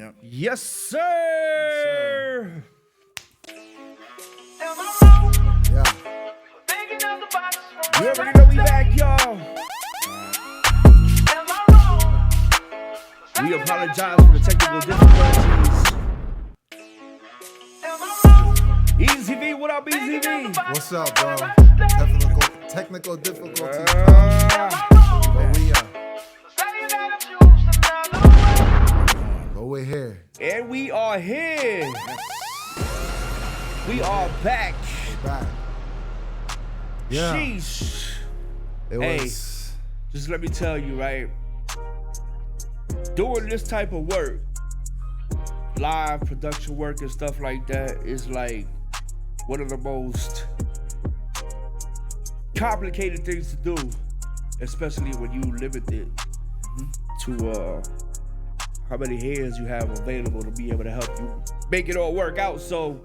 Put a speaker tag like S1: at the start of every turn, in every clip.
S1: Yep.
S2: Yes, sir.
S1: Yeah.
S2: You already know we back, y'all. We apologize for the technical difficulties. Easy V, what up, Easy V?
S1: What's up, bro? Technical difficulties. But we're here.
S2: And we are here. We are back.
S1: We're back. Yeah.
S2: Sheesh.
S1: It was.
S2: Just let me tell you, right? Doing this type of work, live production work and stuff like that, is like one of the most complicated things to do, especially when you limit it to how many hands you have available to be able to help you make it all work out. So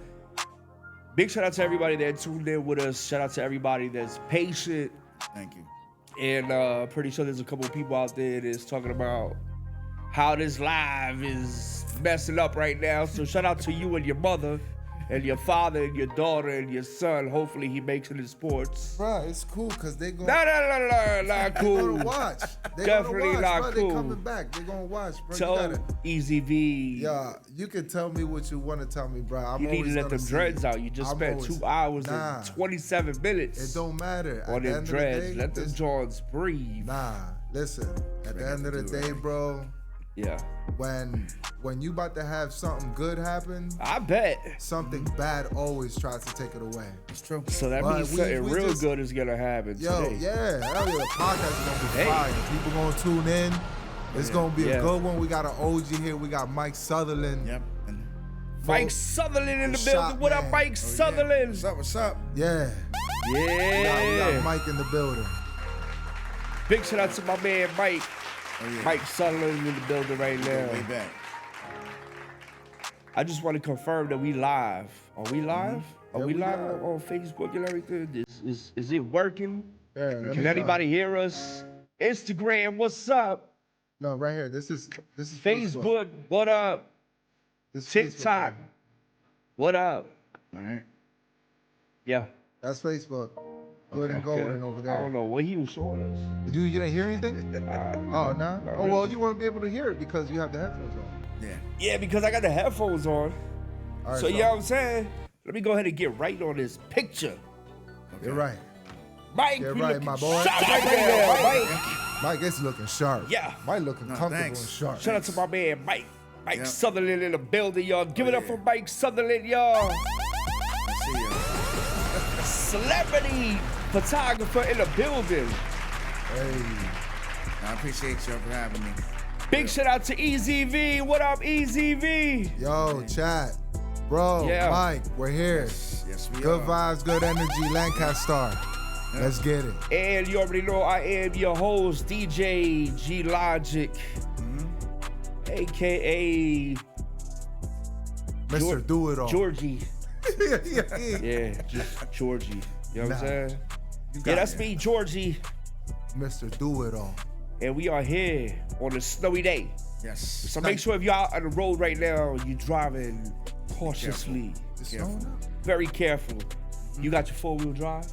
S2: big shout out to everybody that tuned in with us. Shout out to everybody that's patient.
S1: Thank you.
S2: And pretty sure there's a couple of people out there that's talking about how this live is messing up right now. So shout out to you and your mother and your father and your daughter and your son. Hopefully he makes it in sports.
S1: Bro, it's cool because they going
S2: Not cool.
S1: to watch. They
S2: Definitely
S1: gonna watch,
S2: not
S1: bro.
S2: cool.
S1: They coming back. They gonna watch, bro.
S2: Tell Easy V.
S1: Yeah, you can tell me what you want to tell me, bro.
S2: You need to let them dreads out. You just spent 2 hours and 27 minutes.
S1: It don't matter.
S2: On them dreads. Let them joints breathe.
S1: Nah, listen. At the end of the day, bro.
S2: Yeah.
S1: When you about to have something good happen,
S2: I bet
S1: something bad always tries to take it away.
S3: It's true.
S2: So that means something real good is gonna happen today.
S1: Yeah, hell yeah, the podcast is gonna be fire. People gonna tune in. It's gonna be a good one. We got an OG here. We got Mike Sutherland.
S3: Yep.
S2: Mike Sutherland in the building. What up, Mike Sutherland?
S3: What's up? What's up?
S1: Yeah.
S2: Yeah.
S1: We got Mike in the building.
S2: Big shout out to my man Mike. Mike Sutherland in the building right now.
S3: Way back.
S2: I just want to confirm that we live. Are we live? Are we live on Facebook and everything? Is it working?
S1: Yeah,
S2: Can anybody hear us? Instagram, what's up?
S1: No, right here. This is
S2: Facebook, what up?
S1: This
S2: TikTok, what up?
S3: All right.
S2: Yeah.
S1: That's Facebook. Good and golden over there.
S2: I don't know what he was showing us.
S1: You didn't hear anything? Oh, no? Oh, well, you won't be able to hear it because you have the headphones on.
S2: Yeah, because I got the headphones on.
S1: All right,
S2: so, you know what I'm saying? Let me go ahead and get right on this picture.
S1: You're right.
S2: Mike,
S1: You're right, my boy.
S2: Sharp right there, Mike.
S1: Mike is looking sharp.
S2: Yeah.
S1: Mike looking comfortable and sharp.
S2: Shout out to my man Mike. Mike Sutherland in the building, y'all. Give it up for Mike Sutherland, y'all.
S3: I see you.
S2: Celebrity photographer in the building.
S1: Hey.
S3: I appreciate you for having me.
S2: Big shout out to Easy V. What up, Easy V?
S1: Yo, chat. Bro, Mike, we're here.
S3: Yes, we
S1: Good
S3: are.
S1: vibes, good energy, Lancastar. Let's get it.
S2: And you already know I am your host, DJ G Logic, a.k.a.
S1: Mr. Do It All.
S2: Georgie.
S1: yeah.
S2: Yeah, just Georgie. You know what I'm saying?
S1: Yeah,
S2: that's me, Georgie.
S1: Mr. Do It All.
S2: And we are here on a snowy day.
S3: Yes.
S2: So make sure if you're out on the road right now, you're driving cautiously. Very careful. You got your 4-wheel drive?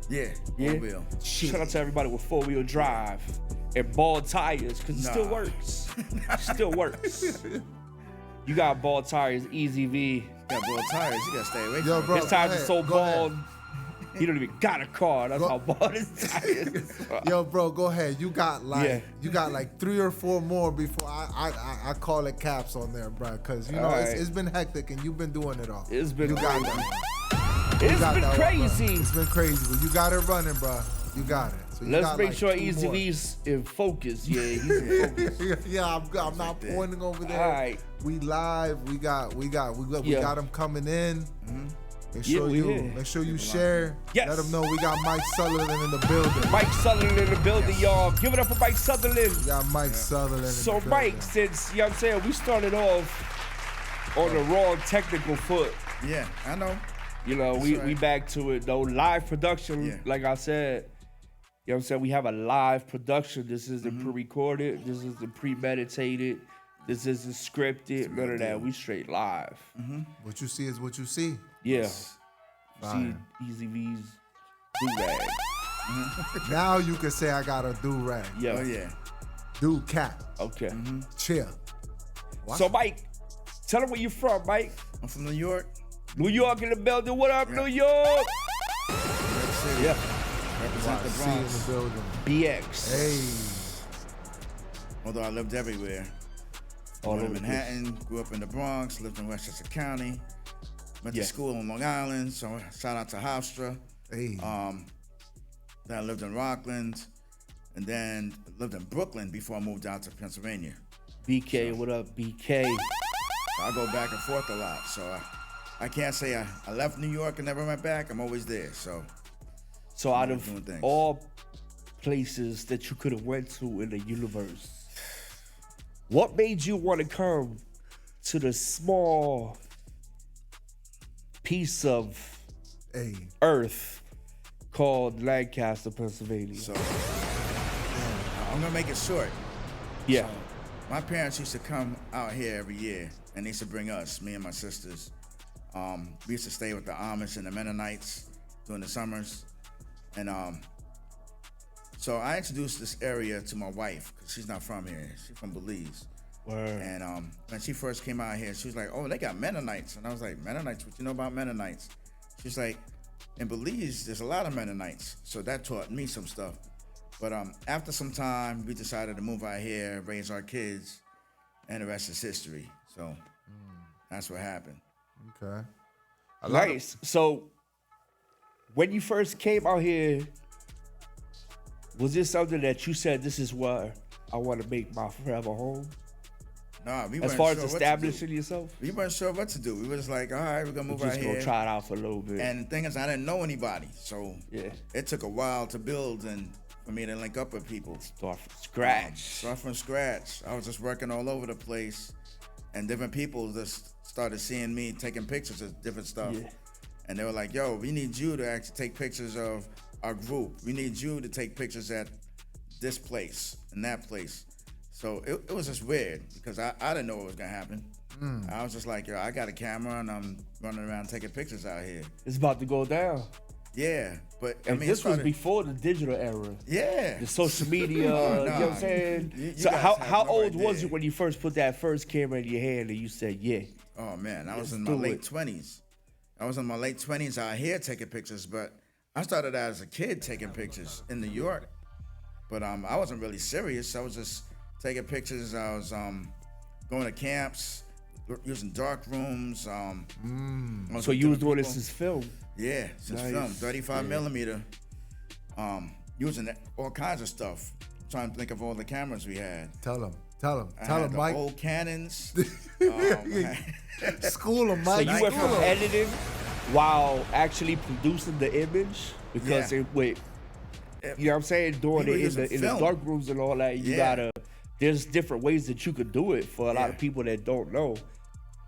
S3: Yeah.
S2: Yeah.
S3: 4-wheel.
S2: Shout out to everybody with 4-wheel drive and bald tires, because it still works. Still works. You got bald tires, Easy V.
S3: You got bald tires. You gotta stay away from
S1: bro,
S2: his tires are so bald.
S1: Ahead.
S2: He don't even got a car. That's how bald his tires.
S1: Yo, bro, go ahead. You got like 3 or 4 more before I call it caps on there, bro. Because you know it's been hectic and you've been doing it all.
S2: It's been
S1: crazy.
S2: It's been crazy.
S1: It's been crazy, but you got it running, bro. You got it. So
S2: let's make sure Easy V's in focus. Yeah, he's in focus.
S1: Yeah, I'm not pointing over there.
S2: All right.
S1: We live. We got them coming in. Make sure you share.
S2: Yes.
S1: Let them know we got Mike Sutherland in the building.
S2: Mike Sutherland in the building, y'all. Give it up for Mike Sutherland.
S1: We got Mike Sutherland
S2: so
S1: in the
S2: Mike,
S1: building.
S2: since, you know what I'm saying, we started off on the wrong technical foot.
S3: Yeah, I know.
S2: You know, we back to it, though. Live production, like I said, you know what I'm saying, we have a live production. This isn't pre-recorded. This isn't premeditated. This isn't scripted, none of that. We straight live.
S1: What you see is what you see.
S2: Yeah.
S1: Fire.
S2: See Easy V's do-rag.
S1: Now you can say I got a do-rag.
S2: Yeah.
S3: Oh yeah.
S1: Do-cap.
S2: Okay.
S1: Chill.
S2: So, Mike, tell them where you from, Mike.
S3: I'm from New York.
S2: New York in the building. What up,
S3: Yeah.
S2: New York?
S3: New York City.
S2: Yeah.
S3: Represent the
S1: See in
S3: Bronx.
S1: the building.
S2: BX.
S1: Hey.
S3: Although I lived everywhere.
S2: All
S3: Born in
S2: over the
S3: Manhattan, grew up in the Bronx, lived in Westchester County, went
S2: Yeah.
S3: to school in Long Island, so shout out to Hofstra.
S1: Hey.
S3: Then I lived in Rockland, and then lived in Brooklyn before I moved out to Pennsylvania.
S2: BK, what up, BK?
S3: So I go back and forth a lot, so I can't say I left New York and never went back. I'm always there, so.
S2: So out
S3: doing
S2: of
S3: things.
S2: all places that you could have went to in the universe, what made you want to come to the small piece of
S1: Hey.
S2: earth called Lancaster, Pennsylvania?
S3: So I'm gonna make it short.
S2: Yeah.
S3: My parents used to come out here every year, and they used to bring us, me and my sisters. We used to stay with the Amish and the Mennonites during the summers, and so I introduced this area to my wife because she's not from here; she's from Belize.
S2: Word.
S3: And when she first came out here, she was like, "Oh, they got Mennonites," and I was like, "Mennonites? What you know about Mennonites?" She's like, "In Belize, there's a lot of Mennonites," so that taught me some stuff. But after some time, we decided to move out here, raise our kids, and the rest is history. So that's what happened.
S1: Okay.
S2: Nice. So when you first came out here, was this something that you said, this is where I want to make my forever home?
S3: Nah, we
S2: As
S3: weren't
S2: far
S3: sure
S2: as
S3: what to
S2: establishing
S3: do.
S2: yourself?
S3: We weren't sure what to do. We were just like, all right, we're gonna move out
S2: Just
S3: here.
S2: gonna try it out for a little bit.
S3: And the thing is, I didn't know anybody, so
S2: Yeah.
S3: it took a while to build and for me to link up with people.
S2: Start from scratch.
S3: Start from scratch. I was just working all over the place, and different people just started seeing me taking pictures of different stuff.
S2: Yeah.
S3: And they were like, yo, we need you to actually take pictures of our group. We need you to take pictures at this place and that place. So it was just weird because I didn't know what was gonna happen. I was just like, yo, I got a camera and I'm running around taking pictures out here.
S2: It's about to go down.
S3: Yeah, but I
S2: And
S3: mean,
S2: this was before the digital era.
S3: Yeah.
S2: The social media,
S3: Oh,
S2: you know what
S3: nah.
S2: I'm saying?
S3: You
S2: So
S3: guys
S2: how
S3: have no
S2: old was
S3: idea.
S2: you when you first put that first camera in your hand and you said, yeah?
S3: Oh man, I was
S2: Let's
S3: in my
S2: do
S3: late
S2: it.
S3: 20s. I was in my late 20s out here taking pictures, but I started out as a kid taking pictures in New York. But I wasn't really serious. I was just taking pictures. I was going to camps, using dark rooms.
S2: So you was doing this as film?
S3: Yeah, since
S2: Nice.
S3: film, 35 millimeter. Using all kinds of stuff. Trying to think of all the cameras we had.
S1: Tell him,
S3: I had
S1: Mike.
S3: the old Canons.
S1: School him,
S2: So
S1: Mike.
S2: you went from
S1: School him.
S2: editing while actually producing the image? Because
S3: Yeah.
S2: it went, you know what I'm saying? Doing
S3: We were
S2: it
S3: using
S2: in the
S3: film.
S2: dark rooms and all that, you
S3: Yeah.
S2: gotta, there's different ways that you could do it for a lot
S3: Yeah.
S2: of people that don't know.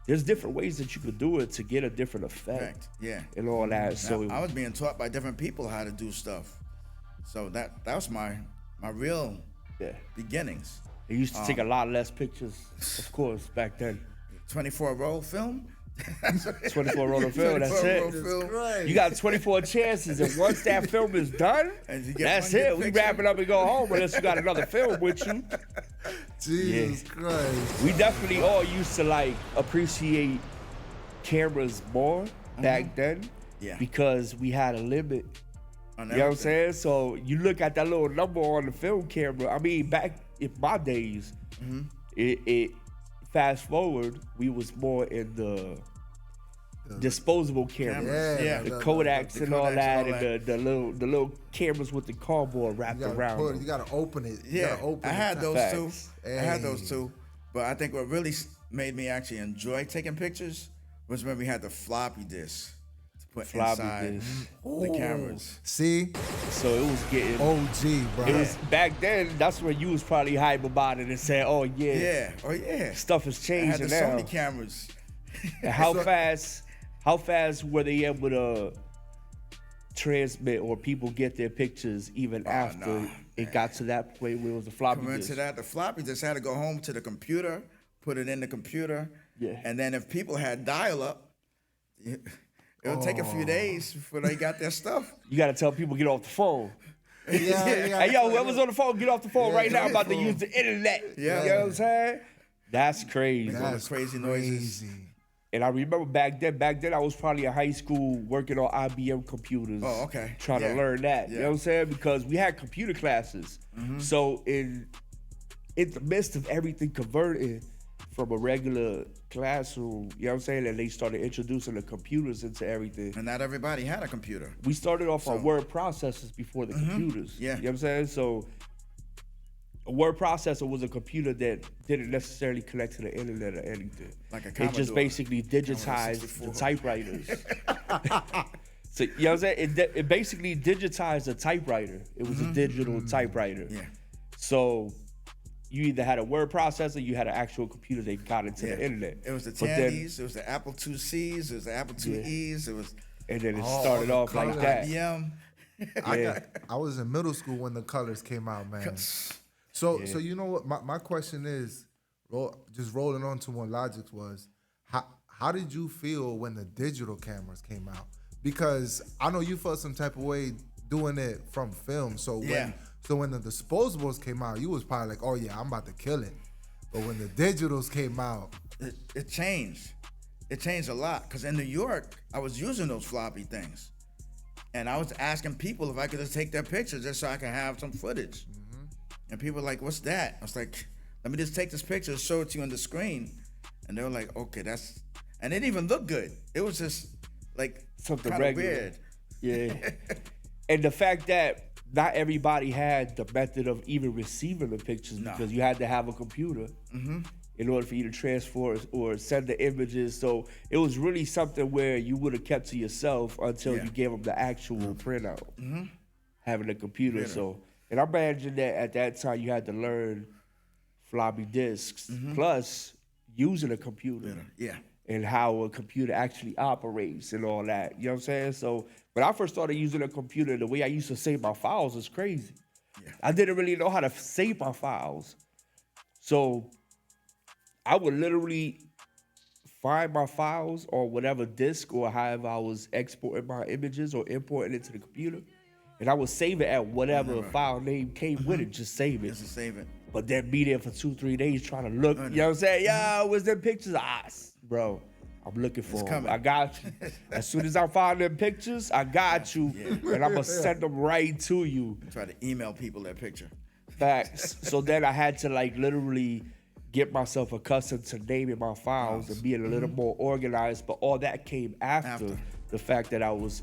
S2: There's different ways that you could do it to get a different effect
S3: Correct. Yeah.
S2: and all that. So
S3: I was being taught by different people how to do stuff. So that was my real
S2: yeah.
S3: beginnings.
S2: It used to take a lot less pictures, of course, back then.
S3: 24 roll film.
S2: 24 roll of film, that's
S3: 24 roll
S2: it.
S3: film.
S1: Christ.
S2: You got 24 chances, and once that film is done,
S3: And you get
S2: that's
S3: one good
S2: it. We
S3: picture.
S2: wrap it up and go home unless you got another film with you.
S1: Jesus Christ.
S2: We definitely all used to like appreciate cameras more back then
S3: Yeah.
S2: because we had a limit.
S3: On
S2: You know what I'm
S3: everything.
S2: saying? So you look at that little number on the film camera. I mean, back in my days, it fast forward, we was more in the disposable cameras.
S1: Yeah,
S2: The
S1: the
S2: Kodaks
S3: the
S2: and all
S3: Kodaks
S2: that,
S3: and all
S2: and the little cameras with the cardboard wrapped
S1: You gotta,
S2: around.
S1: put,
S2: them.
S1: you gotta open it. You
S3: Yeah,
S1: gotta open
S3: I had
S1: it.
S3: those
S2: Facts.
S3: too. I had those
S1: Hey.
S3: too. But I think what really made me actually enjoy taking pictures was when we had the floppy disk to put
S2: Floppy
S3: inside
S2: disk.
S3: the cameras.
S1: See?
S2: So it was getting.
S1: OG, bro.
S2: It was back then. That's when you was probably hype about it and saying, "Oh yeah,
S3: Yeah. Oh yeah.
S2: stuff is
S3: I had
S2: changing
S3: the
S2: now."
S3: Sony cameras.
S2: And how fast were they able to transmit or people get their pictures even after
S3: nah,
S2: it got to that point where it was a floppy
S3: Went
S2: disk?
S3: to that. The floppy disk had to go home to the computer put it in the computer.
S2: Yeah.
S3: And then if people had dial-up, it'll take a few days before they got their stuff.
S2: You got to tell people get off the phone.
S1: Yeah.
S2: Hey, yo, whoever's on the phone, get off the phone right now. I'm about to use the internet.
S3: Yeah.
S2: You know what I'm saying? That's crazy.
S3: That's crazy noises.
S2: And I remember back then I was probably in high school working on IBM computers.
S3: Oh, okay.
S2: Trying to learn that.
S3: Yeah.
S2: You know what I'm saying? Because we had computer classes. So in the midst of everything converting from a regular classroom, you know what I'm saying? And they started introducing the computers into everything.
S3: And not everybody had a computer.
S2: We started off on word processors before the computers.
S3: Yeah.
S2: You know what I'm saying? So a word processor was a computer that didn't necessarily connect to the internet or anything.
S3: Like a
S2: It
S3: Commodore.
S2: just basically digitized the typewriters. So, you know what I'm saying? It basically digitized a typewriter. It was a digital typewriter.
S3: Yeah.
S2: So you either had a word processor, you had an actual computer that got into the internet.
S3: It was the
S2: But then-
S3: Tandies, it was the Apple IICs, it was the Apple IIes, it was
S2: and then it started off like that.
S3: IBM.
S1: I was in middle school when the colors came out, man. So you know what? My question is, just rolling on to what Logic's was, how did you feel when the digital cameras came out? Because I know you felt some type of way doing it from film. So when the disposables came out, you was probably like, oh yeah, I'm about to kill it. But when the digitals came out,
S3: It changed. It changed a lot. Because in New York, I was using those floppy things. And I was asking people if I could just take their pictures just so I can have some footage. And people were like, what's that? I was like, let me just take this picture, show it to you on the screen. And they were like, okay, and it didn't even look good. It was just like
S2: Something
S3: kind of
S2: regular.
S3: weird.
S2: Yeah. And the fact that not everybody had the method of even receiving the pictures because you had to have a computer in order for you to transfer or send the images. So it was really something where you would have kept to yourself until you gave them the actual printout, having a computer. So, and I imagine that at that time you had to learn floppy disks plus using a computer.
S3: Yeah.
S2: And how a computer actually operates and all that. You know what I'm saying? So when I first started using a computer, the way I used to save my files is crazy. Yeah. I didn't really know how to save my files. So I would literally find my files on whatever disk or however I was exporting my images or importing it to the computer. And I would save it at whatever file name came with it, just save it.
S3: Just to save it.
S2: But then be there for 2-3 days trying to look. You know what I'm saying? Yo, where's them pictures? Bro, I'm looking for them. I got you. As soon as I find them pictures, I got you. And I'm going to send them right to you.
S3: Try to email people that picture.
S2: Facts. So then I had to like literally get myself accustomed to naming my files and being a little more organized. But all that came after the fact that I was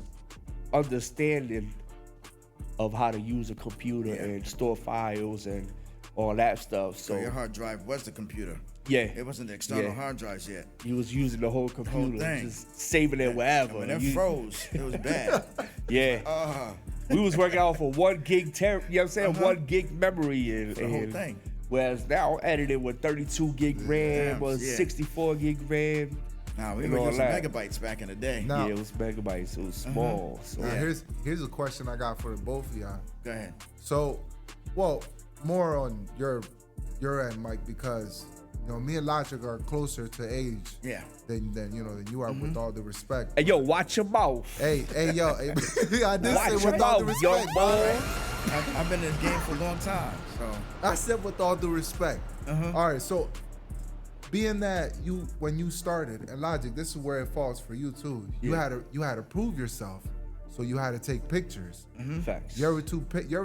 S2: understanding of how to use a computer and store files and all that stuff. So
S3: your hard drive was the computer.
S2: Yeah.
S3: It wasn't the external hard drives yet.
S2: You was using the whole computer,
S3: thing.
S2: just saving it wherever.
S3: And when it froze, it was bad.
S2: We was working off of 1 gig, you know what I'm saying? 1 gig memory. And,
S3: the whole thing.
S2: Whereas now I'm editing with 32 gig RAM or 64 gig RAM.
S3: Nah, we were using megabytes back in the day.
S2: Yeah, it was megabytes. It was small. So
S1: now here's a question I got for both of y'all.
S3: Go ahead.
S1: So, well, more on your end, Mike, because you know me and Logic are closer to age. Than you are. With all the respect.
S2: Hey, yo, watch your mouth.
S1: Hey, yo, I did
S2: watch
S1: say
S2: your
S1: with all the
S2: mouth,
S1: respect,
S2: young boy.
S3: I've been in this game for a long time, so
S1: I said with all due respect. All right, so being that when you started, and Logic, this is where it falls for you too. You had to prove yourself, so you had to take pictures.
S2: Facts.
S1: You ever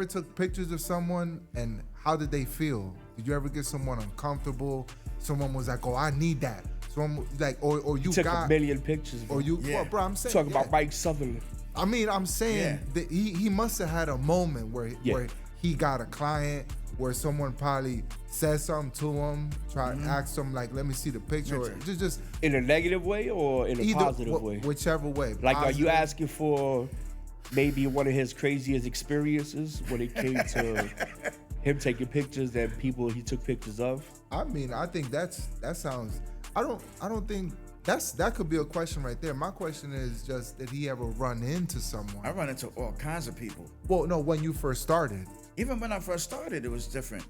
S1: took pictures of someone, and how did they feel? Did you ever get someone uncomfortable? Someone was like, "Oh, I need that." Someone like, or you
S2: took
S1: got
S2: a million pictures. Bro.
S1: Or you, well, bro, I'm saying
S2: talking about Mike Sutherland.
S1: I mean, I'm saying that he must have had a moment where he got a client, where someone probably said something to him, tried to ask him like, "Let me see the picture," or just
S2: in a negative way or in a positive way,
S1: whichever way.
S2: Like, are you asking for maybe one of his craziest experiences when it came to him taking pictures and people he took pictures of?
S1: I mean, I think that sounds. I don't think that could be a question right there. My question is just, did he ever run into someone?
S3: I run into all kinds of people.
S1: Well, no, when you first started.
S3: Even when I first started, it was different.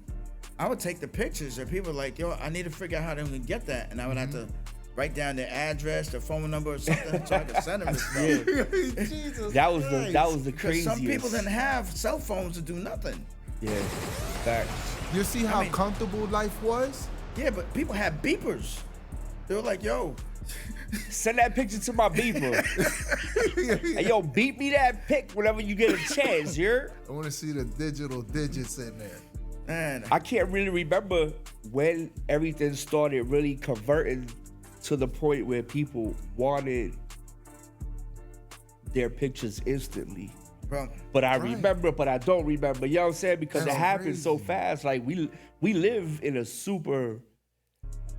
S3: I would take the pictures, and people were like, yo, I need to figure out how to get that, and I would have to write down their address, their phone number, or something, so I could send them this stuff.
S1: Jesus
S2: That was the
S3: Because
S2: craziest.
S3: some people didn't have cell phones to do nothing.
S2: Yeah, facts.
S1: You see how comfortable life was?
S3: Yeah, but people had beepers. They were like, yo,
S2: Send that picture to my beeper. Hey, yo, beat me that pic whenever you get a chance,
S1: I want to see the digital digits in there.
S3: man.
S2: I can't really remember when everything started really converting to the point where people wanted their pictures instantly.
S3: Bro,
S2: But I remember, but I don't remember. You know what I'm saying? Because
S1: That's
S2: it happened so
S1: crazy.
S2: fast. Like we live in a super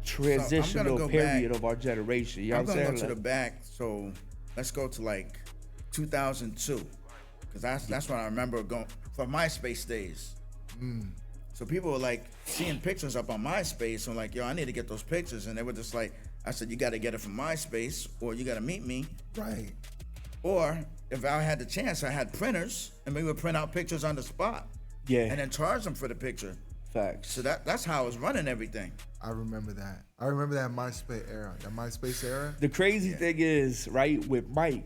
S2: transitional
S3: go
S2: period
S3: back.
S2: of our generation. You know
S3: I'm
S2: what I'm
S3: gonna
S2: saying?
S3: go to the back. So let's go to like 2002, because that's when I remember going for MySpace days. So people were like seeing pictures up on MySpace. So I'm like, yo, I need to get those pictures, and they were just like, I said, you got to get it from MySpace, or you got to meet me,
S1: Right.
S3: or if I had the chance, I had printers, and we would print out pictures on the spot,
S2: Yeah,
S3: and then charge them for the picture.
S2: facts.
S3: So that's how I was running everything.
S1: I remember that. I remember that MySpace era. That MySpace era.
S2: The crazy thing is, right, with Mike,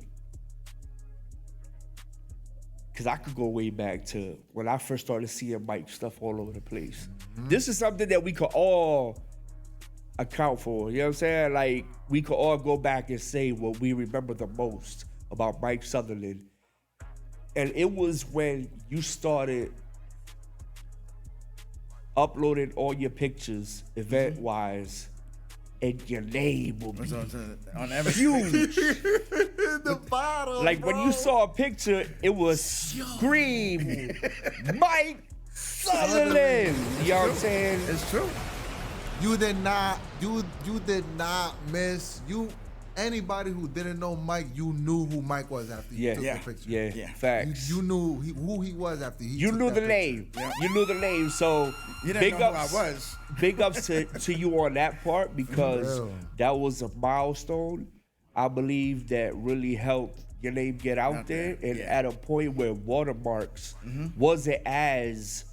S2: because I could go way back to when I first started seeing Mike stuff all over the place. This is something that we could all account for. You know what I'm saying? Like, we could all go back and say what we remember the most about Mike Sutherland. And it was when you started uploading all your pictures, event-wise, and your name will be
S3: On every
S2: huge.
S1: The bottom.
S2: Like when you saw a picture, it was scream Mike Sutherland. You know what I'm saying?
S3: It's true.
S1: You did not. You did not miss. Anybody who didn't know Mike, you knew who Mike was after you took
S2: Yeah,
S1: the picture.
S3: Yeah.
S2: facts.
S1: You knew who he was after he.
S2: You
S1: took
S2: knew
S1: that
S2: the
S1: picture.
S2: name.
S3: Yeah.
S2: You knew the name. So
S3: You didn't
S2: big
S3: know
S2: ups,
S3: who I was.
S2: big ups to you on that part, because
S1: real.
S2: that was a milestone, I believe, that really helped your name get out there. And
S3: yeah.
S2: at a point where watermarks wasn't as,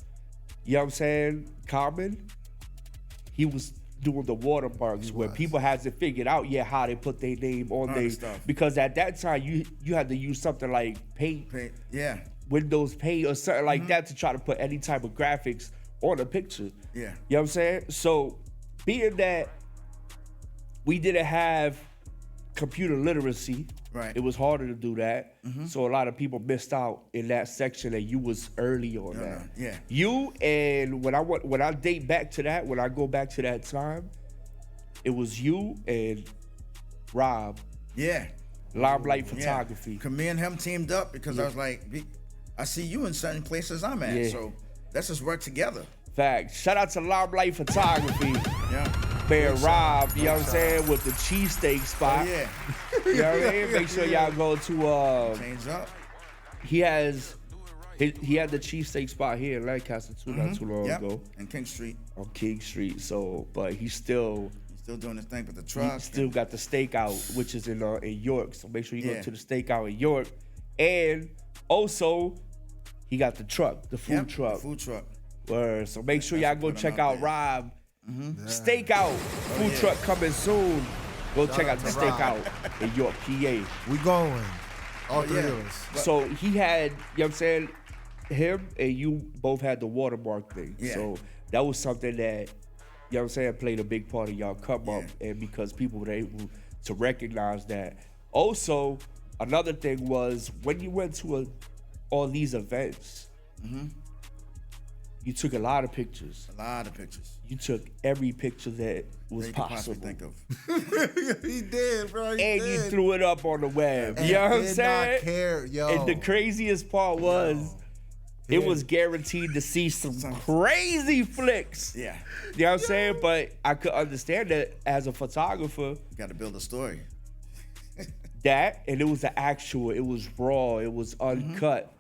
S2: you know what I'm saying, common, he was doing the watermarks where people hasn't figured out yet how they put their name on their
S3: stuff.
S2: because at that time you had to use something like Paint,
S3: Yeah.
S2: Windows Paint or something like that to try to put any type of graphics on a picture.
S3: Yeah.
S2: You know what I'm saying? So being that we didn't have computer literacy,
S3: Right.
S2: it was harder to do that. So a lot of people missed out in that section, and you was early on that.
S3: yeah.
S2: You and when I date back to that, when I go back to that time, it was you and Rob,
S3: Yeah.
S2: Limelight
S3: Yeah.
S2: Photography.
S3: 'Cause me and him teamed up because I was like, I see you in certain places I'm at,
S2: Yeah.
S3: so let's just work together.
S2: Fact. Shout out to Limelight Photography.
S3: Yeah.
S2: Man, Rob, you know what I'm saying, with the cheesesteak spot.
S3: Oh, yeah.
S2: You know what I mean? Make sure y'all go to
S3: Change up.
S2: he had the cheesesteak spot here in Lancaster not too long
S3: Yep.
S2: ago
S3: And King Street.
S2: on King Street. So, but he's still
S3: Still doing his thing with the
S2: he
S3: truck.
S2: still got the stakeout, which is in York. So make sure you go
S3: Yeah.
S2: to the stakeout in York. And also, he got the truck, the food
S3: Yep,
S2: truck.
S3: the food truck.
S2: Word. So make sure y'all go
S3: put 'em
S2: check
S3: out
S2: out
S3: there.
S2: Rob. Stakeout, food
S3: yeah.
S2: truck coming soon. Go check out the
S1: out to Rob.
S2: stakeout in York, PA.
S1: We going. All three
S3: yeah.
S1: of us.
S2: So he had, you know what I'm saying, him and you both had the watermark thing.
S3: Yeah.
S2: So that was something that, you know what I'm saying, played a big part of y'all come up, and because people were able to recognize that. Also, another thing was when you went to all these events, you took a lot of pictures.
S3: A lot of pictures.
S2: You took every picture that was
S3: You could possibly
S2: possible.
S3: think of.
S1: He did, bro. He
S2: And
S1: did.
S2: you threw it up on the web.
S1: And
S2: You know what I'm
S1: did
S2: saying?
S1: not care, yo.
S2: And the craziest part was, it was guaranteed to see some crazy flicks.
S3: Yeah.
S2: You know what I'm saying? But I could understand that as a photographer,
S3: You got to build a story.
S2: and it was it was raw, it was uncut.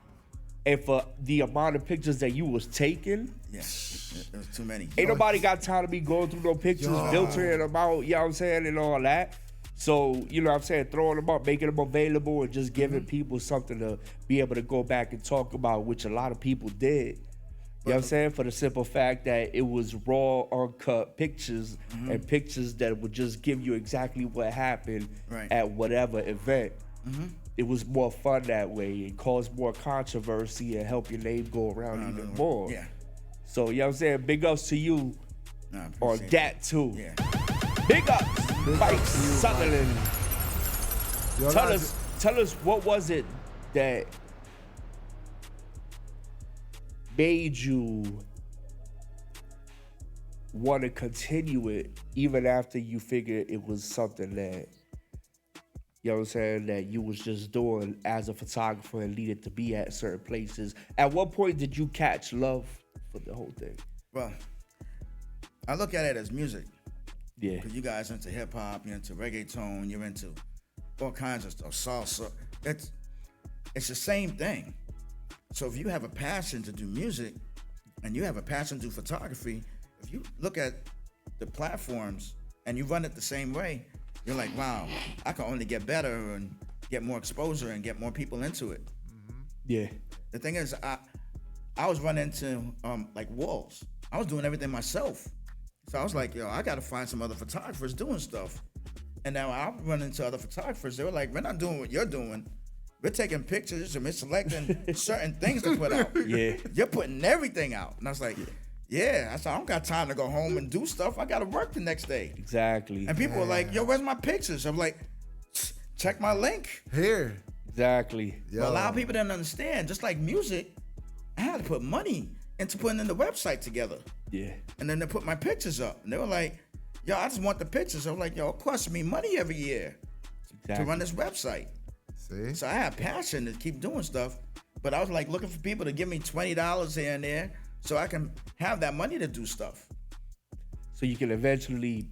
S2: And for the amount of pictures that you was taking,
S3: Yeah. It was too many.
S2: ain't nobody got time to be going through no pictures, filtering them out, you know what I'm saying, and all that. So, you know what I'm saying, throwing them up, making them available, and just giving people something to be able to go back and talk about, which a lot of people did. You know what I'm saying? For the simple fact that it was raw, uncut pictures and pictures that would just give you exactly what happened at whatever event. It was more fun that way. It caused more controversy and help your name go around even more.
S3: Yeah.
S2: So, you know what I'm saying? Big ups to you on that too.
S3: Yeah.
S2: Big ups, Mike Sutherland. Tell us what was it that made you want to continue it even after you figured it was something that, you know what I'm saying, that you was just doing as a photographer and needed to be at certain places. At what point did you catch love for the whole thing?
S3: Well, I look at it as music.
S2: Yeah.
S3: Because you guys into hip hop, you're into reggaeton, you're into all kinds of stuff, salsa. It's the same thing. So if you have a passion to do music and you have a passion to do photography, if you look at the platforms and you run it the same way, you're like, wow, I can only get better and get more exposure and get more people into it.
S2: Yeah.
S3: The thing is, I was running into like walls. I was doing everything myself. So I was like, yo, I gotta find some other photographers doing stuff. And now I run into other photographers. They were like, we're not doing what you're doing. We're taking pictures and we're selecting certain things to put out.
S2: Yeah.
S3: You're putting everything out. And I was like, yeah. I said, I don't got time to go home and do stuff. I got to work the next day.
S2: Exactly.
S3: And people were like, yo, where's my pictures? I'm like, check my link.
S1: Here.
S2: Exactly.
S3: But a lot of people didn't understand. Just like music, I had to put money into putting in the website together.
S2: Yeah.
S3: And then they put my pictures up. And they were like, yo, I just want the pictures. I was like, yo, it costs me money every year to run this website.
S1: See?
S3: So I had passion to keep doing stuff, but I was like looking for people to give me $20 here and there so I can have that money to do stuff.
S2: So you can eventually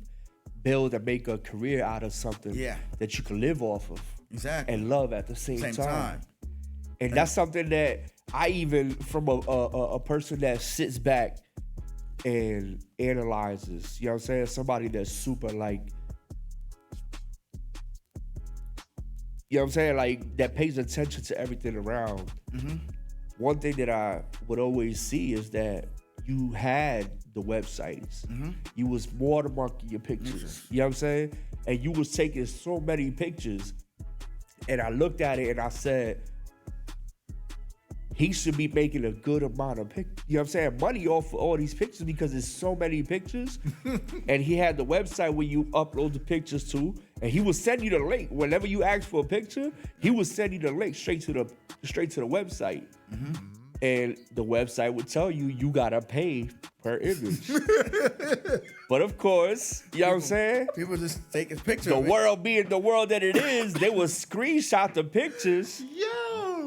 S2: build and make a career out of something that you can live off of.
S3: Exactly.
S2: And love at the same time. And
S3: And
S2: that's something that I even, from a person that sits back and analyzes, you know what I'm saying? Somebody that's super like, you know what I'm saying? Like, that pays attention to everything around. One thing that I would always see is that you had the websites. You was watermarking your pictures. You know what I'm saying? And you was taking so many pictures. And I looked at it and I said, he should be making a good amount of pictures. You know what I'm saying? Money off of all these pictures because there's so many pictures. And he had the website where you upload the pictures to, and he would send you the link. Whenever you asked for a picture, he would send you the link straight to the website. And the website would tell you, you gotta pay per image. But of course, you know what I'm saying?
S3: people just take a picture.
S2: The world being the world that it is, they would screenshot the pictures.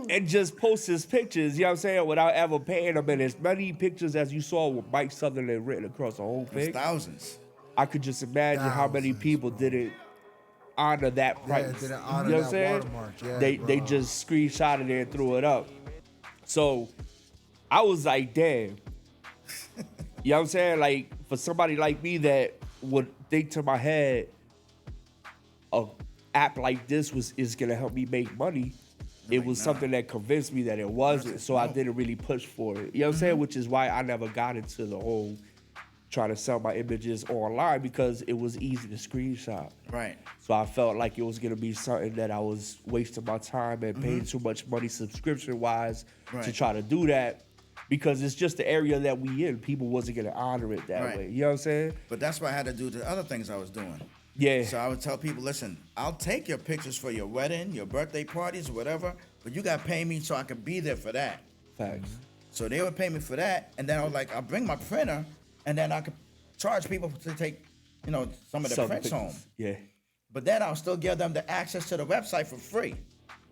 S2: And just post his pictures, you know what I'm saying, without ever paying them. And as many pictures as you saw with Mike Sutherland written across the whole thing.
S3: Thousands.
S2: I could just imagine how many people didn't honor that price.
S1: Didn't honor
S2: you know what I'm saying?
S1: watermark. Yeah,
S2: they just screenshotted it and threw it up. So I was like, damn. You know what I'm saying? Like, for somebody like me that would think to my head, a app like this is gonna help me make money. It was something that convinced me that it wasn't, so I didn't really push for it. You know what I'm saying? Which is why I never got into the whole trying to sell my images online, because it was easy to screenshot.
S3: Right.
S2: So I felt like it was gonna be something that I was wasting my time and paying too much money subscription-wise to try to do that, because it's just the area that we in. People wasn't gonna honor it that way. You know what I'm saying?
S3: But that's why I had to do the other things I was doing.
S2: Yeah.
S3: So I would tell people, listen, I'll take your pictures for your wedding, your birthday parties, whatever, but you got to pay me so I can be there for that.
S2: Facts.
S3: So they would pay me for that, and then I was like, I'll bring my printer, and then I could charge people to take, some of the prints home.
S2: Yeah.
S3: But then I'll still give them the access to the website for free.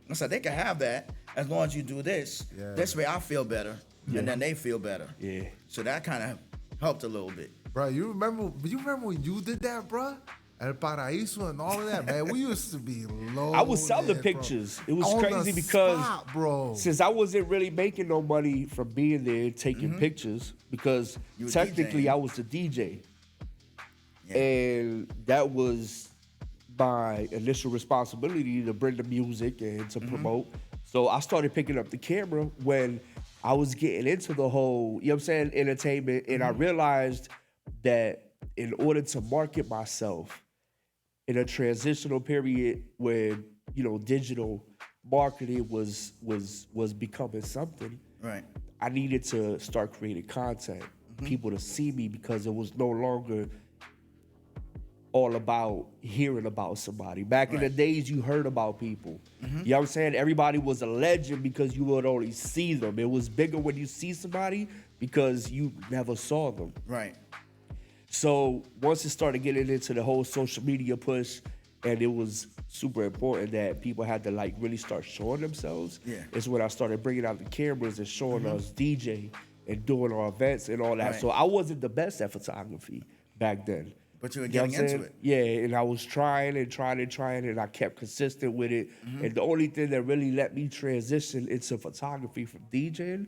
S3: I said, they can have that as long as you do this.
S1: Yeah.
S3: This way I feel better, and then they feel better.
S2: Yeah.
S3: So that kind of helped a little bit.
S1: Bro, you remember when you did that, bro? El Paraíso and all of that, man. We used to be low.
S2: I would sell the
S1: bro.
S2: pictures. It was
S1: On
S2: crazy
S1: the
S2: because
S1: spot, bro.
S2: since I wasn't really making no money from being there taking pictures, because
S3: You were
S2: technically
S3: DJing.
S2: I was the DJ.
S3: Yeah.
S2: And that was my initial responsibility to bring the music and to promote. So I started picking up the camera when I was getting into the whole, you know what I'm saying, entertainment, and I realized that in order to market myself in a transitional period where, you know, digital marketing was becoming something,
S3: Right.
S2: I needed to start creating content, people to see me, because it was no longer all about hearing about somebody. Back in the days, you heard about people. You know what I'm saying? Everybody was a legend because you would only see them. It was bigger when you see somebody because you never saw them.
S3: Right.
S2: So once it started getting into the whole social media push, and it was super important that people had to like really start showing themselves, is when I started bringing out the cameras and showing us DJ and doing our events and all that.
S3: Right.
S2: So I wasn't the best at photography back then.
S3: But you were
S2: know
S3: getting
S2: what I'm
S3: into
S2: saying?
S3: it.
S2: Yeah, and I was trying, and I kept consistent with it. And the only thing that really let me transition into photography from DJing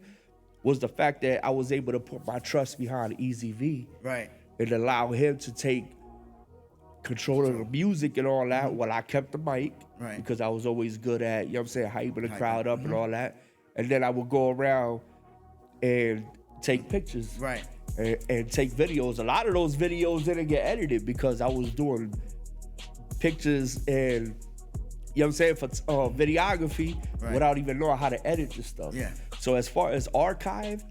S2: was the fact that I was able to put my trust behind Easy V.
S3: Right.
S2: And allow him to take control of the music and all that while I kept the mic.
S3: Right.
S2: Because I was always good at, you know what I'm saying, hyping the crowd up and all that. And then I would go around and take pictures.
S3: Right.
S2: And take videos. A lot of those videos didn't get edited because I was doing pictures and, you know what I'm saying, for videography without even knowing how to edit this stuff.
S3: Yeah.
S2: So as far as archive,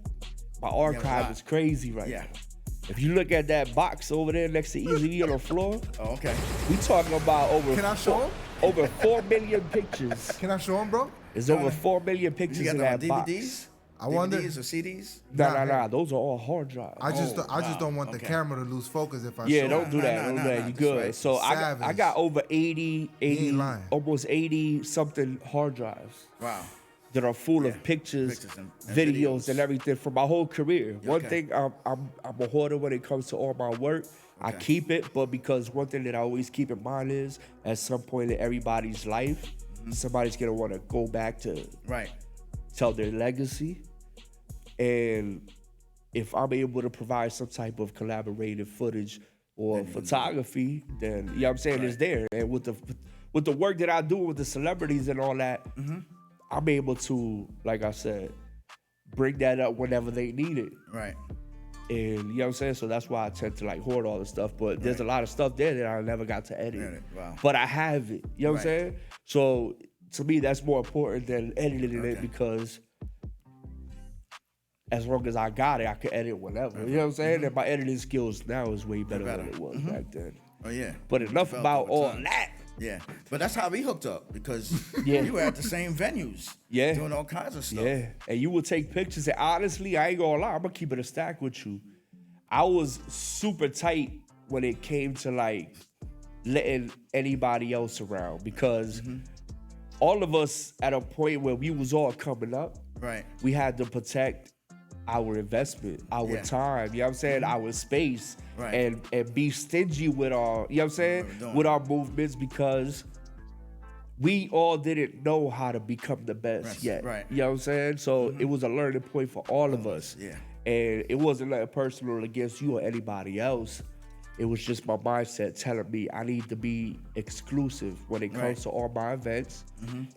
S2: my archive is crazy right now. If you look at that box over there next to Easy V on the floor,
S3: Oh, okay.
S2: we talking about over
S1: Can I show 'em?
S2: over 4 million pictures.
S1: Can I show him, bro?
S2: There's over 4 million
S3: You
S2: pictures
S3: got
S2: in
S3: them on
S2: that box.
S3: DVDs?
S1: I wonder.
S3: DVDs or CDs?
S2: Nah. Those are all hard drives.
S1: I just
S3: wow.
S1: don't want the
S3: Okay.
S1: camera to lose focus if I
S2: Yeah,
S1: show
S2: don't
S1: it.
S2: do that.
S3: Nah,
S2: Don't
S3: nah,
S2: do that.
S3: nah,
S2: You
S3: that's
S2: good.
S3: right.
S2: So I
S1: Savage.
S2: got over 80,
S1: ain't lying.
S2: almost 80 something hard drives
S3: Wow.
S2: that are full of pictures
S3: and
S2: videos, and everything from my whole career. One
S3: Okay.
S2: thing I'm a hoarder when it comes to all my work. I keep it, but because one thing that I always keep in mind is at some point in everybody's life, somebody's gonna want to go back to
S3: Right.
S2: tell their legacy. And if I'm able to provide some type of collaborative footage or photography, then you know what I'm saying, it's there. And with the work that I do with the celebrities and all that, I'm able to, like I said, bring that up whenever they need it.
S3: Right.
S2: And you know what I'm saying? So that's why I tend to like hoard all the stuff. But there's a lot of stuff there that I never got to edit.
S3: Wow.
S2: But I have it. You know what I'm
S3: Right.
S2: saying? So to me, that's more important than editing it, because as long as I got it, I can edit whatever. You know what I'm saying? And my editing skills now is way better than it was back then.
S3: Oh, yeah.
S2: But enough
S3: Developed
S2: about
S3: over
S2: all
S3: time.
S2: that.
S3: Yeah. But that's how we hooked up, because
S2: Yeah.
S3: we were at the same venues.
S2: Yeah.
S3: Doing all kinds of stuff.
S2: Yeah, and you would take pictures. And honestly, I ain't gonna lie, I'm gonna keep it a stack with you. I was super tight when it came to like letting anybody else around, because all of us at a point where we was all coming up,
S3: Right.
S2: we had to protect our investment, our
S3: Yeah.
S2: time, you know what I'm saying, our space,
S3: Right.
S2: and be stingy with our, you know what I'm saying,
S3: What we're doing.
S2: with our movements, because we all didn't know how to become the best
S3: Right,
S2: yet.
S3: right.
S2: You know what I'm saying? So it was a learning point for all of us.
S3: Yeah.
S2: And it wasn't nothing personal against you or anybody else. It was just my mindset telling me I need to be exclusive when it comes
S3: Right.
S2: to all my events,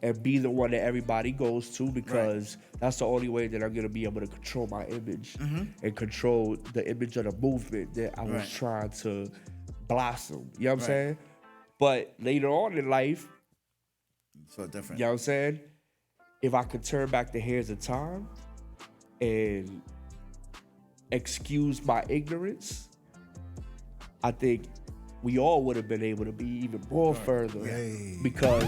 S2: and be the one that everybody goes to, because that's the only way that I'm gonna be able to control my image and control the image of the movement that I was
S3: Right.
S2: trying to blossom. You know what I'm
S3: Right.
S2: saying? But later on in life,
S3: So different.
S2: you know what I'm saying? If I could turn back the hands of time and excuse my ignorance, I think we all would have been able to be even more further.
S1: Hey.
S2: Because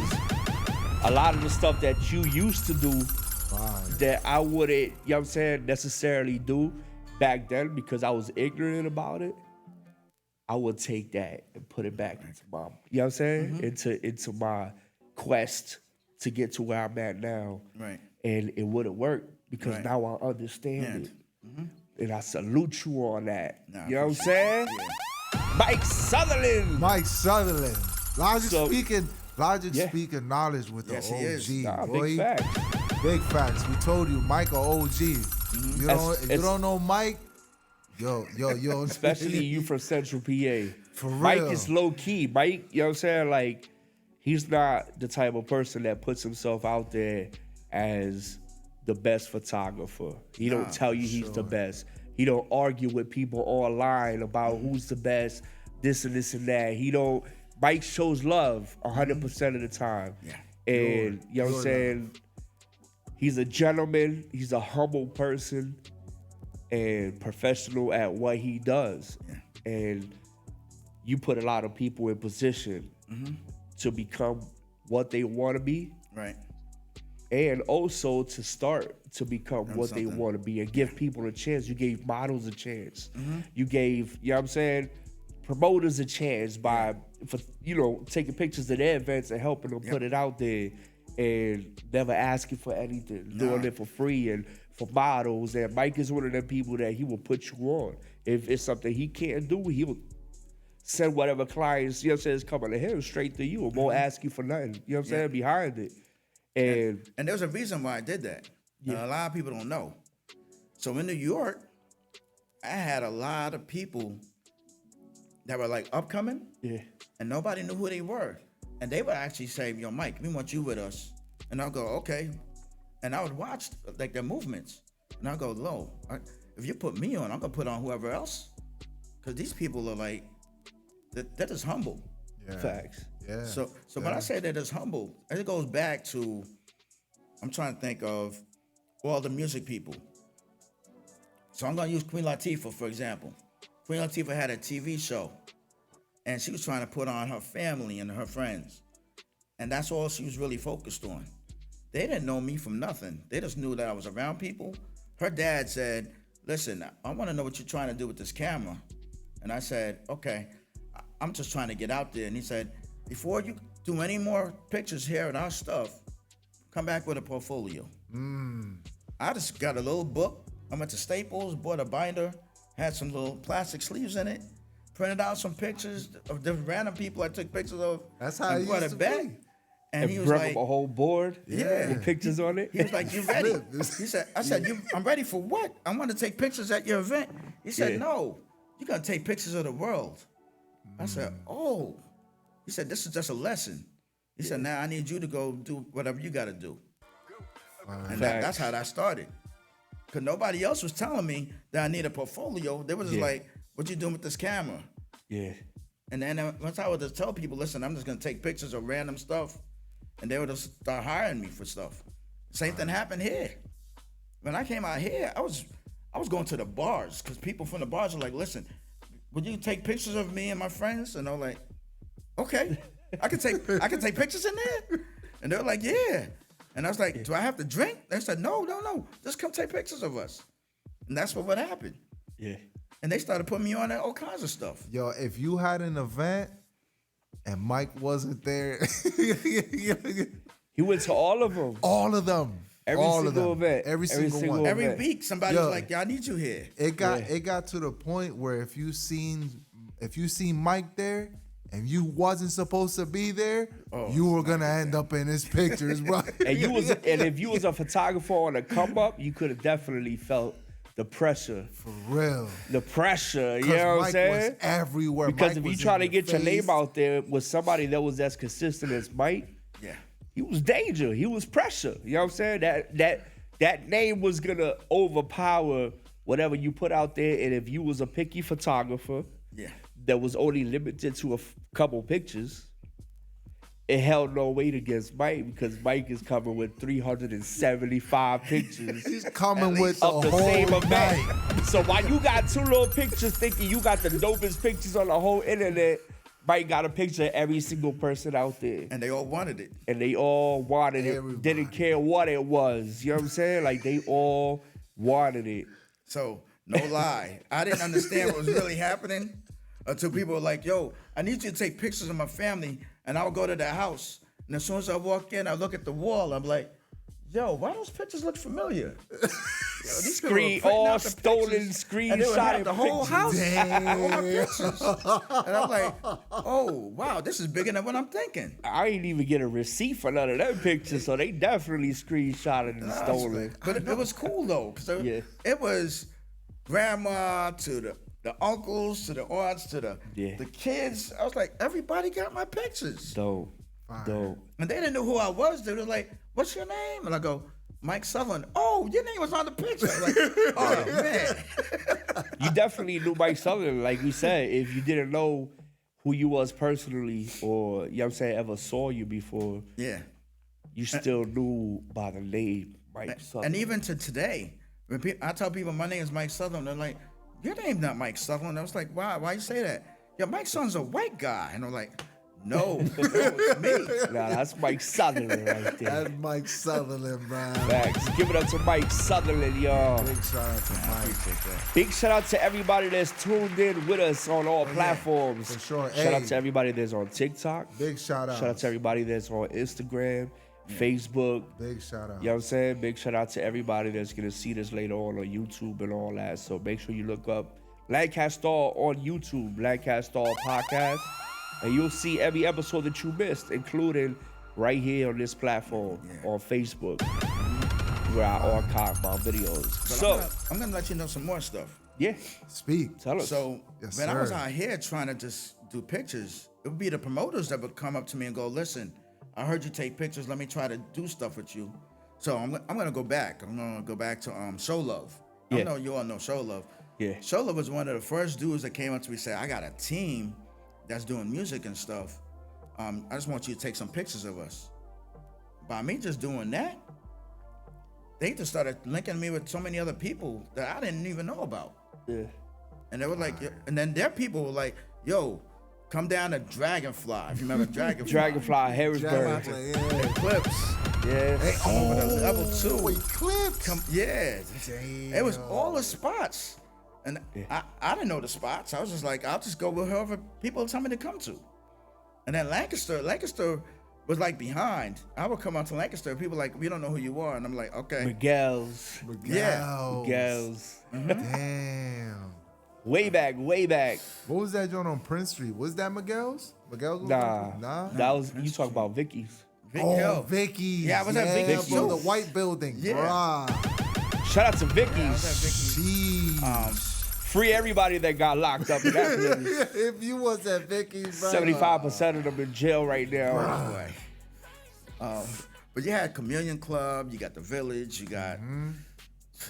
S2: a lot of the stuff that you used to do that I wouldn't, you know what I'm saying, necessarily do back then because I was ignorant about it, I would take that and put it back into my, you know what I'm saying? Into my quest to get to where I'm at now.
S3: Right.
S2: And it wouldn't work because
S3: Right.
S2: now I understand it. And I salute you on that.
S3: Nah,
S2: you know what I'm
S3: for
S2: saying?
S3: Yeah.
S2: Mike Sutherland.
S1: Mike Sutherland. Logic
S2: So-
S1: speaking knowledge with
S3: Yes,
S1: the
S3: he
S1: OG,
S3: is.
S2: Nah,
S1: boy.
S2: big fact.
S1: Big facts. We told you, Mike a OG. You don't, if you
S2: It's-
S1: don't know Mike, yo.
S2: Especially you from Central PA.
S1: For
S2: Mike
S1: real.
S2: is low key. Mike, you know what I'm saying? Like, he's not the type of person that puts himself out there as the best photographer. He don't tell you he's the best. He don't argue with people online about who's the best, this and this and that. Mike shows love 100% of the time.
S3: Yeah.
S2: And you know what I'm saying? He's a gentleman, he's a humble person, and professional at what he does. Yeah. And you put a lot of people in position to become what they want to be.
S3: Right.
S2: And also to start to become what they want to be and give people a chance. You gave models a chance. You gave, you know what I'm saying, promoters a chance by, taking pictures of their events and helping them put it out there and never asking for anything, doing it for free and for models. And Mike is one of them people that he will put you on. If it's something he can't do, he will send whatever clients, you know what I'm saying, is coming to him straight to you and won't ask you for nothing, you know what I'm saying, behind it. And
S3: there's a reason why I did that. A lot of people don't know. So in New York, I had a lot of people that were like upcoming, and nobody knew who they were. And they would actually say, yo, Mike, we want you with us. And I'll go, okay. And I would watch like their movements. And I'll go, Lo, if you put me on, I'm gonna put on whoever else. Because these people are like, they're just humble.
S1: Yeah.
S2: Facts.
S1: Yeah.
S3: So when I say that it's humble, it goes back to, I'm trying to think of all the music people. So I'm gonna use Queen Latifah, for example. Queen Latifah had a TV show, and she was trying to put on her family and her friends. And that's all she was really focused on. They didn't know me from nothing. They just knew that I was around people. Her dad said, listen, I wanna know what you're trying to do with this camera. And I said, okay, I'm just trying to get out there. And he said, before you do any more pictures here and our stuff, come back with a portfolio. I just got a little book. I went to Staples, bought a binder, had some little plastic sleeves in it, printed out some pictures of different random people I took pictures of.
S1: That's how he
S3: brought
S1: used
S3: it
S1: to
S3: back.
S1: be.
S3: And he was
S2: brought
S3: like,
S2: up a whole board with pictures on it.
S3: he was like, you ready? I said, I'm ready for what? I want to take pictures at your event. He said, no, you're going to take pictures of the world. I said, oh. He said, this is just a lesson. He said, now I need you to go do whatever you got to do. And that's how that started. Because nobody else was telling me that I need a portfolio. They was just like, what you doing with this camera?
S2: Yeah.
S3: And then once I would just tell people, listen, I'm just going to take pictures of random stuff. And they would just start hiring me for stuff. Same thing happened here. When I came out here, I was going to the bars because people from the bars were like, listen, would you take pictures of me and my friends? And I was like, okay, I can take pictures in there. And they were like, yeah. And I was like, do I have to drink? They said, no. Just come take pictures of us. And that's what happened.
S2: Yeah.
S3: And they started putting me on all kinds of stuff.
S1: Yo, if you had an event and Mike wasn't there,
S2: He went to all of them.
S1: all of them.
S2: Every
S1: all
S2: single
S1: of them.
S2: event.
S1: Every single one.
S3: Every week, somebody's like, yeah, I need you here.
S1: It got to the point where if you seen Mike there and you wasn't supposed to be there, you were gonna end up in his pictures, bro.
S2: And if you was a photographer on a come up, you could have definitely felt the pressure.
S1: For real.
S2: The pressure, you know what I'm saying?
S1: Mike was everywhere.
S2: Because
S1: Mike
S2: if you
S1: was
S2: try
S1: in
S2: to get your
S1: face.
S2: name out there with somebody that was as consistent as Mike, he was danger. He was pressure. You know what I'm saying? That name was gonna overpower whatever you put out there. And if you was a picky photographer that was only limited to a couple pictures, it held no weight against Mike because Mike is coming with 375 pictures.
S1: He's coming with
S2: of the
S1: whole
S2: same event.
S1: night.
S2: So while you got two little pictures thinking you got the dopest pictures on the whole internet, Mike got a picture of every single person out there.
S3: And they all wanted it.
S2: And they all wanted
S1: Everybody.
S2: it. Didn't care what it was. You know what I'm saying? Like they all wanted it.
S3: So, no lie. I didn't understand what was really happening until people were like, yo, I need you to take pictures of my family. And I would go to their house. And as soon as I walk in, I look at the wall. I'm like, yo, why those pictures look familiar? Yo, these people are printing out the
S2: stolen
S3: pictures,
S2: screenshot
S3: and they would have the whole
S2: pictures.
S3: house. All my pictures. And I'm like, oh, wow, this is bigger than what I'm thinking.
S2: I ain't even get a receipt for none of them pictures, so they definitely screenshotted and stolen.
S3: But it was cool, though, because it was grandma to the uncles, to the aunts, to the kids. I was like, everybody got my pictures.
S2: Dope.
S3: And they didn't know who I was. They were like, what's your name? And I go, Mike Sutherland. Oh, your name was on the picture. Like, oh man.
S2: You definitely knew Mike Sutherland. Like we said, if you didn't know who you was personally, or you know what I'm saying, ever saw you before,
S3: Yeah.
S2: you still knew by the name Mike Sutherland.
S3: And even to today, when I tell people my name is Mike Sutherland, they're like, your name's not Mike Sutherland. I was like, why? Why you say that? Yeah, Mike Sutherland's a white guy. And I'm like, no, it's me.
S2: Nah, that's Mike Sutherland right there.
S1: That's Mike Sutherland, bro.
S2: Facts. Give it up to Mike Sutherland, y'all.
S1: Big shout out to Mike.
S2: Big shout out to everybody that's tuned in with us on all platforms.
S1: for sure.
S2: Shout out
S1: Hey.
S2: to everybody that's on TikTok.
S1: Big shout out.
S2: Shout out to everybody that's on Instagram, Facebook.
S1: Big shout out.
S2: You know what I'm saying? Big shout out to everybody that's going to see this later on YouTube and all that. So make sure you look up Lancastar on YouTube, Lancastar Podcast, and you'll see every episode that you missed, including right here on this platform on Facebook, where I archive my videos.
S3: But
S2: So,
S3: I'm gonna let you know some more stuff.
S2: yeah,
S1: Speak.
S2: tell us.
S3: So
S1: Yes,
S3: when I was
S1: sir.
S3: out here trying to just do pictures, it would be the promoters that would come up to me and go, listen, I heard you take pictures. Let me try to do stuff with you. So I'm gonna go back. I'm gonna go back to Show Love. I
S2: Yeah.
S3: know you all know Show Love.
S2: Yeah.
S3: Show Love was one of the first dudes that came up to me and said, I got a team that's doing music and stuff. I just want you to take some pictures of us. By me just doing that, they just started linking me with so many other people that I didn't even know about.
S2: Yeah.
S3: And they were like, and then their people were like, yo, come down to Dragonfly. If you remember Dragonfly.
S2: Dragonfly, Harrisburg.
S1: Dragonfly, yeah.
S3: Eclipse.
S2: Yeah.
S3: They over the level 2.
S1: Wait, clips.
S3: Yeah.
S1: Damn.
S3: It was all the spots. And I didn't know the spots. I was just like, I'll just go with whoever people tell me to come to. And then Lancaster was like behind. I would come out to Lancaster. People like, we don't know who you are. And I'm like, okay.
S2: Miguel's.
S1: Miguel's. Damn.
S2: Way back.
S1: What was that joint on Prince Street? Was that Miguel's? Miguel's?
S2: Nah. That was, you talk about Vicky's.
S1: Oh, Vicky's.
S3: Yeah, I was at Vicky's
S1: bro,
S3: too.
S1: the white building.
S3: Yeah.
S1: Bruh.
S2: Shout out to Vicky's.
S3: I was at Vicky's.
S1: Jeez.
S2: Free everybody that got locked up in that place.
S1: If you was at Vicky's, bro.
S2: 75% of them in jail right now.
S3: But you had Communion Club, you got the Village, you got,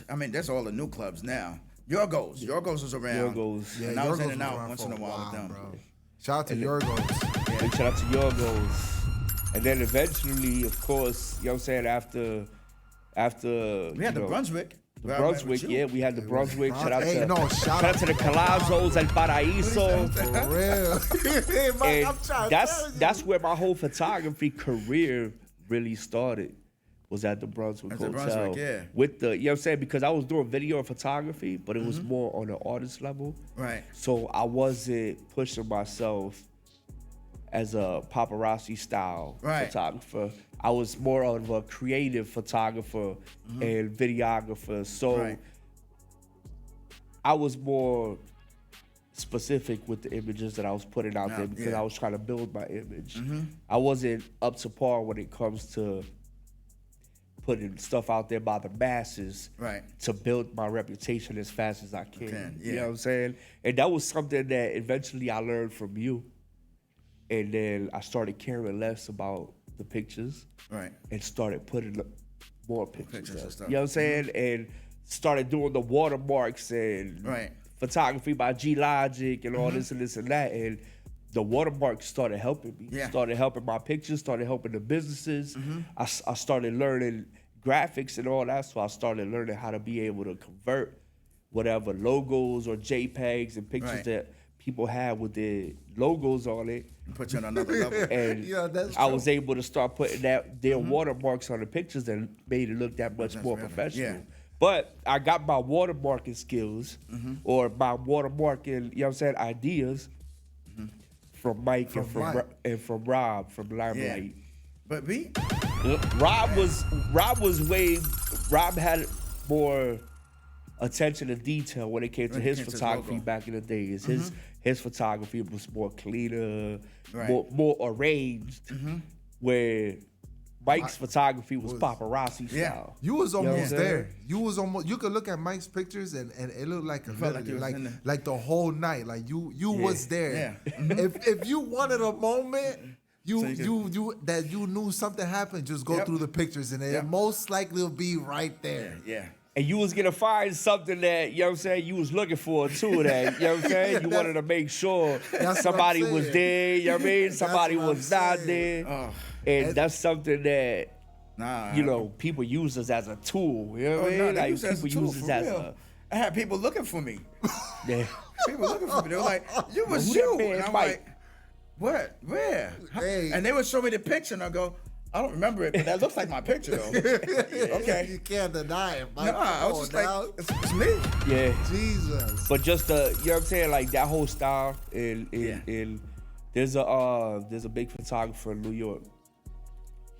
S3: I mean, that's all the new clubs now. Yorgos was around.
S2: Yorgos.
S1: Yeah,
S3: And I was
S1: Yorgos
S3: in and out
S1: around
S3: once
S1: for
S3: in a while with them.
S1: bro. Shout out to Yorgos.
S2: Big shout out to Yorgos. And then eventually, of course, you know what I'm saying, after
S3: We had
S2: you
S3: the
S2: know,
S3: Brunswick.
S2: The
S3: where I met
S2: Brunswick,
S3: with you.
S2: yeah, we had the Brunswick. Shout out
S1: Hey,
S2: to
S1: no, shout
S2: out to the Calazos, El Paraíso.
S1: For real. Hey, Mike,
S2: And
S1: I'm trying to tell you.
S2: that's where my whole photography career really started. Was at the Brunswick
S3: At the
S2: Hotel.
S3: Brunswick, yeah.
S2: With the, you know what I'm saying? Because I was doing video and photography, but it was more on the artist level.
S3: Right.
S2: So I wasn't pushing myself as a paparazzi style
S3: Right.
S2: photographer. I was more of a creative photographer and videographer. So
S3: Right.
S2: I was more specific with the images that I was putting out
S3: Yeah,
S2: there because
S3: yeah.
S2: I was trying to build my image. I wasn't up to par when it comes to putting stuff out there by the masses
S3: Right.
S2: to build my reputation as fast as I can.
S3: can,
S2: You
S3: yeah.
S2: know what I'm saying? And that was something that eventually I learned from you. And then I started caring less about the pictures
S3: Right.
S2: and started putting more pictures
S3: Pictures
S2: up.
S3: and stuff.
S2: You know what I'm saying? And started doing the watermarks and
S3: Right.
S2: photography by G Logic and all this and this and that. And the watermarks started helping me.
S3: Yeah.
S2: Started helping my pictures, started helping the businesses. I started learning graphics and all that. So I started learning how to be able to convert whatever logos or JPEGs and pictures
S3: Right.
S2: that people had with their logos on it.
S3: Put you on another level.
S2: And
S1: Yeah, that's
S2: I
S1: true.
S2: was able to start putting their watermarks on the pictures and made it look that much more
S3: better.
S2: professional.
S3: Yeah.
S2: But I got my watermarking skills or my watermarking, you know what I'm saying, ideas from Mike and from Rob from Limelight.
S3: But we,
S2: Rob had more attention to detail when it came to
S3: When it
S2: his
S3: came to his
S2: photography
S3: logo.
S2: back in the days. His photography was more cleaner,
S3: Right.
S2: more arranged, where Mike's photography was paparazzi
S3: Yeah.
S2: style.
S1: You was almost
S2: what I'm
S1: there. You was almost. You could look at Mike's pictures and it looked like
S3: felt like you was
S1: like
S3: in there.
S1: like the whole night. Like you was there.
S3: Yeah.
S1: If you wanted a moment, you knew something happened. Just go through the pictures, and it most likely will be right there.
S3: Yeah.
S2: And you was gonna find something that, you know what I'm saying, you was looking for too, that, you know what I'm saying? You wanted to make sure somebody was there, you know what I mean? Somebody was not there.
S3: Oh.
S2: And that's something that, people use us as a tool, you know what I mean? Like, people use us as a...
S3: I had people looking for me.
S2: Yeah.
S3: People looking for me. They were like, you was you. And I'm like, what? Where?
S1: Hey.
S3: And they would show me the picture, and I go, I don't remember it, but that looks like my picture, though. Okay.
S1: You can't deny it, Mike.
S3: No, I was just like, it's me.
S2: Yeah.
S1: Jesus.
S2: But just you know what I'm saying, like that whole style, and there's a big photographer in New York.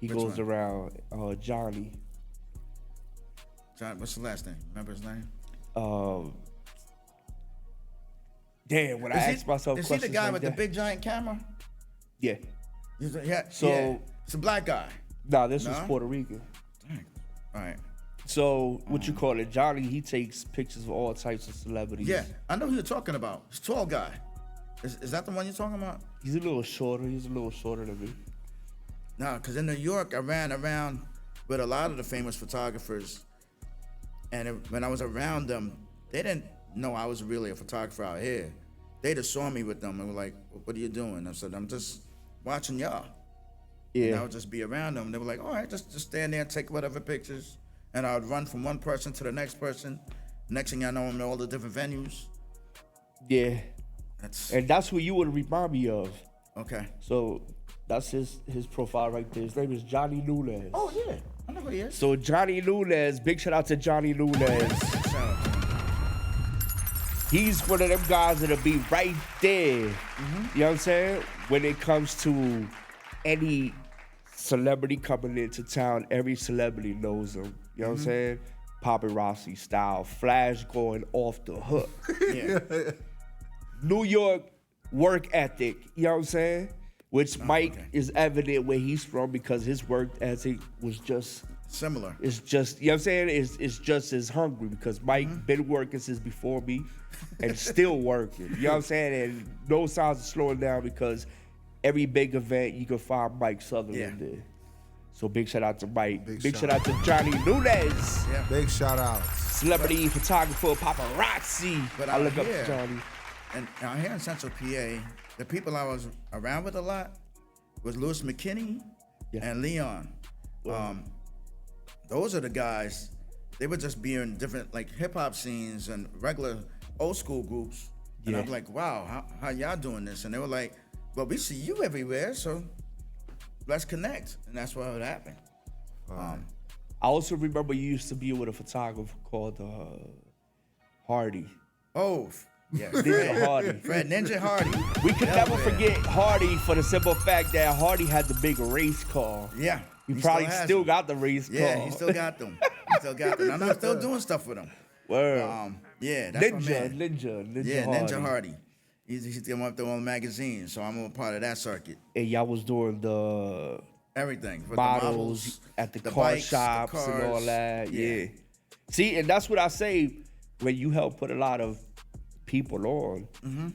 S2: He goes around, Johnny.
S3: John, what's the last name? Remember his name?
S2: Damn, when I ask myself
S3: is
S2: questions
S3: he the guy
S2: like
S3: with
S2: that,
S3: the big giant camera?
S2: Yeah.
S3: So it's a black guy.
S2: Nah, this was Puerto Rican.
S3: Dang. All right.
S2: So what you call it? Johnny, he takes pictures of all types of celebrities.
S3: Yeah, I know who you're talking about. He's a tall guy. Is that the one you're talking about?
S2: He's a little shorter. He's a little shorter than me.
S3: No, because in New York, I ran around with a lot of the famous photographers. And when I was around them, they didn't know I was really a photographer out here. They just saw me with them and were like, what are you doing? I said, I'm just watching y'all.
S2: Yeah.
S3: And I would just be around them. They were like, all right, just stand there and take whatever pictures. And I would run from one person to the next person. Next thing I know, I'm in all the different venues.
S2: Yeah. And that's who you would remind me of.
S3: Okay.
S2: So that's his profile right there. His name is Johnny Nunez.
S3: Oh, yeah. I know who he is.
S2: So Johnny Nunez, big shout out to Johnny Nunez.
S3: Shout out to him.
S2: He's one of them guys that'll be right there. You know what I'm saying? When it comes to any celebrity coming into town, every celebrity knows him. You know what I'm saying? Paparazzi style, flash going off the hook.
S3: Yeah.
S2: New York work ethic, you know what I'm saying? Which Mike is evident where he's from because his work ethic was just
S3: similar.
S2: It's just, you know what I'm saying? It's just as hungry because Mike been working since before me and still working. You know what I'm saying? And no signs of slowing down because every big event you can find Mike Sutherland there. So big shout out to Mike. Big shout out to Johnny Nunez.
S3: Yeah.
S1: Big shout out.
S2: Celebrity photographer, paparazzi.
S3: But
S2: I look
S3: out
S2: up to
S3: here,
S2: Johnny.
S3: And out here in Central PA, the people I was around with a lot was Louis McKinney and Leon. Those are the guys. They would just be in different like hip hop scenes and regular old school groups. And I'm like, wow, how y'all doing this? And they were like, well, we see you everywhere, so let's connect. And that's what would happen.
S2: I also remember you used to be with a photographer called Hardy.
S3: Oh, yeah.
S2: Ninja Hardy.
S3: Fred Ninja Hardy.
S2: We could never forget Hardy for the simple fact that Hardy had the big race car.
S3: Yeah.
S2: He probably still got the race car.
S3: Yeah, he still got them. And I'm still doing stuff with him.
S2: Word.
S3: Yeah, that's my man.
S2: Ninja
S3: Yeah,
S2: Hardy.
S3: Ninja Hardy. He's going up there on the magazine, so I'm a part of that circuit.
S2: And y'all was doing the
S3: everything. For
S2: models at the car
S3: bikes,
S2: shops
S3: the cars,
S2: and all that. Yeah. See, and that's what I say when you help put a lot of people on,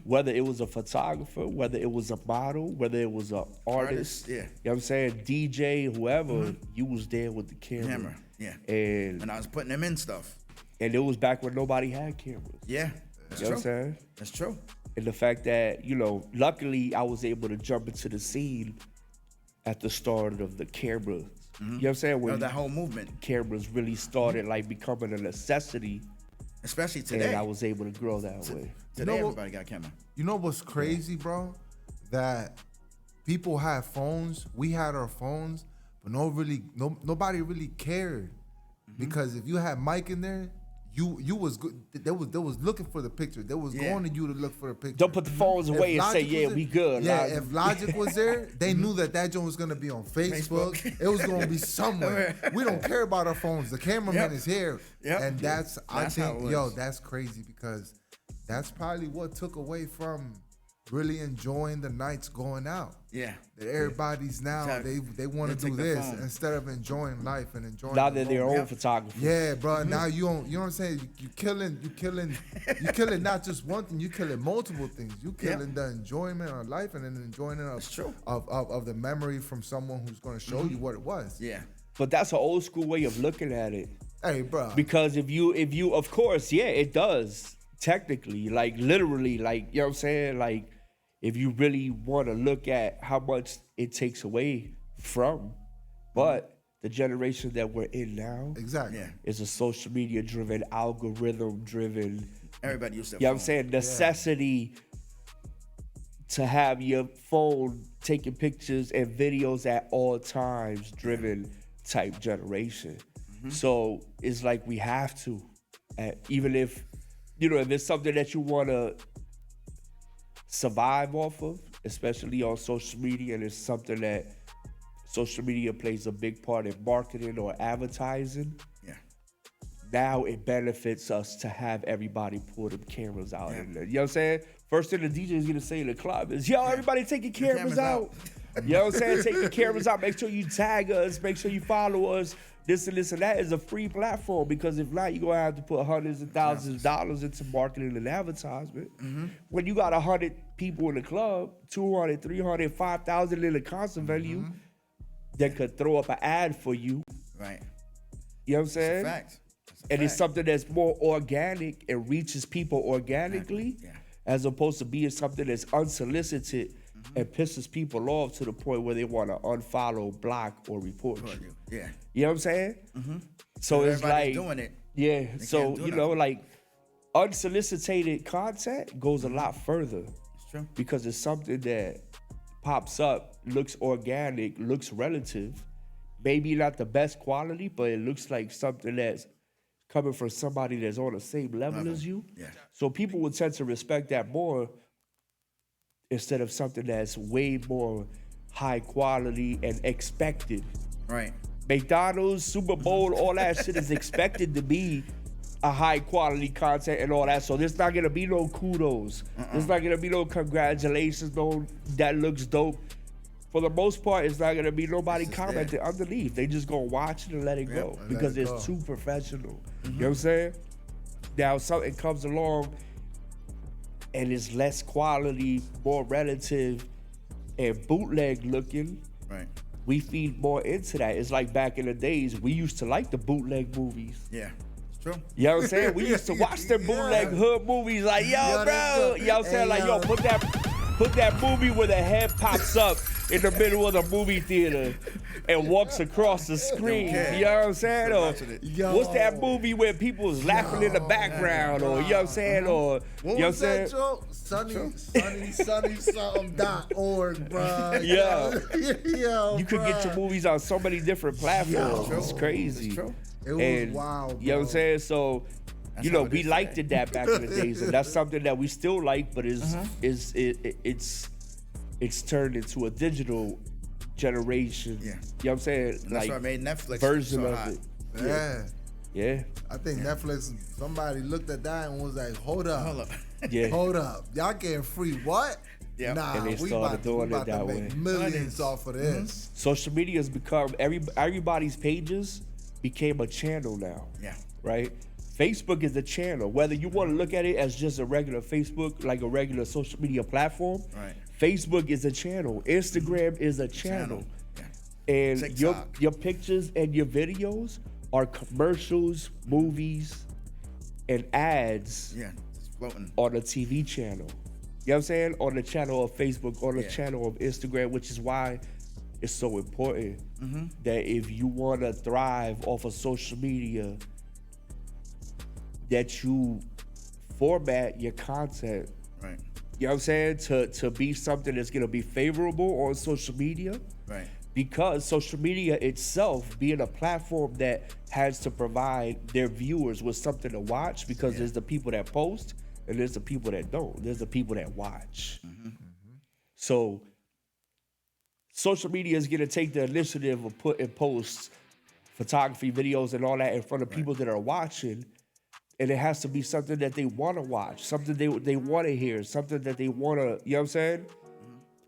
S2: whether it was a photographer, whether it was a model, whether it was an artist,
S3: yeah.
S2: You know what I'm saying? DJ, whoever, you was there with the camera.
S3: Yeah.
S2: And
S3: I was putting them in stuff.
S2: And it was back when nobody had cameras.
S3: Yeah. That's
S2: you know what I'm saying?
S3: That's true.
S2: And the fact that, luckily I was able to jump into the scene at the start of the cameras. You know what I'm saying? When
S3: that whole movement.
S2: Cameras really started like becoming a necessity.
S3: Especially today.
S2: And I was able to grow that way.
S3: Today everybody got a camera.
S1: You know what's crazy, bro? That people had phones. We had our phones, but nobody really cared. Because if you had Mike in there, you was good. They was looking for the picture. They was going to you to look for the picture.
S2: Don't put the phones away and say, yeah, we good.
S1: Yeah, if Logic was there, they knew that joint was going to be on Facebook. It was going to be somewhere. We don't care about our phones. The cameraman is here. And I think, that's crazy because that's probably what took away from really enjoying the nights going out.
S3: Yeah.
S1: That everybody's now
S3: Exactly.
S1: they want to
S3: They
S1: do
S3: take their
S1: this
S3: phone.
S1: instead of enjoying life and enjoying.
S2: Now
S1: the
S2: they're their
S1: moment.
S2: own photographers.
S1: Yeah, bro. Now you don't. You know what I'm saying? You killing not just one thing. You killing multiple things. You killing the enjoyment of life and then the enjoyment of the memory from someone who's going to show you what it was.
S3: Yeah.
S2: But that's an old school way of looking at it.
S1: Hey, bro.
S2: Because if you, of course, yeah, it does. Technically, like literally, like, you know what I'm saying? Like, if you really want to look at how much it takes away from, but the generation that we're in now
S1: Exactly.
S2: is a social media driven, algorithm driven.
S3: Everybody used that.
S2: You know what I'm saying? Necessity to have your phone taking pictures and videos at all times driven type generation. So it's like we have to, even if, if it's something that you want to survive off of, especially on social media, and it's something that social media plays a big part in marketing or advertising.
S3: Yeah.
S2: Now it benefits us to have everybody pull them cameras out. You know what I'm saying? First thing the DJ is gonna say in the club is, yo, everybody take your cameras out. You know what I'm saying? Take your cameras out. Make sure you tag us. Make sure you follow us. This and this and that is a free platform, because if not, you're going to have to put hundreds of thousands of dollars into marketing and advertisement. When you got 100 people in the club, 200, 300, 5,000 in a concert venue that could throw up an ad for you.
S3: Right.
S2: You know what I'm saying?
S3: Fact.
S2: And it's something that's more organic and reaches people organically, as opposed to being something that's unsolicited and pisses people off to the point where they want to unfollow, block, or report you.
S3: Yeah.
S2: You know what I'm saying? So it's
S3: Everybody's
S2: like,
S3: doing it.
S2: yeah.
S3: They
S2: So,
S3: can't do nothing.
S2: like, unsolicited content goes a lot further.
S3: It's true.
S2: Because it's something that pops up, looks organic, looks relative. Maybe not the best quality, but it looks like something that's coming from somebody that's on the same level as you.
S3: Yeah.
S2: So people would tend to respect that more instead of something that's way more high quality and expected.
S3: Right.
S2: McDonald's, Super Bowl, all that shit is expected to be a high quality content and all that. So there's not gonna be no kudos. There's not gonna be no congratulations, no that looks dope. For the most part, it's not gonna be nobody commenting underneath. They just gonna watch it and let it go because it's too professional. You know what I'm saying? Now something comes along and it's less quality, more relative, and bootleg looking.
S3: Right.
S2: We feed more into that. It's like back in the days, we used to like the bootleg movies.
S3: Yeah. It's true.
S2: You know what I'm saying? We used to watch the bootleg hood movies like, yo, bro. You know what I'm saying? Like, yo, put that movie where the head pops up in the middle of the movie theater and walks across the screen. You know what I'm saying? Or what's that movie where people was laughing in the background? Or, you know what I'm saying? Or, you know what I'm saying?
S1: Sunny something.org, bro.
S2: Yeah.
S1: Yo,
S2: You could get your movies on so many different platforms. It's crazy.
S3: It's true.
S1: It was wild, bro.
S2: You know what I'm saying? So,
S3: That's
S2: how
S3: how it
S2: we
S3: is
S2: liked
S3: today.
S2: it that back in the days, and that's something that we still like, but it's turned into a digital generation.
S3: Yeah.
S2: You know what I'm saying?
S3: And that's why I made Netflix
S2: version
S3: so
S2: of
S3: hot.
S2: it.
S1: Yeah.
S2: Yeah.
S1: I think Netflix, somebody looked at that and was like, hold up.
S3: Hold up.
S2: Yeah.
S1: Hold up. Y'all getting free what?
S3: Yeah.
S1: Nah,
S2: And they
S1: we
S2: started
S1: about,
S2: doing
S1: we
S2: it
S1: about
S2: that
S1: to
S2: way.
S1: make millions off of this.
S2: Social media has become everybody's pages became a channel now.
S3: Yeah.
S2: Right? Facebook is a channel. Whether you want to look at it as just a regular Facebook, like a regular social media platform,
S3: Right.
S2: Facebook is a channel. Instagram is a channel.
S3: Yeah.
S2: And
S3: TikTok.
S2: your pictures and your videos are commercials, movies, and ads
S3: Yeah. It's floating.
S2: on a TV channel. You know what I'm saying? On the channel of Facebook, on the
S3: Yeah.
S2: channel of Instagram, which is why it's so important that if you want to thrive off of social media, that you format your content.
S3: Right.
S2: You know what I'm saying? To be something that's gonna be favorable on social media.
S3: Right.
S2: Because social media itself being a platform that has to provide their viewers with something to watch, because there's the people that post and there's the people that don't. There's the people that watch. So social media is gonna take the initiative of putting posts, photography, videos, and all that in front of people that are watching, and it has to be something that they want to watch, something they want to hear, something that they want to, you know what I'm saying?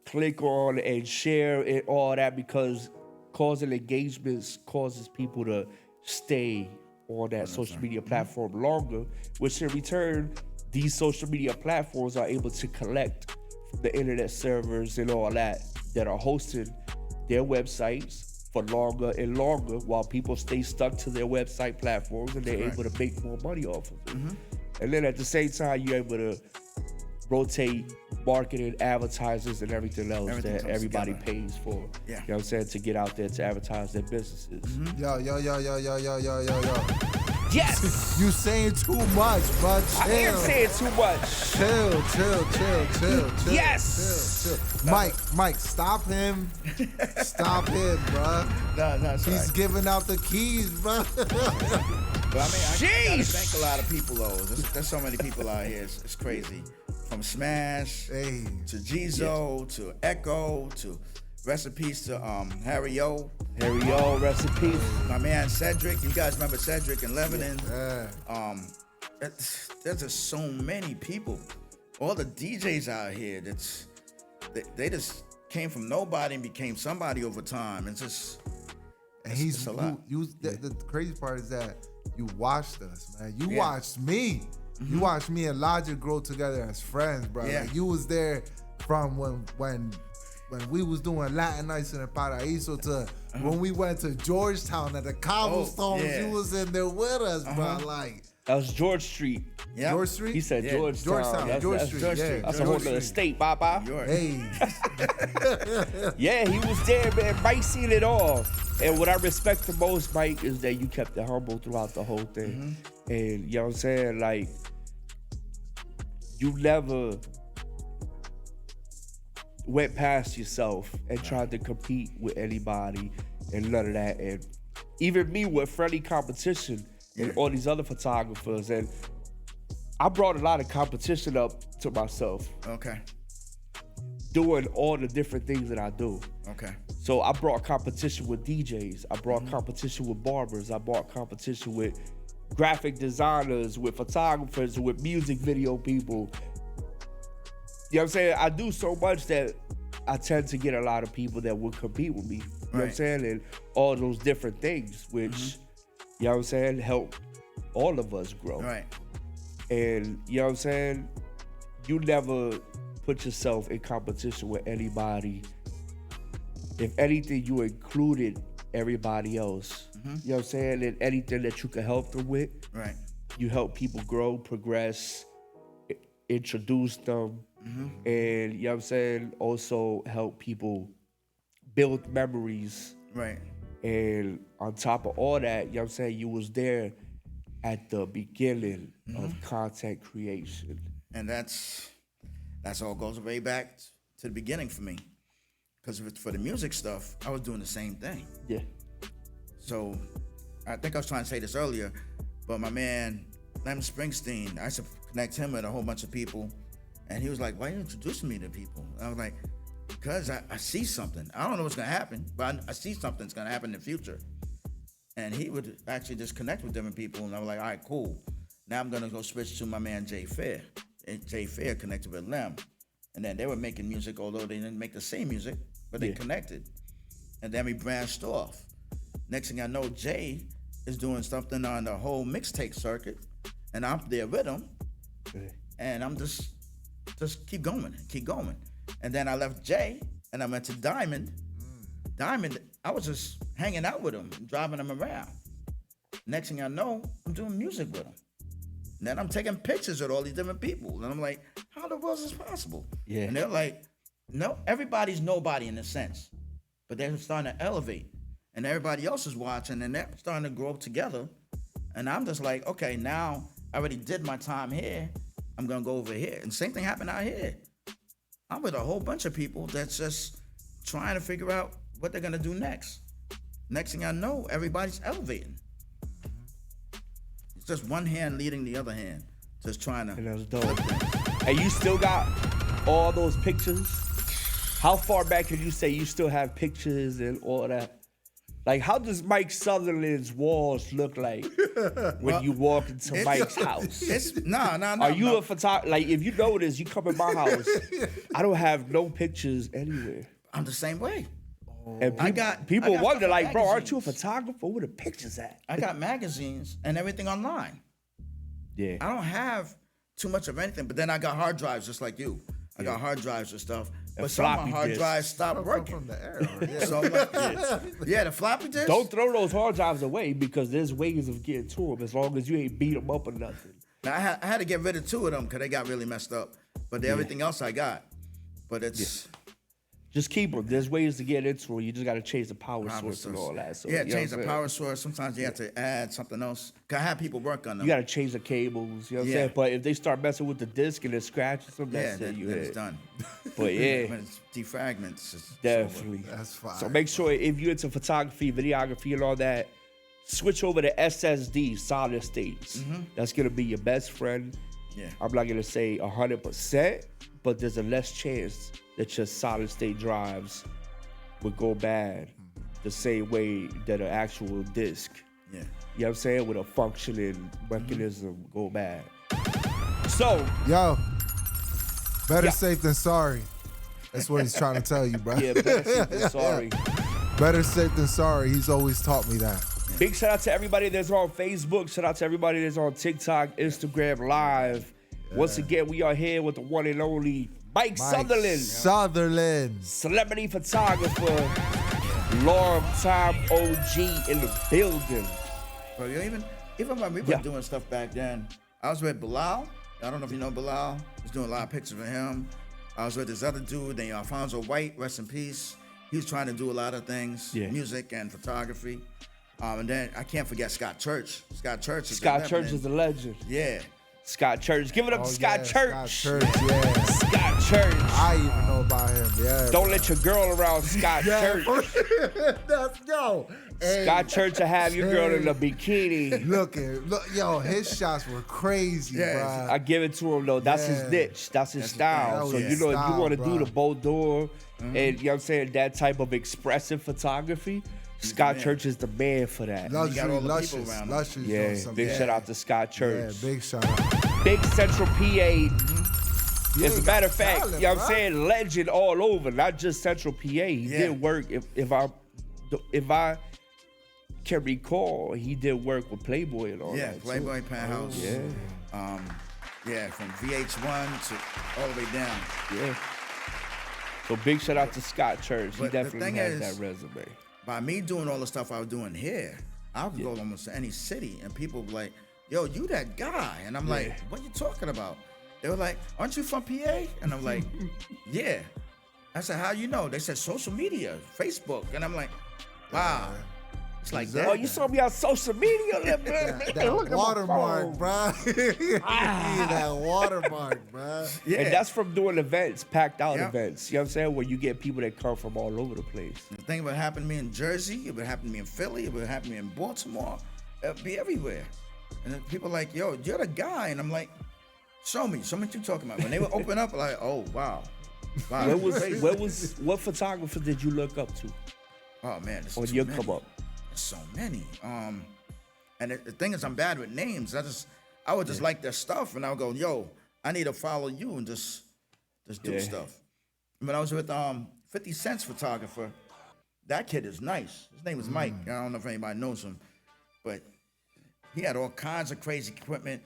S2: Click on and share it, all that, because causing engagements causes people to stay on that social media platform longer, which in return, these social media platforms are able to collect from the internet servers and all that are hosting their websites for longer and longer, while people stay stuck to their website platforms, and they're able to make more money off of it. And then at the same time, you're able to rotate marketing, advertisers, and everything else that everybody pays for.
S3: Yeah.
S2: You know what I'm saying? To get out there to advertise their businesses.
S1: Yo.
S2: Yes!
S1: You saying too much, bro. Chill.
S2: I am saying too much.
S1: Chill.
S2: Yes!
S1: Chill. Mike, stop him. Stop him, bro.
S3: No, it's all
S1: He's
S3: right.
S1: giving out the keys, bro.
S3: But I mean, I gotta
S2: Jeez.
S3: thank a lot of people though. There's so many people out here. It's crazy. From Smash
S1: Hey.
S3: to Jizo to Echo to recipes to Harry O.
S2: Harry O, recipe.
S3: My man Cedric. You guys remember Cedric in Lebanon?
S1: Yeah.
S3: There's just so many people. All the DJs out here they just came from nobody and became somebody over time. It's just
S1: And
S3: it's a lot.
S1: The crazy part is that you watched us, man. You
S3: Yeah.
S1: watched me. You watched me and Logic grow together as friends, bro.
S3: Yeah.
S1: Like, you was there from when we was doing Latin nights in the Paraíso to when we went to Georgetown at the Cobblestones.
S3: yeah.
S1: You was in there with us, bro. Like
S2: That was George Street.
S3: Yeah.
S1: George Street.
S2: He said
S3: Yeah,
S2: Georgetown. That's
S1: George
S2: that's-
S1: Street.
S3: George
S1: yeah.
S3: Street.
S2: That's a
S1: George
S2: whole other
S1: Street.
S2: state, bye-bye.
S3: York.
S1: Hey,
S2: Yeah, he was there, man. Mike seen it all. And what I respect the most, Mike, is that you kept it humble throughout the whole thing. And you know what I'm saying? Like, you never went past yourself and tried to compete with anybody and none of that. And even me with friendly competition and all these other photographers. And I brought a lot of competition up to myself,
S3: Okay.
S2: doing all the different things that I do.
S3: Okay.
S2: So I brought competition with DJs. I brought competition with barbers. I brought competition with graphic designers, with photographers, with music video people. You know what I'm saying? I do so much that I tend to get a lot of people that will compete with me. You know what I'm
S3: Right.
S2: saying? And all those different things, which, you know what I'm saying, help all of us grow.
S3: Right.
S2: And you know what I'm saying? You never put yourself in competition with anybody. If anything, you included everybody else. You know what I'm saying? And anything that you can help them with,
S3: Right.
S2: you help people grow, progress, introduce them, and you know what I'm saying? Also help people build memories.
S3: Right.
S2: And on top of all that, you know what I'm saying? You was there at the beginning of content creation.
S3: And that's all goes way back to the beginning for me. Because for the music stuff, I was doing the same thing.
S2: Yeah.
S3: So I think I was trying to say this earlier, but my man, Lemon Springsteen, I used to connect him with a whole bunch of people. And he was like, why are you introducing me to people? And I was like, because I see something. I don't know what's going to happen, but I see something that's going to happen in the future. And he would actually just connect with different people. And I was like, all right, cool. Now I'm going to go switch to my man, Jay Fair. And Jay Fair connected with Lem. And then they were making music, although they didn't make the same music, but they connected. And then we branched off. Next thing I know, Jay is doing something on the whole mixtape circuit. And I'm there with him. And I'm just keep going. And then I left Jay and I went to Diamond. Diamond, I was just hanging out with him, driving him around. Next thing I know, I'm doing music with him. And then I'm taking pictures with all these different people. And I'm like, how the world is this possible?
S2: Yeah.
S3: And they're like, no, everybody's nobody in a sense. But they're starting to elevate. And everybody else is watching and they're starting to grow together. And I'm just like, okay, now I already did my time here. I'm gonna go over here. And same thing happened out here. I'm with a whole bunch of people that's just trying to figure out what they're gonna do next. Next thing I know, everybody's elevating. It's just one hand leading the other hand, just trying to.
S2: And that's dope. And you still got all those pictures? How far back can you say you still have pictures and all that? Like, how does Mike Sutherland's walls look like when you walk into Mike's house?
S3: No.
S2: Are you a photographer? Like, if you notice, you come in my house, I don't have no pictures anywhere.
S3: I'm the same way.
S2: And people
S3: I got
S2: wonder,
S3: stuff
S2: like,
S3: in
S2: bro, aren't you a
S3: magazines.
S2: photographer? Where the pictures at?
S3: I got magazines and everything online.
S2: Yeah.
S3: I don't have too much of anything, but then I got hard drives just like you. I got hard drives and stuff. But some of my
S2: floppy
S3: hard
S2: disks.
S3: drives stopped working.
S1: From the air. Yeah.
S3: So I'm like, yeah, the floppy disk.
S2: Don't throw those hard drives away because there's ways of getting to them as long as you ain't beat them up or nothing.
S3: Now, I had to get rid of 2 of them because they got really messed up. But everything else I got. But it's...
S2: Just keep them. There's ways to get into it. You just got to change the power source and all that. So,
S3: yeah,
S2: you know
S3: change
S2: what
S3: the
S2: I'm
S3: power source. Sometimes you have to add something else. Cause I have people work on them.
S2: You got to change the cables. You know what I'm saying? But if they start messing with the disc and it scratches them,
S3: yeah,
S2: that's
S3: then
S2: it.
S3: it's done.
S2: But yeah,
S3: When it's defragments, it's
S2: definitely.
S1: That's fine.
S2: So make sure if you're into photography, videography, and all that, switch over to SSD, solid states. That's going to be your best friend.
S3: Yeah.
S2: I'm not going to say 100%, but there's a less chance that your solid state drives would go bad the same way that an actual disc,
S3: Yeah.
S2: you know what I'm saying, with a functioning mechanism go bad. So,
S1: Yo, better safe than sorry. That's what he's trying to tell you, bro.
S2: yeah, better safe than sorry.
S1: Better safe than sorry. He's always taught me that.
S2: Big shout out to everybody that's on Facebook. Shout out to everybody that's on TikTok, Instagram Live. Once again, we are here with the one and only Mike Sutherland.
S1: Sutherland.
S2: Celebrity photographer, long time OG in the building.
S3: Bro, even when we were doing stuff back then, I was with Bilal. I don't know if you know Bilal. I was doing a lot of pictures of him. I was with this other dude named Alfonso White, rest in peace. He was trying to do a lot of things, music and photography. And then I can't forget Scott Church. Scott Church is
S2: a legend.
S3: Yeah.
S2: Scott Church. Give it up to Scott Church.
S1: Scott Church, yeah.
S2: Scott Church.
S1: I even know about him, yeah.
S2: Don't let your girl around Scott Church.
S1: Let's go. Hey,
S2: Scott Church will have your girl in a bikini.
S1: Look, yo, his shots were crazy, bro.
S2: I give it to him though. That's his niche. That's his style. So you know, if you want to do the Boudoir and you know what I'm saying, that type of expressive photography, Scott Church is the man for that.
S1: Luxury, luscious.
S2: Yeah, big shout out to Scott Church.
S1: Yeah, big shout out.
S2: Big Central PA. As a matter of fact, you know what I'm saying, legend all over, not just Central PA. He did work, if I can recall, he did work with Playboy and all that.
S3: Yeah, Playboy, Penthouse.
S2: Yeah.
S3: From VH1 to all the way down.
S2: Yeah. So big shout out to Scott Church. He
S3: But
S2: definitely has that resume.
S3: By me doing all the stuff I was doing here, I would go almost to any city and people were like, yo, you that guy. And I'm like, what you talking about? They were like, aren't you from PA? And I'm like, yeah. I said, how you know? They said social media, Facebook. And I'm like, wow. It's like that.
S2: Oh, you saw me on social media?
S1: That watermark, bro. That watermark, bro.
S3: Yeah.
S2: And that's from doing events, packed out
S3: Yep.
S2: events. You know what I'm saying? Where you get people that come from all over the place.
S3: The thing would happen to me in Jersey, it would happen to me in Philly, it would happen to me in Baltimore. It would be everywhere. And then people like, yo, you're the guy. And I'm like, show me what you talking about. When they would open up, like, oh, wow.
S2: What photographer did you look up to
S3: Oh, man. There's
S2: on
S3: too
S2: your
S3: many.
S2: come up?
S3: There's so many. And the thing is, I'm bad with names. I would just like their stuff, and I would go, yo, I need to follow you and just do stuff. When I was with 50 Cent's photographer, that kid is nice. His name is Mike. I don't know if anybody knows him, but he had all kinds of crazy equipment,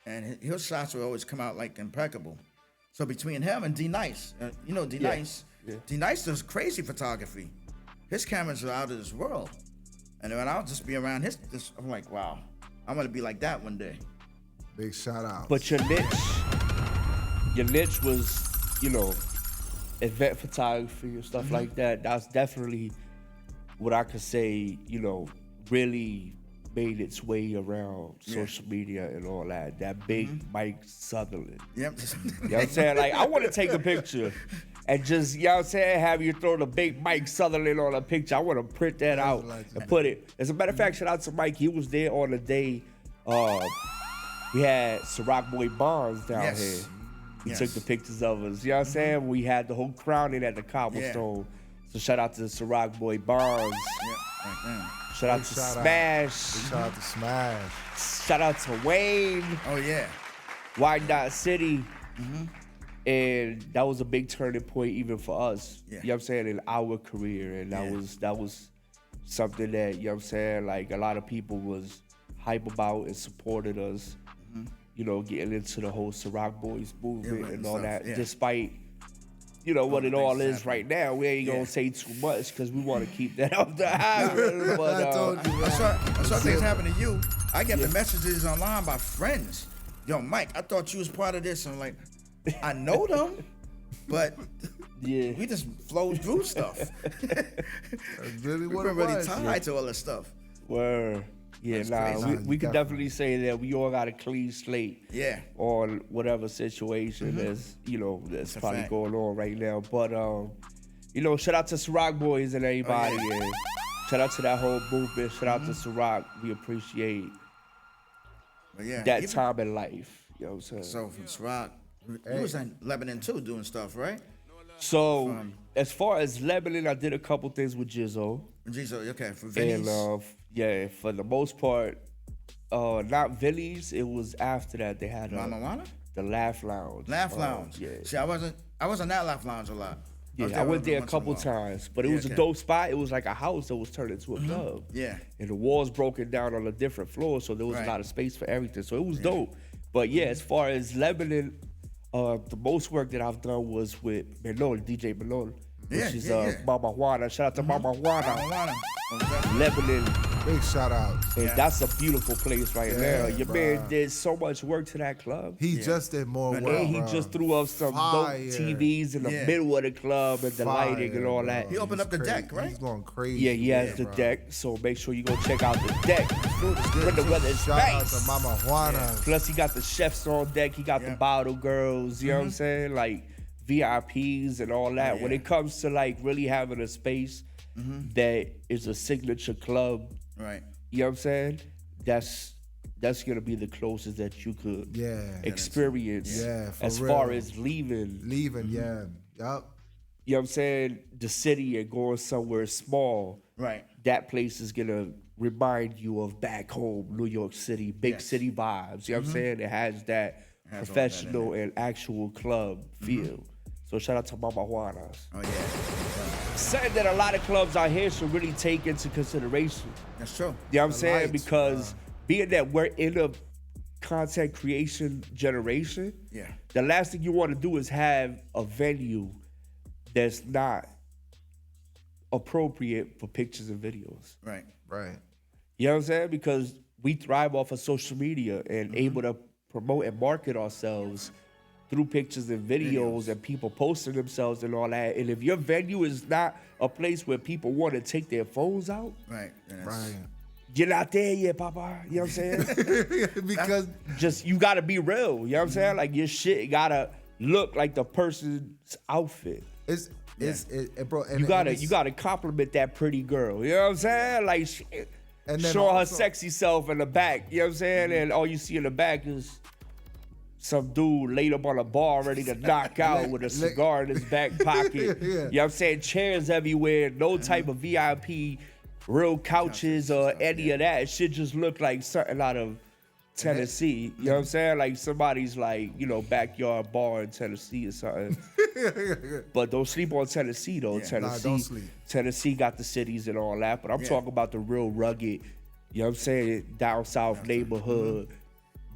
S3: and his shots would always come out like impeccable. So between him and D Nice, you know D Nice. D Nice does crazy photography. His cameras are out of this world. And when I'll just be around I'm like, wow, I'm gonna be like that one day.
S1: Big shout out.
S2: But your niche was, you know, event photography and stuff like that. That's definitely what I could say, you know, really made its way around social media and all that. That big Mike Sutherland.
S3: Yep.
S2: You know what I'm saying? Like, I want to take a picture and just, you know what I'm saying, have you throw the big Mike Sutherland on a picture. I want to print that out and put it. As a matter of fact, shout out to Mike. He was there on the day we had Ciroc Boy Bonds down here. He took the pictures of us. You know what I'm saying? We had the whole crowning at the Cobblestone. So shout out to Ciroc Boy Bonds.
S3: Like, damn.
S2: Shout out to Smash.
S1: Big shout out to Smash.
S2: Shout out to Wayne.
S3: Oh yeah.
S2: Wyandotte City. And that was a big turning point even for us.
S3: Yeah.
S2: You know what I'm saying? In our career. And that was something that, you know what I'm saying, like a lot of people was hype about and supported us, you know, getting into the whole Ciroc Boys movement and all that. Despite, you know, what it all is right now. We ain't gonna say too much because we want to keep that up the high. But
S1: I told you,
S3: I saw things happen to you. I get the messages online by friends. Yo, Mike, I thought you was part of this. I'm like, I know them, but we just flow through stuff.
S1: That's really what
S3: We're
S1: it
S3: really
S1: was.
S3: tied to all this stuff.
S2: Word. Yeah, we could definitely say that we all got a clean slate.
S3: Yeah.
S2: On whatever situation that's, you know, that's probably going on right now. But you know, shout out to Ciroc Boys and everybody, and shout out to that whole movement. Shout out to Ciroc. We appreciate that time in life. You know what I'm saying?
S3: So from Ciroc, you was in Lebanon too, doing stuff, right?
S2: So as far as Lebanon, I did a couple things with Jizzo.
S3: Okay, for Vinny's.
S2: And for the most part, not Vinny's. It was after that they had the Laugh Lounge.
S3: Laugh Lounge.
S2: Yeah.
S3: See, I wasn't at Laugh Lounge a lot.
S2: Yeah, I went there a couple times, but it was a dope spot. It was like a house that was turned into a club.
S3: Yeah.
S2: And the walls broken down on a different floor, so there was a lot of space for everything. So it was dope. But yeah, as far as Lebanon, the most work that I've done was with Manol, DJ Manol, which is Mama Juana. Shout out to Mama Juana. Lebanon.
S1: Big shout out.
S2: And that's a beautiful place right now. Your man did so much work to that club.
S1: He just did more work.
S2: And he just threw up some dope TVs in the middle of the club and the lighting and all that.
S3: He opened up the deck, right?
S1: He's going crazy.
S2: Yeah, he has the deck. So make sure you go check out the deck. When the weather is
S1: Shout out
S2: nice.
S1: to Mama Juana.
S2: Plus he got the chefs on deck. He got the bottle girls. You know what I'm saying? Like VIPs and all that. When it comes to like really having a space that is a signature club.
S3: Right.
S2: You know what I'm saying? That's gonna be the closest that you could experience as far as leaving.
S1: Yup.
S2: You know what I'm saying? The city and going somewhere small.
S3: Right.
S2: That place is gonna remind you of back home, New York City, big city vibes. You know what I'm saying? It has that professional and actual club feel. So shout out to Mama Juana's.
S3: Oh yeah.
S2: Something that a lot of clubs out here should really take into consideration.
S3: That's true.
S2: You know what I'm saying? Because being that we're in a content creation generation, the last thing you want to do is have a venue that's not appropriate for pictures and videos.
S3: Right.
S2: You know what I'm saying? Because we thrive off of social media and able to promote and market ourselves through pictures and videos and people posting themselves and all that. And if your venue is not a place where people want to take their phones out, you're not there yet, Papa. You know what I'm saying?
S1: Because
S2: just you gotta be real. You know what I'm saying? Like your shit gotta look like the person's outfit.
S1: Bro, and
S2: you gotta compliment that pretty girl. You know what I'm saying? Like show her sexy self in the back. You know what I'm saying? And all you see in the back is some dude laid up on a bar ready to knock out with a cigar in his back pocket. You know what I'm saying? Chairs everywhere, no type of VIP, real couches or any of that. It should just look like something out of Tennessee. You know what I'm saying? Like somebody's like, you know, backyard bar in Tennessee or something. But don't sleep on Tennessee though.
S1: Don't sleep.
S2: Tennessee got the cities and all that. But I'm talking about the real rugged, you know what I'm saying, down south neighborhood.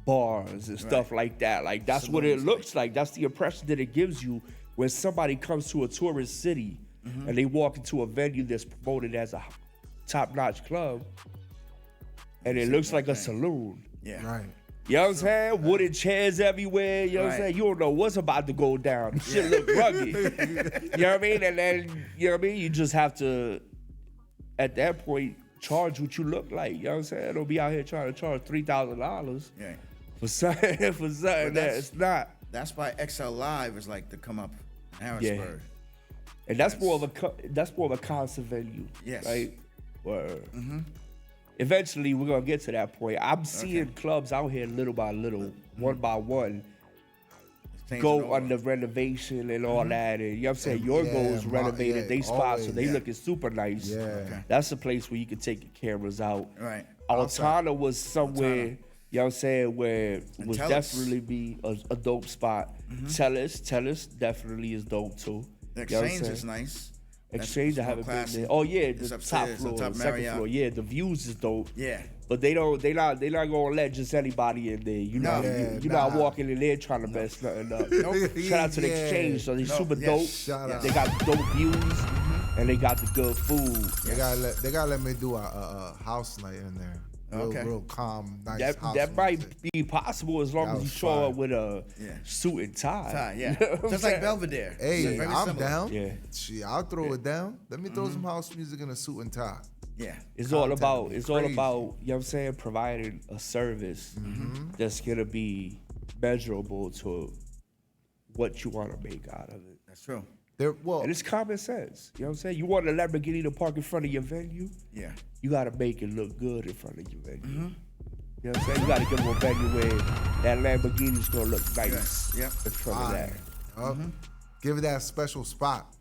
S2: Bars and stuff like that. Like that's what it looks like. That's the impression that it gives you when somebody comes to a tourist city and they walk into a venue that's promoted as a top-notch club and it looks like a saloon.
S3: Yeah.
S1: Right.
S2: You know what I'm saying? Wooden chairs everywhere. You know what I'm saying? You don't know what's about to go down. The shit look rugged. You know what I mean? And then, you know what I mean? You just have to, at that point, charge what you look like. You know what I'm saying? Don't be out here trying to charge $3,000 for something that's not.
S3: That's why XL Live is like to come up in Harrisburg.
S2: And that's more of a concert venue.
S3: Yes.
S2: Right? Word. Eventually we're gonna get to that point. I'm seeing clubs out here little by little, one by one, go under renovation and all that. And you know what I'm saying? Your goals renovated they spots, so they looking super nice.
S1: Yeah. Okay.
S2: That's a place where you can take your cameras out.
S3: Right.
S2: Altana was somewhere, you know what I'm saying, where it would definitely be a dope spot. Tellus definitely is dope too.
S3: The Exchange is nice.
S2: Exchange, I haven't been there. Oh yeah, the top floor, second floor. Yeah, the views is dope.
S3: Yeah.
S2: But they not gonna let just anybody in there. You know, you're not walking in there trying to mess nothing up. Shout out to the Exchange, so they super dope. They got dope views and they got the good food.
S1: They gotta let me do a house night in there. Real calm, nice house.
S2: That might be possible as long as you show up with a suit and tie.
S3: Yeah. Just like Belvedere.
S1: Hey, I'm
S3: similar.
S1: down.
S2: Yeah.
S1: Shit, I'll throw it down. Let me throw some house music in a suit and tie.
S3: Yeah.
S2: It's all about, you know what I'm saying, providing a service that's gonna be measurable to what you want to make out of it.
S3: That's true.
S2: And it's common sense. You know what I'm saying? You want a Lamborghini to park in front of your venue?
S3: Yeah.
S2: You got to make it look good in front of your venue. You know what I'm saying? You got to give them a venue where that Lamborghini's going to look nice in front of that.
S1: Give it that special spot.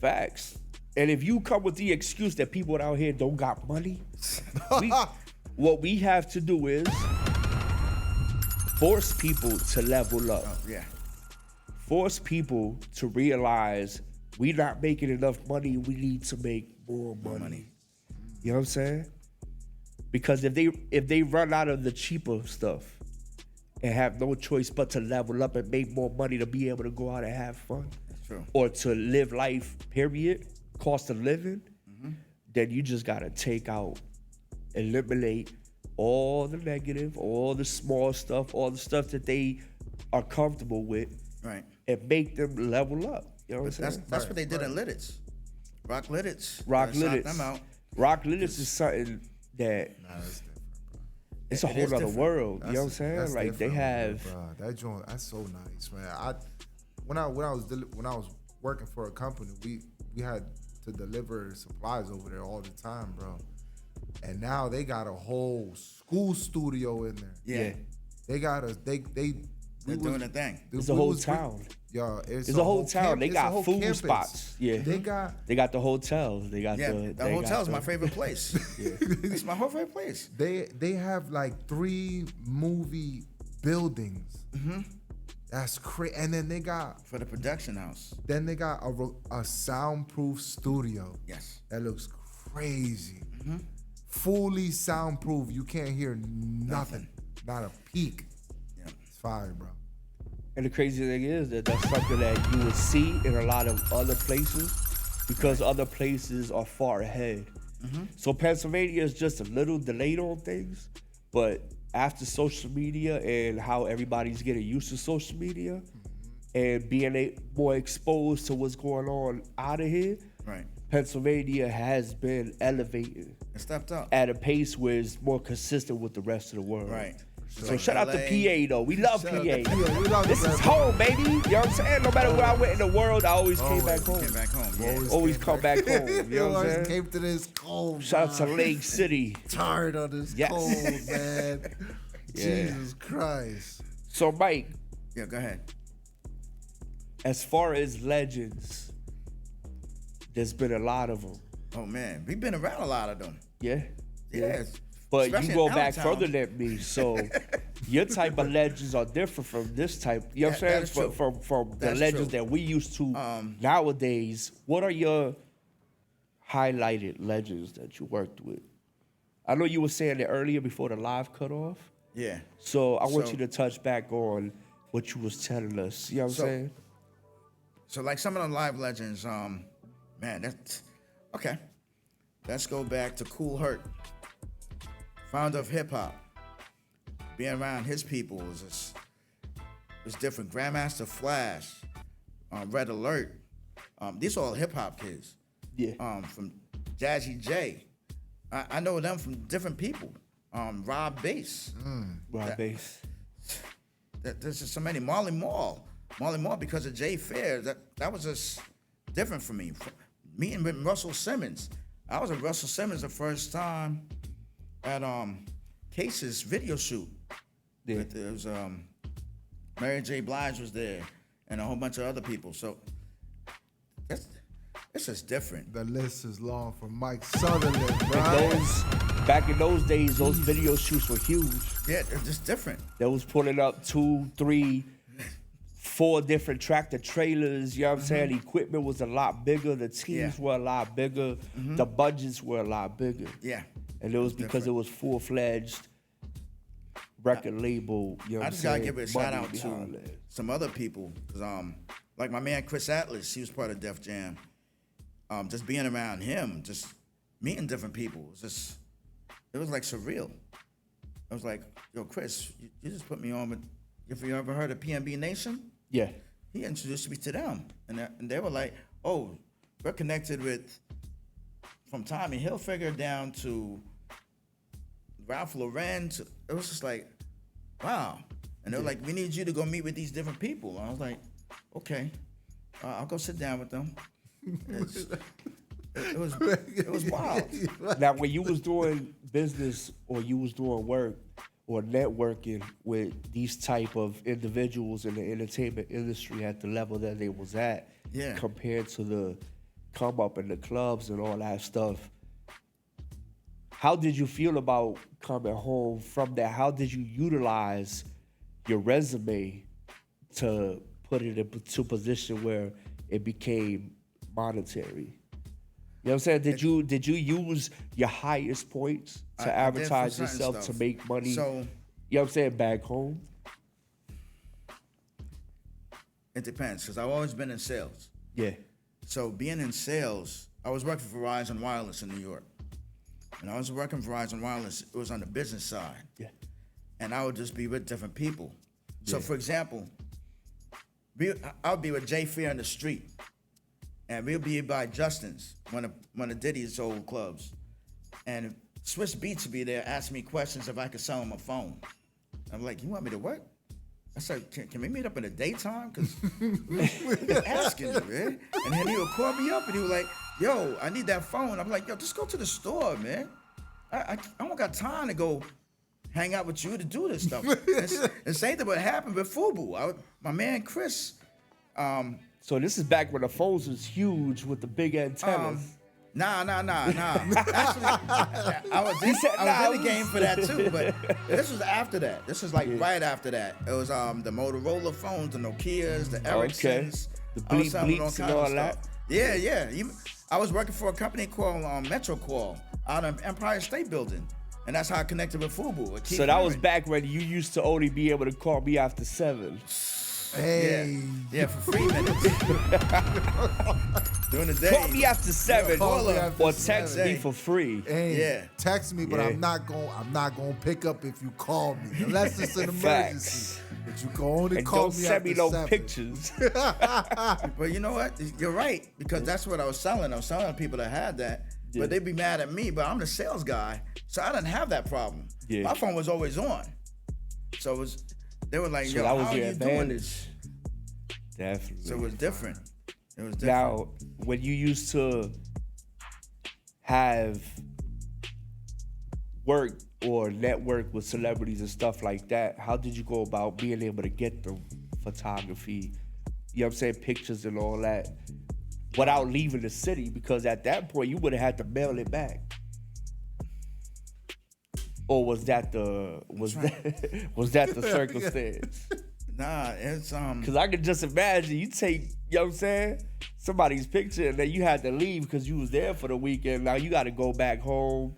S2: Facts. And if you come with the excuse that people out here don't got money, what we have to do is force people to level up. Force people to realize we not making enough money, we need to make more money. You know what I'm saying? Because if they run out of the cheaper stuff and have no choice but to level up and make more money to be able to go out and have fun,
S3: that's true,
S2: or to live life, period, cost of living, then you just gotta eliminate all the negative, all the small stuff, all the stuff that they are comfortable with,
S3: right,
S2: and make them level up. You know what I'm saying?
S3: That's what they did in Lidditz. Rock Lidditz.
S2: Them out. Rock Lidditz is something that it's a whole other world. You know what I'm saying? Like they have
S1: that joint. That's so nice, man. When I was working for a company, we had to deliver supplies over there all the time, bro. And now they got a whole school studio in there.
S3: Yeah.
S1: They got
S3: They're doing a thing.
S2: It's a whole town.
S1: It's
S2: a whole town. They got food
S1: campus.
S2: spots. Yeah.
S1: They got
S2: the hotels. They got
S3: the hotel's my favorite place. It's my whole favorite place.
S1: They have like 3 movie buildings. That's crazy. And then they got
S3: for the production house.
S1: Then they got a soundproof studio.
S3: Yes.
S1: That looks crazy. Fully soundproof. You can't hear nothing. Not a peak.
S3: Yeah.
S1: It's fire, bro.
S2: And the crazy thing is that that's something that you would see in a lot of other places because other places are far ahead. So Pennsylvania is just a little delayed on things, but after social media and how everybody's getting used to social media and being more exposed to what's going on out of here,
S3: right,
S2: Pennsylvania has been elevating.
S3: It stepped up
S2: at a pace where it's more consistent with the rest of the world.
S3: Right.
S2: So shout out to PA though. We love PA.
S1: We love
S2: this is home, baby. You know what I'm saying? No matter where I went in the world, I always came back home.
S3: Came back home. Yeah.
S2: Always come back home. You know what I'm saying?
S1: Came to this cold.
S2: Shout out to Lake City.
S1: Tired of this cold, man. Jesus Christ.
S2: So Mike.
S3: Yeah, go ahead.
S2: As far as legends, there's been a lot of them.
S3: Oh man, we've been around a lot of them.
S2: Yeah.
S3: But
S2: you go back further than me, so your type of legends are different from this type. You know what I'm saying? From the legends that we used to nowadays. What are your highlighted legends that you worked with? I know you were saying it earlier before the live cut off.
S3: Yeah.
S2: So I want you to touch back on what you was telling us. You know what I'm saying?
S3: So like some of the live legends, man, that's okay. Let's go back to Kool Herc. Founder of hip hop, being around his people was different. Grandmaster Flash, Red Alert, these are all hip hop kids.
S2: Yeah.
S3: From Jazzy J, I know them from different people. Rob Bass.
S2: Rob Bass.
S3: There's just so many. Marley Marl, because of Jay Fair. That was just different for me. Meeting with Russell Simmons. I was with Russell Simmons the first time at Case's video shoot.
S2: Yeah.
S3: There was Mary J. Blige was there. and a whole bunch of other people. So it's just different.
S1: The list is long for Mike Sutherland,
S2: And
S1: right?
S2: back in those days, those video shoots were huge.
S3: Yeah, they're just different.
S2: They was pulling up 2, 3, 4 different tractor trailers. You know what I'm saying? The equipment was a lot bigger. The teams were a lot bigger. The budgets were a lot bigger.
S3: Yeah.
S2: And it was because it was full-fledged record label. You know what
S3: I
S2: I'm
S3: just
S2: saying?
S3: gotta give a shout out
S2: Behind
S3: to
S2: it.
S3: some other people, cause like my man Chris Atlas, he was part of Def Jam. Just being around him, just meeting different people, it was like surreal. I was like, yo, Chris, you just put me on with. If you ever heard of PNB Nation?
S2: Yeah.
S3: He introduced me to them, and they were like, oh, we're connected with, from Tommy Hilfiger down to Ralph Lauren. It was just like, wow. And they were like, we need you to go meet with these different people. And I was like, okay, I'll go sit down with them. It was wild.
S2: Now, when you was doing business or you was doing work or networking with these type of individuals in the entertainment industry at the level that they was at, compared to the come up in the clubs and all that stuff, how did you feel about coming home from that? How did you utilize your resume to put it into a position where it became monetary? You know what I'm saying? Did you use your highest points to advertise yourself to make money?
S3: So,
S2: you know what I'm saying? Back home?
S3: It depends, because I've always been in sales.
S2: Yeah.
S3: So being in sales, I was working for Verizon Wireless in New York. And I was working for Verizon Wireless, it was on the business side.
S2: Yeah.
S3: And I would just be with different people. So for example, I would be with Jay Fair in the street. And we'll be by Justin's, one of Diddy's old clubs. And Swiss Beats would be there, asking me questions if I could sell him a phone. I'm like, you want me to what? I said, can we meet up in the daytime? Because he's asking you, man. And then he would call me up and he was like, yo, I need that phone. I'm like, yo, just go to the store, man. I don't got time to go hang out with you to do this stuff. The same thing what happened with FUBU. My man Chris.
S2: So this is back when the phones was huge with the big antennas.
S3: Nah. Actually, I was in the game for that too, but this was after that. This was like right after that. It was the Motorola phones, the Nokias, the Ericssons.
S2: The bleeps and all that.
S3: Yeah. I was working for a company called MetroQual out of Empire State Building. And that's how I connected with FUBU.
S2: So that was back when you used to only be able to call me after 7.
S1: Hey.
S3: Yeah, for 3 minutes. During the day.
S2: Call me after 7 or text me for free.
S1: Hey, text me, but I'm not gonna pick up if you call me unless it's an emergency. But you can only call me after 7.
S2: And don't send me no pictures.
S3: But you know what? You're right, because that's what I was selling. I was selling to people that had that. But they'd be mad at me, but I'm the sales guy, so I didn't have that problem. Yeah. My phone was always on. So they were like, yo, how are you doing this?
S2: Definitely.
S3: So it was different.
S2: Now, when you used to have work or network with celebrities and stuff like that, how did you go about being able to get the photography, you know what I'm saying, pictures and all that, without leaving the city? Because at that point, you would have had to mail it back. Or was that the circumstance?
S3: Nah, it's
S2: Cause I could just imagine you take, you know what I'm saying, somebody's picture and then you had to leave because you was there for the weekend. Now you got to go back home.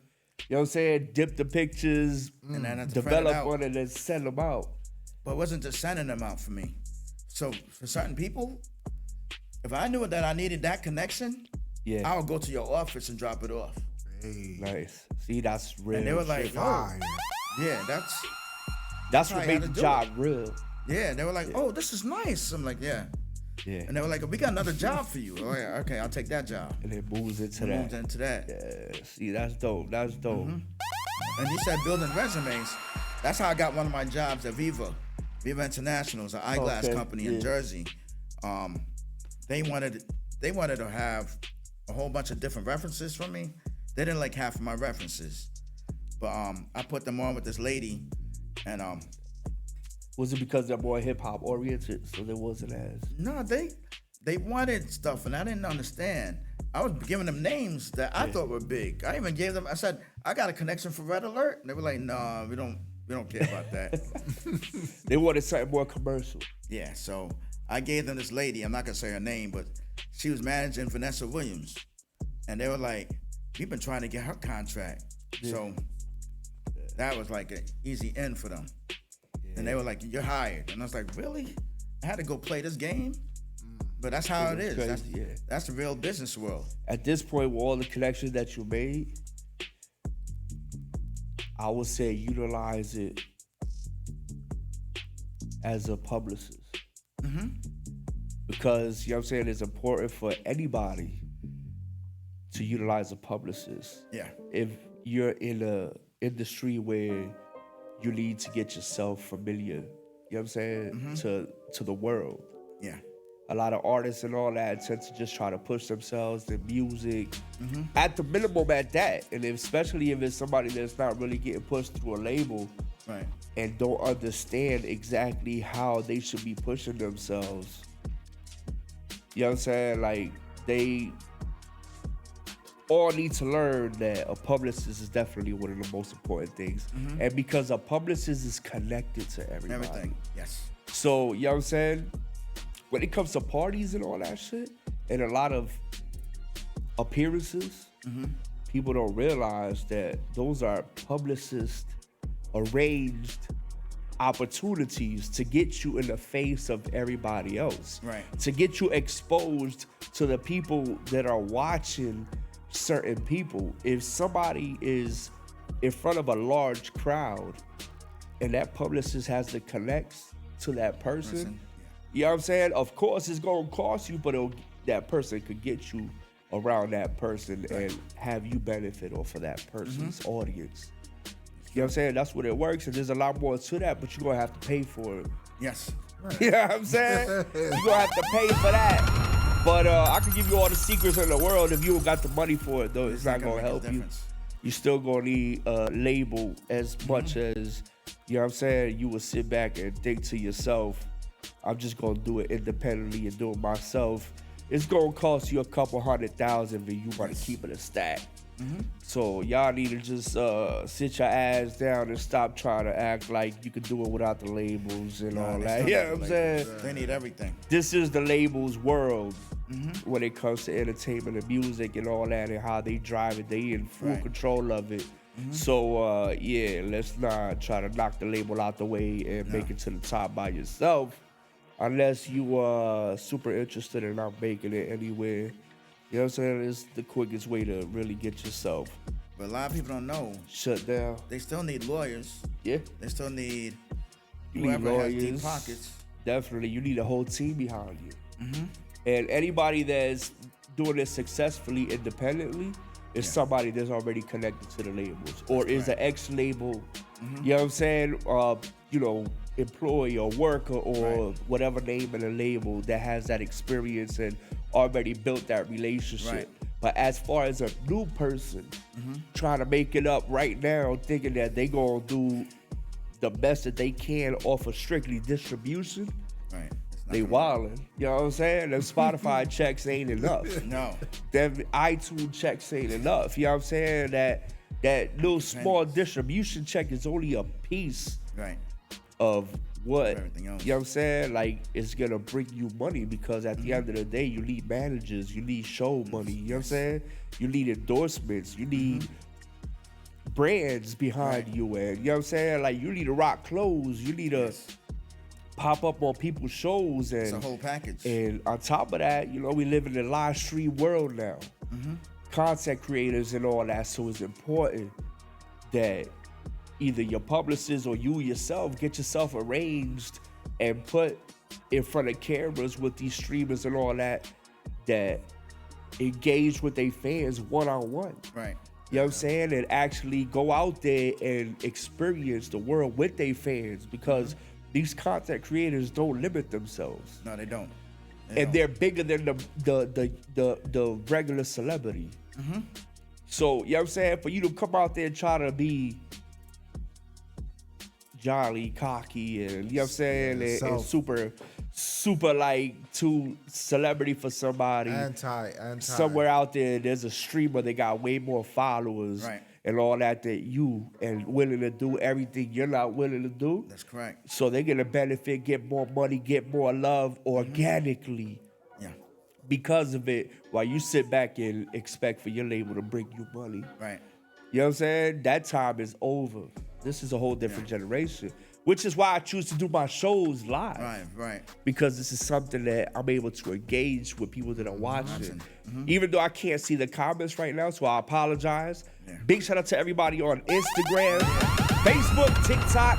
S2: You know what I'm saying? Dip the pictures,
S3: and then
S2: develop one, and then send them out.
S3: But it wasn't just sending them out for me. So for certain people, if I knew that I needed that connection, I would go to your office and drop it off.
S1: Hey.
S2: Nice. See, that's real.
S3: And they were like, oh, yeah,
S2: that's what made the job real.
S3: Yeah, they were like, oh, this is nice. I'm like, yeah. And they were like, we got another job for you. Oh, yeah, okay, I'll take that job.
S2: And it moves into
S3: that.
S2: Yeah, see, that's dope. That's dope.
S3: Mm-hmm. And you said building resumes. That's how I got one of my jobs at Viva International, is an eyeglass company in Jersey. They wanted to have a whole bunch of different references from me. They didn't like half of my references, but I put them on with this lady, and
S2: Was it because they're more hip hop oriented, so there wasn't as?
S3: No, they wanted stuff, and I didn't understand. I was giving them names that I thought were big. I even gave them. I said, I got a connection for Red Alert. And they were like, no, we don't care about that.
S2: They wanted something more commercial.
S3: Yeah, so I gave them this lady. I'm not gonna say her name, but she was managing Vanessa Williams, and they were like, we've been trying to get her contract. Yeah. So that was like an easy end for them. Yeah. And they were like, you're hired. And I was like, really? I had to go play this game? But that's how it is. That's the real business world.
S2: At this point, with all the connections that you made, I would say utilize it as a publicist. Mm-hmm. Because, you know what I'm saying, it's important for anybody to utilize a publicist.
S3: Yeah.
S2: If you're in an industry where you need to get yourself familiar, you know what I'm saying, to the world.
S3: Yeah.
S2: A lot of artists and all that tend to just try to push themselves, their music, at the minimum at that. And especially if it's somebody that's not really getting pushed through a label,
S3: right,
S2: and don't understand exactly how they should be pushing themselves. You know what I'm saying? Like, they all need to learn that a publicist is definitely one of the most important things. And because a publicist is connected to everybody.
S3: Everything, yes.
S2: So, you know what I'm saying? When it comes to parties and all that shit, and a lot of appearances, people don't realize that those are publicist arranged opportunities to get you in the face of everybody else.
S3: Right.
S2: To get you exposed to the people that are watching certain people. If somebody is in front of a large crowd and that publicist has to connect to that person. You know what I'm saying? Of course, it's going to cost you, but that person could get you around that person and have you benefit off of that person's audience. You know what I'm saying? That's what it works, and there's a lot more to that, but you're going to have to pay for it.
S3: Yes.
S2: Right. You know what I'm saying? You're going to have to pay for that. But I can give you all the secrets in the world. If you don't got the money for it, though, it's not going to help you. You're still going to need a label as much as, you know what I'm saying, you would sit back and think to yourself, I'm just gonna do it independently and do it myself. It's gonna cost you a couple $100,000 if you want to keep it a stack. So y'all need to just sit your ass down and stop trying to act like you can do it without the labels and all that. You know what I'm saying?
S3: They need everything.
S2: This is the labels world when it comes to entertainment and music and all that, and how they drive it. They in full control of it. So let's not try to knock the label out the way and make it to the top by yourself. Unless you are super interested in not making it anywhere. You know what I'm saying? It's the quickest way to really get yourself.
S3: But a lot of people don't know.
S2: Shut down.
S3: They still need lawyers.
S2: Yeah.
S3: They still need
S2: whoever
S3: lawyers, has deep pockets.
S2: Definitely. You need a whole team behind you. And anybody that's doing it successfully independently is somebody that's already connected to the labels. Or is an ex-label, you know what I'm saying? Employee or worker or whatever name in a label that has that experience and already built that relationship. But as far as a new person trying to make it up right now, thinking that they gonna do the best that they can off of strictly distribution, they wildin'. You know what I'm saying? Them Spotify checks ain't enough.
S3: No.
S2: Them iTunes checks ain't enough. You know what I'm saying? That little small distribution check is only a piece of what, you know what I'm saying? Like, it's gonna bring you money, because at the end of the day, you need managers, you need show money, you know what I'm saying? You need endorsements, you need brands behind you, and you know what I'm saying? Like, you need to rock clothes, you need to pop up on people's shows, and
S3: it's a whole package.
S2: And on top of that, we live in a live stream world now. Content creators and all that, so it's important that either your publicist or you yourself get yourself arranged and put in front of cameras with these streamers and all that engage with their fans one-on-one. You know what I'm saying? And actually go out there and experience the world with their fans, because these content creators don't limit themselves.
S3: No, they don't.
S2: They're bigger than the regular celebrity. So, you know what I'm saying? For you to come out there and try to be jolly, cocky, and you know what I'm saying, and
S1: Self.
S2: super like too celebrity for somebody.
S1: Anti.
S2: Somewhere out there, there's a streamer that got way more followers
S3: Right.
S2: and all that you and willing to do everything you're not willing to do.
S3: That's correct.
S2: So they're gonna benefit, get more money, get more love organically
S3: Yeah.
S2: because of it, while you sit back and expect for your label to bring you money.
S3: Right.
S2: You know what I'm saying? That time is over. This is a whole different generation, which is why I choose to do my shows live.
S3: Right.
S2: Because this is something that I'm able to engage with people that are watching. Even though I can't see the comments right now, so I apologize.
S3: Yeah.
S2: Big shout out to everybody on Instagram, Facebook, TikTok.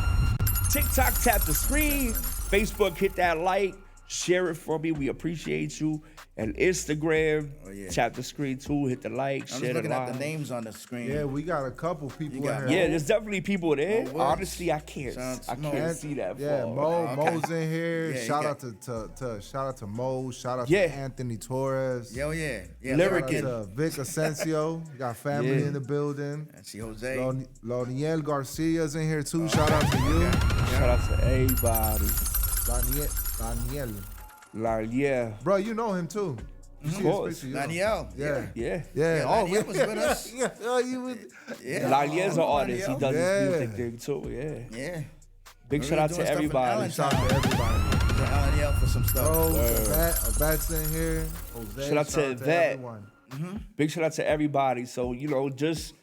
S2: TikTok, tap the screen. Facebook, hit that like. Share it for me. We appreciate you. And Instagram, tap the screen too. Hit the like,
S3: I'm
S2: share
S3: just
S2: the
S3: looking at
S2: live.
S3: the names on the screen.
S1: Yeah, we got a couple people
S3: got
S1: in
S3: Mo.
S1: here.
S2: Yeah, there's definitely people there.
S3: Mo Woods.
S2: Honestly, I can't
S3: Shout out to Mo.
S2: see that
S1: Yeah,
S2: far.
S1: Mo's in here.
S3: Yeah, you
S1: shout
S3: got-
S1: out to shout out to Mo. Shout out
S2: Yeah.
S1: to Anthony Torres.
S3: Yeah.
S2: Lyric
S1: Shout out
S2: and-
S1: to Vic Asensio. You got family
S2: Yeah.
S1: in the building.
S3: I see Jose.
S1: Loniel Garcia's in here too. Shout out to you.
S2: Shout out to everybody.
S1: Loniel.
S2: Like, yeah.
S1: Bro, you know him too. You see his
S2: course.
S1: picture, you know.
S3: Danielle.
S1: Yeah.
S2: Yeah.
S1: Yeah.
S3: Yeah,
S1: Oh,
S3: Laniel was with us.
S1: Yeah. Oh, you was.
S3: Yeah.
S2: Laniel's an artist. He does
S1: Yeah.
S2: his music thing too. Yeah.
S3: Yeah.
S2: Big
S3: We're
S2: shout out
S3: doing
S2: to
S3: stuff in
S2: everybody.
S3: Allentown.
S1: Shout out to everybody.
S3: To Allen for some stuff.
S1: Bro, Abat's in here. Jose,
S2: Shout out to Yvette.
S1: everyone.
S2: Big shout out to everybody. So, just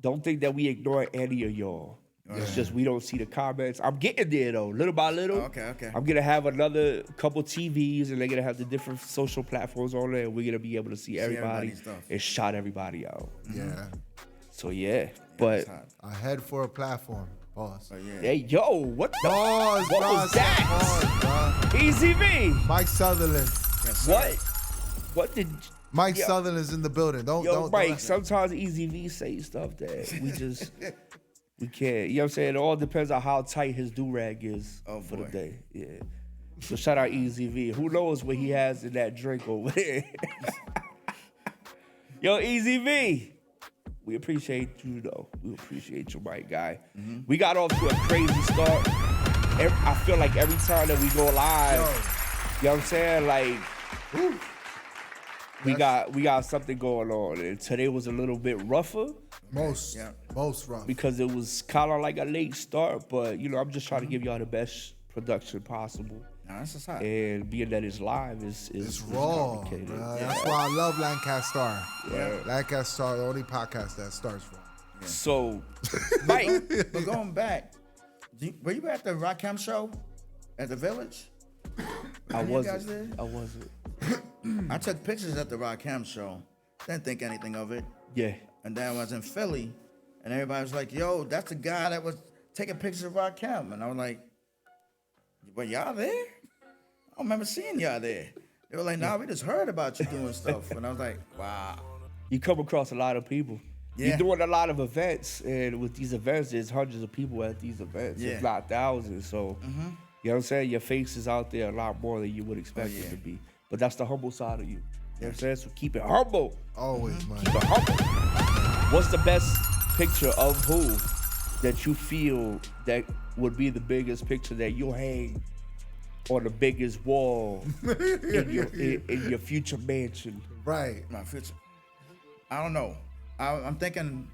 S2: don't think that we ignore any of y'all. It's just we don't see the comments. I'm getting there though, little by little.
S3: Okay.
S2: I'm gonna have another couple TVs, and they're gonna have the different social platforms on there, and we're gonna be able to see everybody
S3: everybody's stuff.
S2: and shout everybody out.
S1: Yeah.
S2: So yeah, but
S3: It's hot.
S1: I head for a platform. Boss.
S3: But yeah.
S2: hey, yo, what the?
S1: Boss,
S2: What was that? Easy V.
S1: Mike Sutherland.
S3: Yes, sir.
S2: What did?
S1: Mike
S2: Yo.
S1: Sutherland's in the building. Don't
S2: Mike,
S1: don't-
S2: sometimes Easy V say stuff that we just we can't. You know what I'm saying? It all depends on how tight his do-rag is for the
S3: boy.
S2: day. Yeah. So shout out Easy V. Who knows what he has in that drink over there? Yo, Easy V. We appreciate you though. We appreciate you, my guy. We got off to a crazy start. I feel like every time that we go live, you know what I'm saying? Like, we got something going on. And today was a little bit rougher
S1: most rough.
S2: because it was kind of like a late start, but I'm just trying to give y'all the best production possible.
S3: Nah, this is hot.
S2: And being that it's live is
S1: It's raw,
S2: complicated.
S1: bruh. That's why I love Lancastar. Lancastar, the only podcast that starts raw.
S2: So, Mike,
S3: But going back, were you at the Rockham show at the Village?
S2: I
S3: you guys
S2: wasn't.
S3: there?
S2: I wasn't.
S3: I took pictures at the Rockham show. Didn't think anything of it.
S2: Yeah.
S3: And then I was in Philly, and everybody was like, "Yo, that's the guy that was taking pictures of Rockham." And I was like, "Well, y'all there? I don't remember seeing y'all there." They were like, "Nah, we just heard about you doing stuff." And I was like, "Wow."
S2: You come across a lot of people.
S3: Yeah.
S2: You're doing a lot of events, and with these events, there's hundreds of people at these events,
S3: Yeah.
S2: if not thousands. So, you know what I'm saying? Your face is out there a lot more than you would expect it to be. But that's the humble side of you. You know what I'm saying? So keep it humble.
S1: Always, man.
S2: Keep it humble. What's the best picture of who that you feel that would be the biggest picture that you'll hang on the biggest wall in your future mansion?
S1: Right.
S3: My future. I don't know. I'm thinking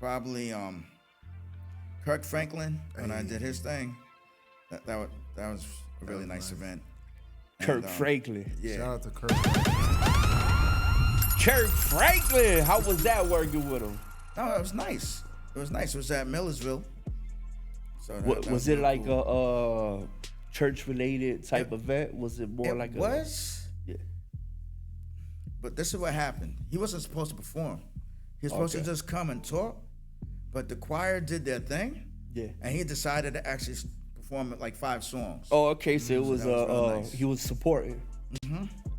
S3: probably Kirk Franklin when I did his thing. That was a really nice event.
S2: Kirk
S3: And,
S2: Franklin.
S3: Yeah.
S1: Shout out to Kurt.
S2: Kirk Franklin. How was that working with him?
S3: No, it was nice. It was nice. It was at Millersville. So that
S2: Was it
S3: real
S2: like
S3: cool.
S2: a church-related type event? Was it more
S3: It
S2: like
S3: was,
S2: Yeah.
S3: but this is what happened. He wasn't supposed to perform. He was supposed to
S2: Okay.
S3: just come and talk, but the choir did their thing,
S2: Yeah.
S3: and he decided to actually perform like 5 songs.
S2: Oh, okay. So it was
S3: that was real nice.
S2: he was supporting.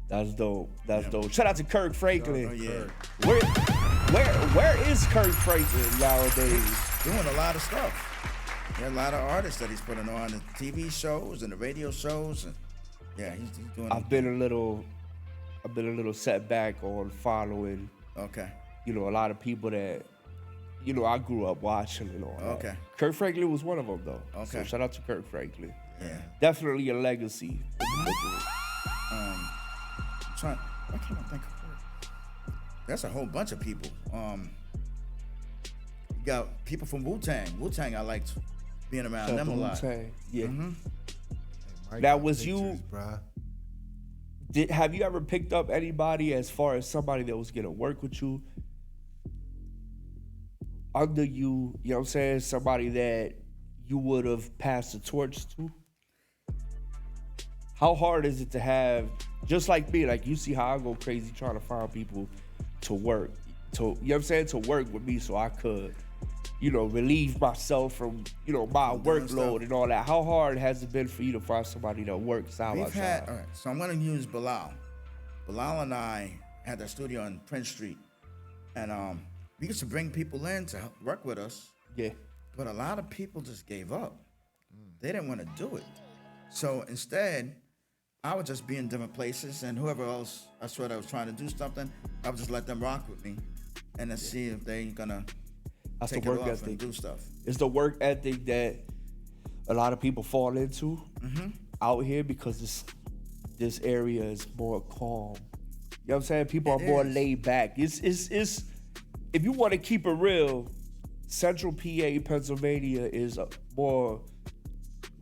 S2: That's dope. That's dope. Shout out to Kirk Franklin.
S3: Oh, yeah.
S2: Where is Kirk Franklin nowadays?
S3: Doing a lot of stuff. There are a lot of artists that he's putting on the TV shows and the radio shows, and yeah, he's doing.
S2: I've been a little set back on following,
S3: Okay.
S2: a lot of people that, I grew up watching and all that.
S3: Okay.
S2: Kirk Franklin was one of them, though.
S3: Okay.
S2: So shout out to Kirk Franklin.
S3: Yeah.
S2: Definitely a legacy.
S3: Why can't I think of it? That's a whole bunch of people. You got people from Wu-Tang. Wu-Tang, I liked being around
S2: Shout out
S3: them a
S2: to
S3: lot.
S2: Wu-Tang. Yeah.
S1: Mike
S2: That
S1: got
S2: was you-
S1: pictures, bruh.
S2: Have you ever picked up anybody as far as somebody that was gonna work with you under you? You know what I'm saying? Somebody that you would have passed the torch to. How hard is it to have, just like me, like you see how I go crazy trying to find people to work, you know what I'm saying, to work with me so I could, relieve myself from, my workload and all that. How hard has it been for you to find somebody that works out
S3: We've
S2: outside?
S3: had, all right, so I'm going to use Bilal. Bilal and I had that studio on Prince Street. And we used to bring people in to help work with us.
S2: Yeah.
S3: But a lot of people just gave up. They didn't want to do it. So instead, I would just be in different places, and whoever else I saw that was trying to do something, I would just let them rock with me and then see if they're going to
S2: That's
S3: take
S2: the
S3: it
S2: work
S3: off and
S2: ethic.
S3: do stuff.
S2: It's the work ethic that a lot of people fall into out here because this area is more calm. You know what I'm saying? People are more laid back. It's if you want to keep it real, Central PA, Pennsylvania is more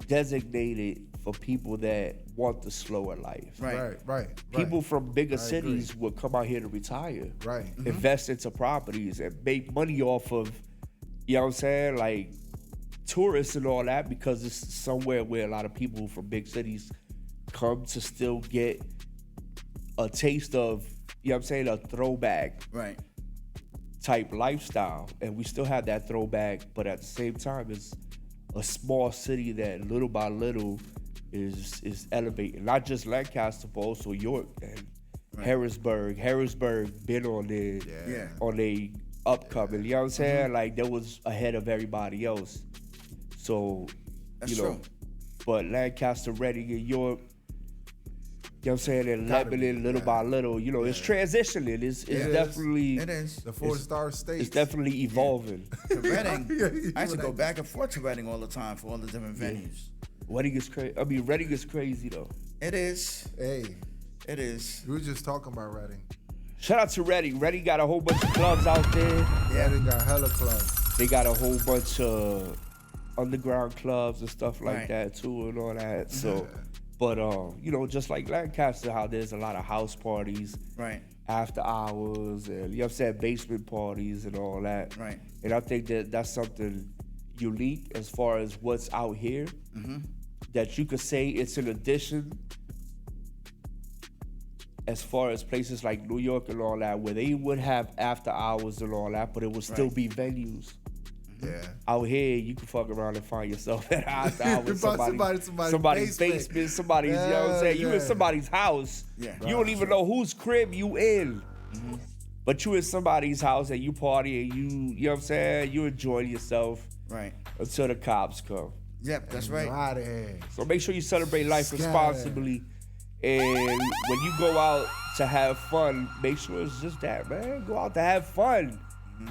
S2: designated for people that want the slower life.
S3: Right.
S2: People from bigger cities would come out here to retire.
S1: Right.
S2: Invest into properties and make money off of, you know what I'm saying, like tourists and all that, because it's somewhere where a lot of people from big cities come to still get a taste of, you know what I'm saying, a throwback
S3: Right.
S2: type lifestyle. And we still have that throwback, but at the same time, it's a small city that little by little is elevating. Not just Lancaster, but also York and Harrisburg. Harrisburg been on the on the upcoming. You know what I'm saying? Like they was ahead of everybody else. So
S3: That's true.
S2: but Lancaster, Reading, and York, you know what I'm saying, and Lebanon, little by little, it's transitioning. It's definitely
S3: It is.
S1: The 4-star states.
S2: it's definitely evolving.
S3: To Reading, I used to go back and forth to Reading all the time for all the different venues.
S2: Reading is crazy. I mean, Reading is crazy though.
S3: It is.
S1: Hey,
S3: It is.
S1: we were just talking about Reading.
S2: Shout out to Reading. Reading got a whole bunch of clubs out there.
S3: Yeah.
S1: Reading got hella clubs.
S2: They got a whole bunch of underground clubs and stuff like
S3: Right.
S2: that too and all that. So, but just like Lancaster, how there's a lot of house parties,
S3: Right.
S2: after hours, and you know what I'm saying, basement parties and all that.
S3: Right.
S2: And I think that that's something unique as far as what's out here. That you could say it's an addition as far as places like New York and all that, where they would have after hours and all that, but it would still be venues.
S1: Yeah.
S2: Out here, you can fuck around and find yourself at after hours.
S1: Somebody's
S2: somebody's basement, somebody's, you know what I'm saying? You in somebody's house.
S3: Yeah.
S2: You don't even know whose crib you in. But you in somebody's house and you party and you know what I'm saying? You enjoy yourself
S3: Right.
S2: until the cops come.
S3: Yep, that's right.
S1: Out of here.
S2: So make sure you celebrate life
S1: Scatter.
S2: responsibly. And when you go out to have fun, make sure it's just that, man. Go out to have fun.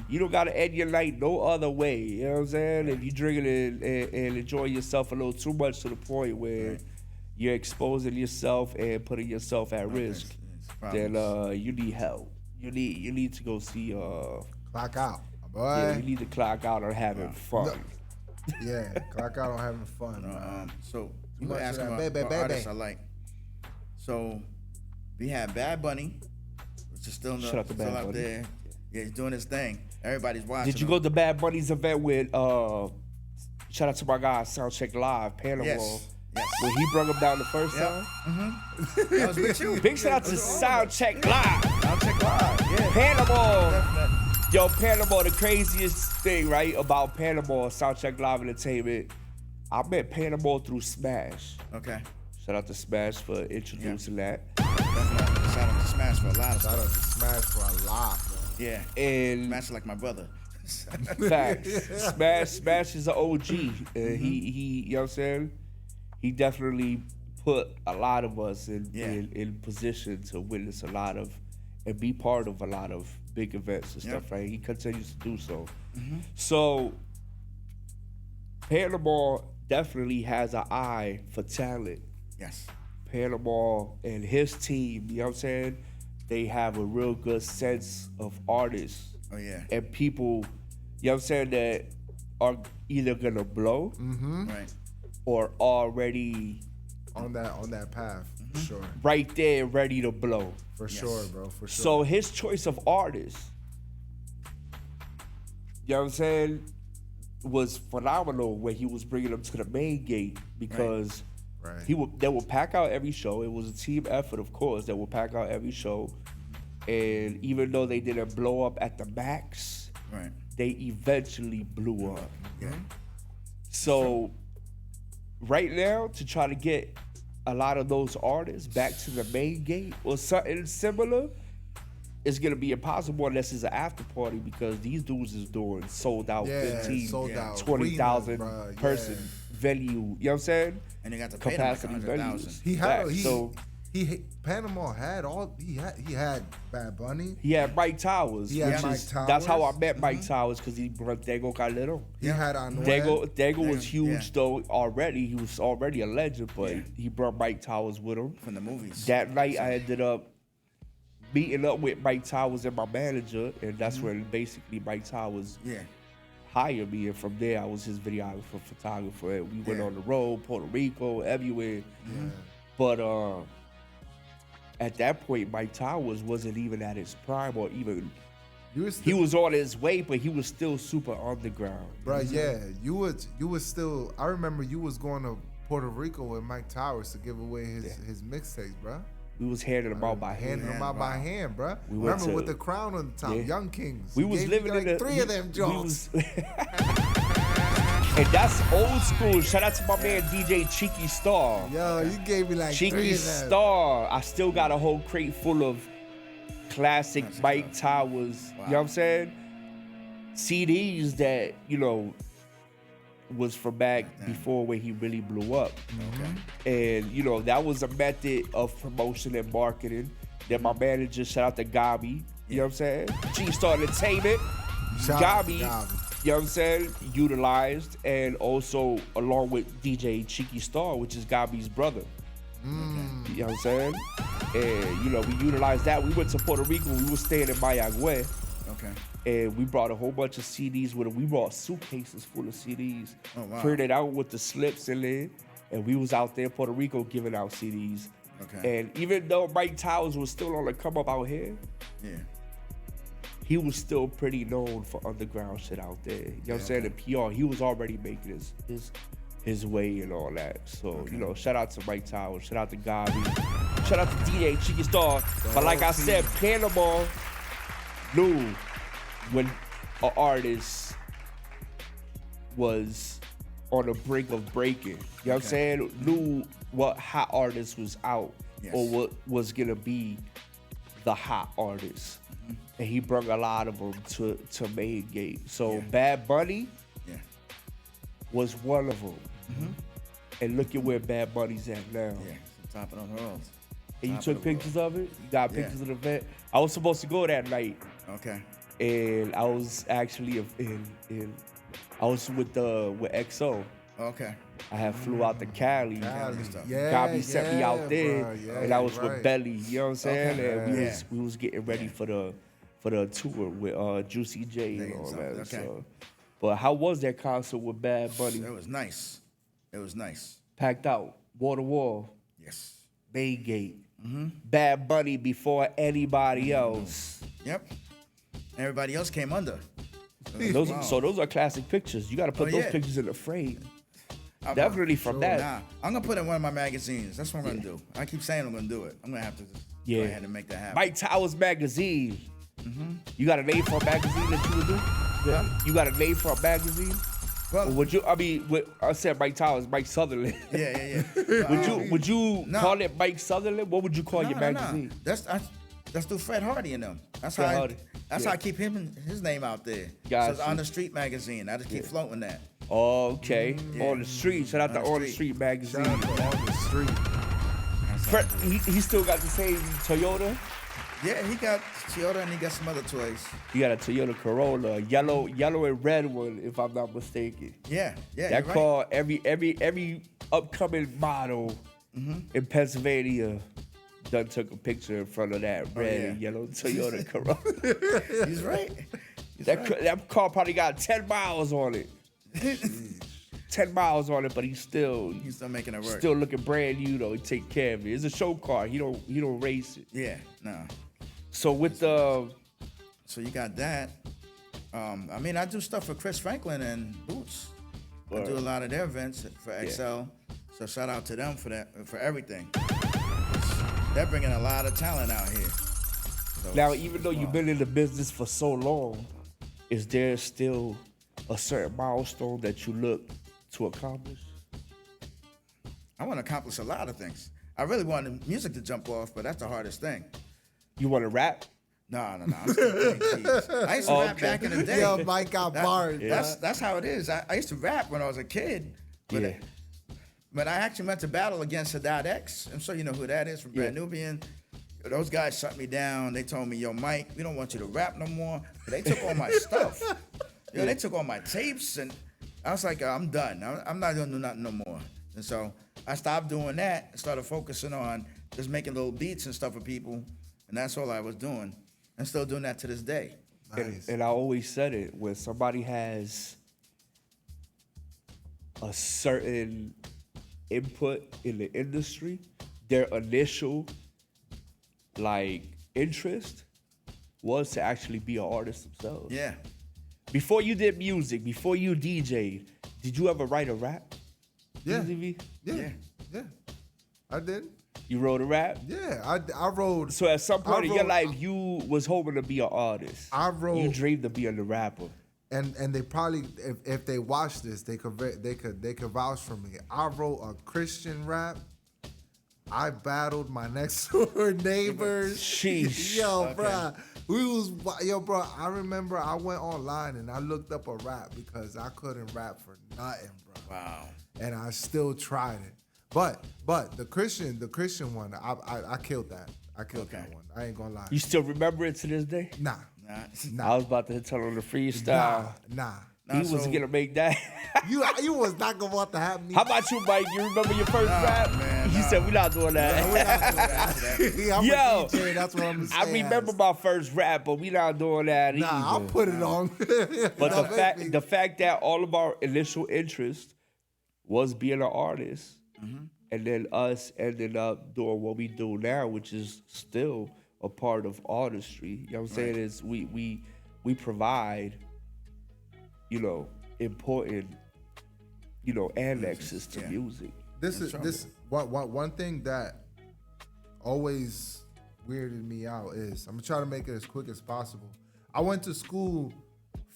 S2: You don't gotta end your night no other way. You know what I'm saying? If you drinking and enjoying yourself a little too much to the point where you're exposing yourself and putting yourself at risk, then you need help. You need to go see
S1: Clock out, boy.
S2: yeah, you need to clock out on having fun.
S1: Yeah, clock out on having fun. man.
S3: So
S1: Too
S3: you were
S1: much of
S3: asking
S1: that
S3: about
S1: baby,
S3: what artists
S1: baby.
S3: I like. So we had Bad Bunny, which is still,
S2: Shout out to
S3: still
S2: Bad
S3: out
S2: Bunny.
S3: there. Yeah, he's doing his thing. Everybody's watching.
S2: Did you
S3: him.
S2: go to Bad Bunny's event with shout out to my guy Soundcheck Live, Panama.
S3: Yes. Yes.
S2: When he brought him down the first time?
S3: I was with you.
S2: Big shout out to Soundcheck Live.
S3: I'll check live. Yeah.
S2: Panama.
S3: Definitely.
S2: Yo, Panama, the craziest thing, right, about Panama, Soundcheck Live Entertainment, I met Panama through Smash.
S3: Okay.
S2: Shout out to Smash for introducing that.
S3: Definitely. Shout out to Smash for a lot of
S1: Shout out
S3: stuff.
S1: to Smash for a lot, bro.
S3: Yeah.
S2: And
S3: Smash like my brother.
S2: facts. Smash is an OG. And he, you know what I'm saying? He definitely put a lot of us in position to witness a lot of and be part of a lot of big events and stuff, right? He continues to do so.
S3: Mm-hmm.
S2: So Panama definitely has an eye for talent.
S3: Yes.
S2: Panama and his team, you know what I'm saying? They have a real good sense of artists.
S3: Oh yeah.
S2: And people, you know what I'm saying, that are either gonna blow
S3: Right.
S2: or already
S1: On that path, for sure.
S2: right there ready to blow.
S1: For sure, bro. For sure.
S2: So his choice of artists, you know what I'm saying, was phenomenal when he was bringing them to the main gate because
S1: Right.
S2: they would pack out every show. It was a team effort, of course. They would pack out every show, and even though they didn't blow up at the max,
S3: Right.
S2: they eventually blew up.
S3: Yeah.
S2: So right now, to try to get a lot of those artists back to the main gate or something similar, it's gonna be impossible unless it's an after party because these dudes is doing sold out 15,
S1: sold out
S2: 20,000
S1: arenas, bruh,
S2: person venue. You know what I'm saying?
S3: And they got to pay them like
S2: Capacity
S3: 100,000.
S2: venues.
S1: He had
S2: Facts.
S1: he had Bad Bunny.
S2: He had Mike Towers.
S1: He had
S2: which
S1: Mike
S2: is- That's how I
S1: Towers.
S2: met Mike Towers because he brought Dago Calero.
S1: He had Anuel.
S2: Dago was huge
S3: Yeah.
S2: though already. He was already a legend, but he brought Mike Towers with him.
S3: From the movies.
S2: That night, I ended up meeting up with Mike Towers and my manager, and that's when basically Mike Towers
S3: Yeah.
S2: hired me, and from there, I was his videographer, photographer, and we went
S3: Yeah.
S2: on the road, Puerto Rico, everywhere. But at that point, Mike Towers wasn't even at his prime, or even he was on his way, but he was still super underground.
S1: Bro, yeah, you was still. I remember you was going to Puerto Rico with Mike Towers to give away his mixtapes, bro.
S2: We was handing them out by
S1: Handing
S2: hand.
S1: them out by hand, bro.
S2: We went
S1: Remember
S2: to-
S1: with the crown on the top,
S2: Yeah.
S1: Young Kings.
S2: We
S1: He
S2: was
S1: gave
S2: living
S1: me like
S2: in
S1: three of them joints.
S2: And that's old school. Shout out to my man DJ Cheeky Star.
S1: Yo, you gave me like three
S2: Cheeky
S1: of them.
S2: Star. I still got a whole crate full of classic Mike Towers. You know what I'm saying? CDs that, was from back before when he really blew up. And, that was a method of promotion and marketing that my manager, shout out to Gabi, you know what I'm saying? G-Star Entertainment,
S1: Shout out to
S2: Gabi,
S1: Gabi.
S2: you know what I'm saying, utilized, and also along with DJ Cheeky Star, which is Gabi's brother. You know what I'm saying? And, we utilized that. We went to Puerto Rico. We were staying in Mayagüez.
S3: Okay.
S2: And we brought a whole bunch of CDs with us. We brought suitcases full of CDs.
S3: Oh, wow.
S2: Printed out with the slips in there. And we was out there in Puerto Rico giving out CDs.
S3: Okay.
S2: And even though Mike Towers was still on the come up out here,
S3: Yeah.
S2: he was still pretty known for underground shit out there. You know what I'm saying? The PR, he was already making his way and all that. So, shout out to Mike Towers. Shout out to Gabi. Shout out to DJ Cheeky Star. But like I said, Panama knew when an artist was on the brink of breaking. You know what I'm saying? Knew what hot artist was out or what was gonna be the hot artist. And he brought a lot of them to main gate. So Bad Bunny was one of them. And look at where Bad Bunny's at now.
S3: Yeah. Top of the world.
S2: And you
S3: Top
S2: took
S3: of the
S2: pictures of it? You got pictures of the event? I was supposed to go that night.
S3: Okay.
S2: And I was actually I was with XO.
S3: Okay.
S2: I had flew out to Cali.
S1: Yeah,
S2: Gabi sent me out there,
S1: bro. Yeah,
S2: and I was
S1: right.
S2: with Belly. You know what I'm saying?
S3: Okay.
S2: And we was getting ready for the tour with Juicy J and all that.
S3: Okay.
S2: So, but how was that concert with Bad Bunny?
S3: It was nice. It was nice.
S2: Packed out, wall to wall,
S3: Yes.
S2: Bay Gate. Bad Bunny before anybody else.
S3: Yep. Everybody else came under.
S2: So those are classic pictures. You got to put those pictures in the frame. Definitely from that.
S3: Nah, I'm gonna put it in one of my magazines. That's what I'm gonna do. I keep saying I'm gonna do it. I'm gonna have to just go ahead and make that happen.
S2: Mike Towers magazine. You got a name for a magazine that you would do? Yeah. You got a name for a magazine?
S3: Well,
S2: Or would you? I mean, I said Mike Towers, Mike Sutherland.
S3: yeah.
S2: Would you call it Mike Sutherland? What would you call your magazine?
S3: That's through Fred Hardy and them. That's
S2: Fred
S3: how.
S2: Hardy.
S3: That's how I keep his name out there.
S2: Got
S3: So it's
S2: you.
S3: On the Street magazine. I just keep floating that.
S2: Okay. On the street. Shout out to On the Street magazine.
S1: Shout out to On the Street.
S2: Fred, he still got the same Toyota.
S3: Yeah, he got Toyota and he got some other toys.
S2: He got a Toyota Corolla, yellow and red one, if I'm not mistaken.
S3: Yeah,
S2: That
S3: you're
S2: car, every upcoming model in Pennsylvania done took a picture in front of that red and yellow Toyota Corolla.
S3: right. He's right.
S2: That car probably got 10 miles on it. 10 miles on it, but he's still
S3: making it work.
S2: Still looking brand new though. He take care of it. It's a show car. He don't race it.
S3: Yeah, no.
S2: So with the
S3: So you got that. I mean, I do stuff for Chris Franklin and Boots. I do a lot of their events for XL. So shout out to them for that, for everything. They're bringing a lot of talent out here. So
S2: now, even though you've been in the business for so long, is there still a certain milestone that you look to accomplish?
S3: I want to accomplish a lot of things. I really wanted music to jump off, but that's the hardest thing.
S2: You want to rap?
S3: No. I'm still playing keys. I used to rap back in the day.
S1: Yo, Mike got bars.
S3: That's how it is. I used to rap when I was a kid. But I actually went to battle against Haddad X. I'm sure you know who that is from Brand Nubian. Those guys shut me down. They told me, yo, Mike, we don't want you to rap no more. But they took all my stuff. They took all my tapes. And I was like, I'm done. I'm not going to do nothing no more. And so I stopped doing that and started focusing on just making little beats and stuff for people. And that's all I was doing. I'm still doing that to this day.
S1: Nice.
S2: And I always said it, when somebody has a certain input in the industry, their initial interest was to actually be an artist themselves.
S3: Yeah.
S2: Before you did music, before you DJ'd, did you ever write a rap?
S1: Yeah.
S2: DZV?
S1: Yeah. I did.
S2: You wrote a rap?
S1: Yeah, I wrote.
S2: So at some point in your life, you was hoping to be an artist.
S1: I wrote.
S2: You dreamed of being a rapper.
S1: And they probably, if they watch this, they could vouch for me. I wrote a Christian rap. I battled my next door neighbors.
S2: Sheesh.
S1: Yo, bro. I remember I went online and I looked up a rap because I couldn't rap for nothing, bro.
S3: Wow.
S1: And I still tried it. But the Christian one, I killed that. I killed that one. I ain't gonna lie.
S2: You still remember it to this day?
S1: Nah.
S2: I was about to tell on the freestyle.
S1: Nah.
S2: He was gonna make that.
S1: you was not gonna want to have me.
S2: How about you, Mike? You remember your first rap?
S3: Man,
S2: You said we're not doing that.
S1: We're not doing that. I'm
S2: Yo,
S1: a DJ, that's what I'm saying.
S2: I remember my first rap, but we not doing that either.
S1: Nah, I'll put it on.
S2: But the fact that all of our initial interest was being an artist, and then us ended up doing what we do now, which is still a part of artistry. You know what I'm saying? Is we provide, important, annexes to music.
S1: This is one thing that always weirded me out is, I'm gonna try to make it as quick as possible. I went to school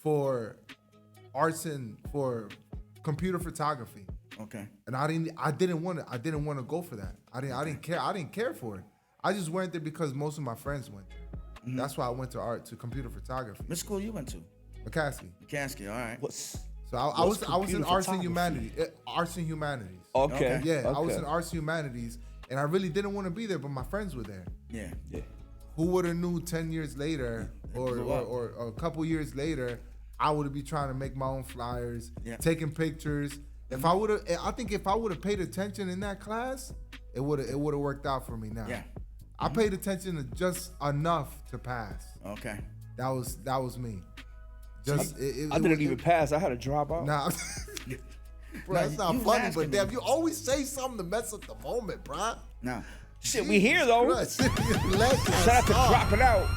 S1: for for computer photography.
S3: Okay.
S1: And I didn't want to go for that. I didn't care for it. I just went there because most of my friends went there. That's why I went to computer photography.
S3: What school you went to?
S1: McCaskey.
S3: All right.
S1: So I was in arts and humanities.
S2: Okay.
S1: Yeah, I was in arts and humanities, and I really didn't want to be there, but my friends were there.
S3: Yeah.
S1: Who would have knew 10 years later or a couple years later, I would be trying to make my own flyers, taking pictures. I think if I would have paid attention in that class, it would have worked out for me now.
S3: Yeah.
S1: I paid attention to just enough to pass.
S3: Okay.
S1: That was me.
S2: I didn't even pass. I had to drop out.
S1: Nah. Bro, that's not funny, but damn, you always say something to mess up the moment, bro.
S3: No.
S2: Shit, we here though. Shout out to dropping out.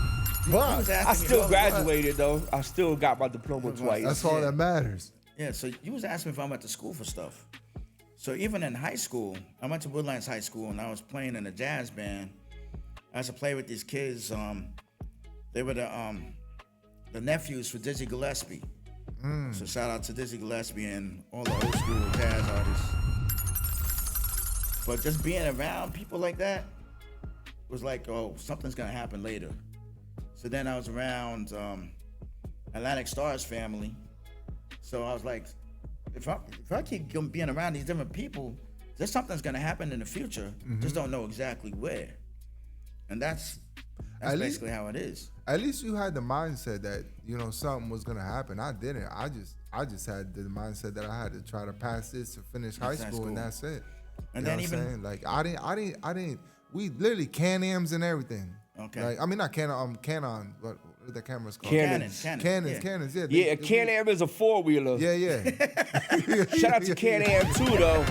S2: I still graduated though. I still got my diploma twice.
S1: That's all that matters.
S3: Yeah, so you was asking if I went to school for stuff. So even in high school, I went to Woodlands High School and I was playing in a jazz band. I used to play with these kids. They were the nephews for Dizzy Gillespie. So shout out to Dizzy Gillespie and all the old school jazz artists. But just being around people like that was like, oh, something's gonna happen later. So then I was around Lancastar's family. So I was like, if I keep being around these different people, there's something's gonna happen in the future. Just don't know exactly where. And that's That's basically how it is.
S1: At least you had the mindset that, you know, something was gonna happen. I didn't. I just had the mindset that I had to try to pass this to finish high school, and that's it.
S3: And
S1: you
S3: then
S1: know
S3: even
S1: what I'm saying? Like I didn't. We literally Can-Ams and everything.
S3: Okay.
S1: Like, I mean, not Canon. Canon. What are the cameras called?
S2: Canons.
S1: Canons. Yeah.
S2: Yeah, a Can-Am is a 4-wheeler.
S1: Yeah.
S2: Shout out to Can-Am too, though.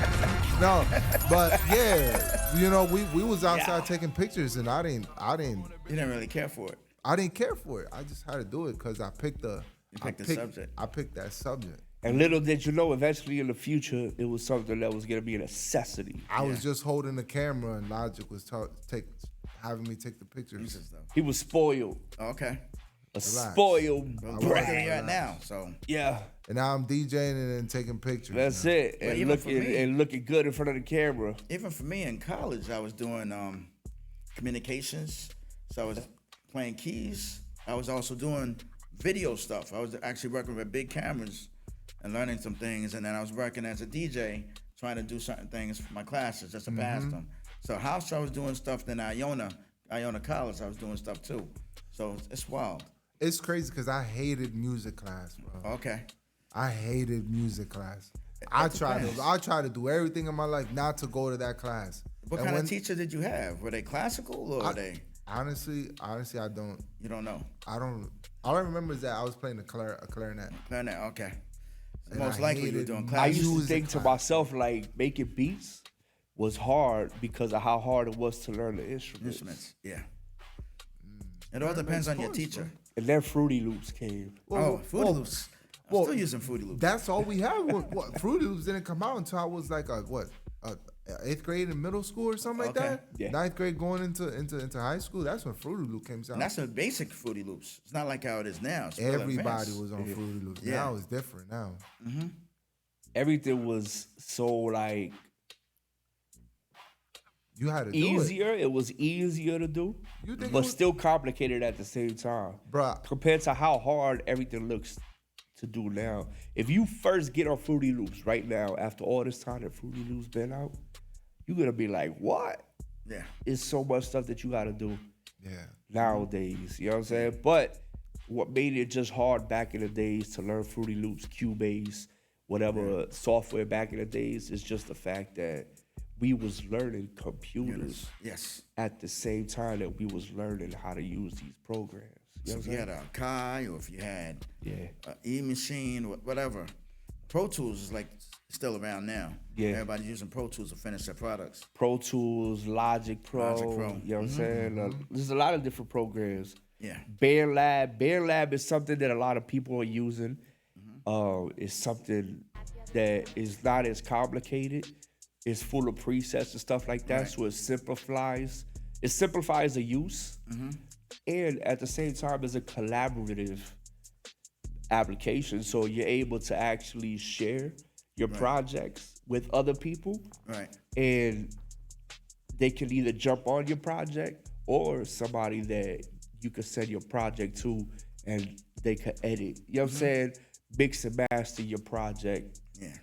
S1: No, but yeah, you know, we was outside taking pictures, and I didn't.
S3: You didn't really care for it.
S1: I didn't care for it. I just had to do it because I picked the.
S3: Subject.
S1: I picked that subject.
S2: And little did you know, eventually in the future, it was something that was gonna be a necessity.
S1: I was just holding the camera, and Logic was having me take the pictures.
S2: He was spoiled.
S3: Okay.
S2: Spoiled
S3: Well,
S2: brat.
S3: where you at now? So
S2: Yeah.
S1: And now I'm DJing and then taking pictures.
S2: That's
S1: now.
S2: it.
S3: But
S2: And
S3: even for me-
S2: looking good in front of the camera.
S3: even for me in college, I was doing communications. So I was playing keys. I was also doing video stuff. I was actually working with big cameras and learning some things. And then I was working as a DJ, trying to do certain things for my classes just to pass them. So house, I was doing stuff. Then Iona College, I was doing stuff too. So it's wild.
S1: It's crazy because I hated music class, bro.
S3: Okay.
S1: I hated music class. I tried to do everything in my life not to go to that class.
S3: What kind of teacher did you have? Were they classical or were they?
S1: Honestly, I don't.
S3: You don't know.
S1: I don't. All I remember is that I was playing a clarinet.
S3: Clarinet, okay.
S1: And
S3: Most
S1: I
S3: likely you were
S1: hated
S3: doing
S1: music
S2: I
S3: classical.
S2: used to
S1: music
S2: think to
S1: class.
S2: myself, like, making beats was hard because of how hard it was to learn the instruments.
S3: Yeah. It all depends on your teacher.
S2: And then Fruity Loops came.
S3: Fruity Loops. I'm still using Fruity Loops.
S1: That's all we had. What Fruity Loops didn't come out until I was like eighth grade in middle school or something like
S3: Okay.
S1: that.
S2: Yeah.
S1: Ninth grade going into high school. That's when Fruity Loop came out.
S3: And that's a basic Fruity Loops. It's not like how it is now. It's real
S1: Everybody
S3: advanced.
S1: was on Fruity Loops.
S3: Yeah.
S1: Now it's different now.
S2: Everything was so, like,
S1: You had to do
S2: easier. It was easier to do,
S1: You think it
S2: but
S1: was-
S2: still complicated at the same time.
S1: Bruh.
S2: Compared to how hard everything looks to do now. If you first get on Fruity Loops right now, after all this time that Fruity Loops been out, you're gonna be like, what?
S3: Yeah.
S2: It's so much stuff that you gotta do
S1: Yeah.
S2: nowadays. You know what I'm saying? But what made it just hard back in the days to learn Fruity Loops, Cubase, whatever software back in the days is just the fact that we was learning computers
S3: Yes.
S2: at the same time that we was learning how to use these programs. You know
S3: So
S2: what
S3: if
S2: I'm
S3: you had a Kai or if you had
S2: Yeah.
S3: a E-Machine, whatever. Pro Tools is like still around now.
S2: Yeah.
S3: Everybody's using Pro Tools to finish their products.
S2: Pro Tools, Logic Pro,
S3: Logic Pro.
S2: you know what I'm saying? There's a lot of different programs.
S3: Yeah.
S2: BandLab is something that a lot of people are using. It's something that is not as complicated. It's full of presets and stuff like that, so it simplifies the use, and at the same time, it's a collaborative application. So you're able to actually share your projects with other people,
S3: Right.
S2: and they can either jump on your project or somebody that you can send your project to and they can edit. You know what I'm saying? Mix and master your project
S3: Yeah.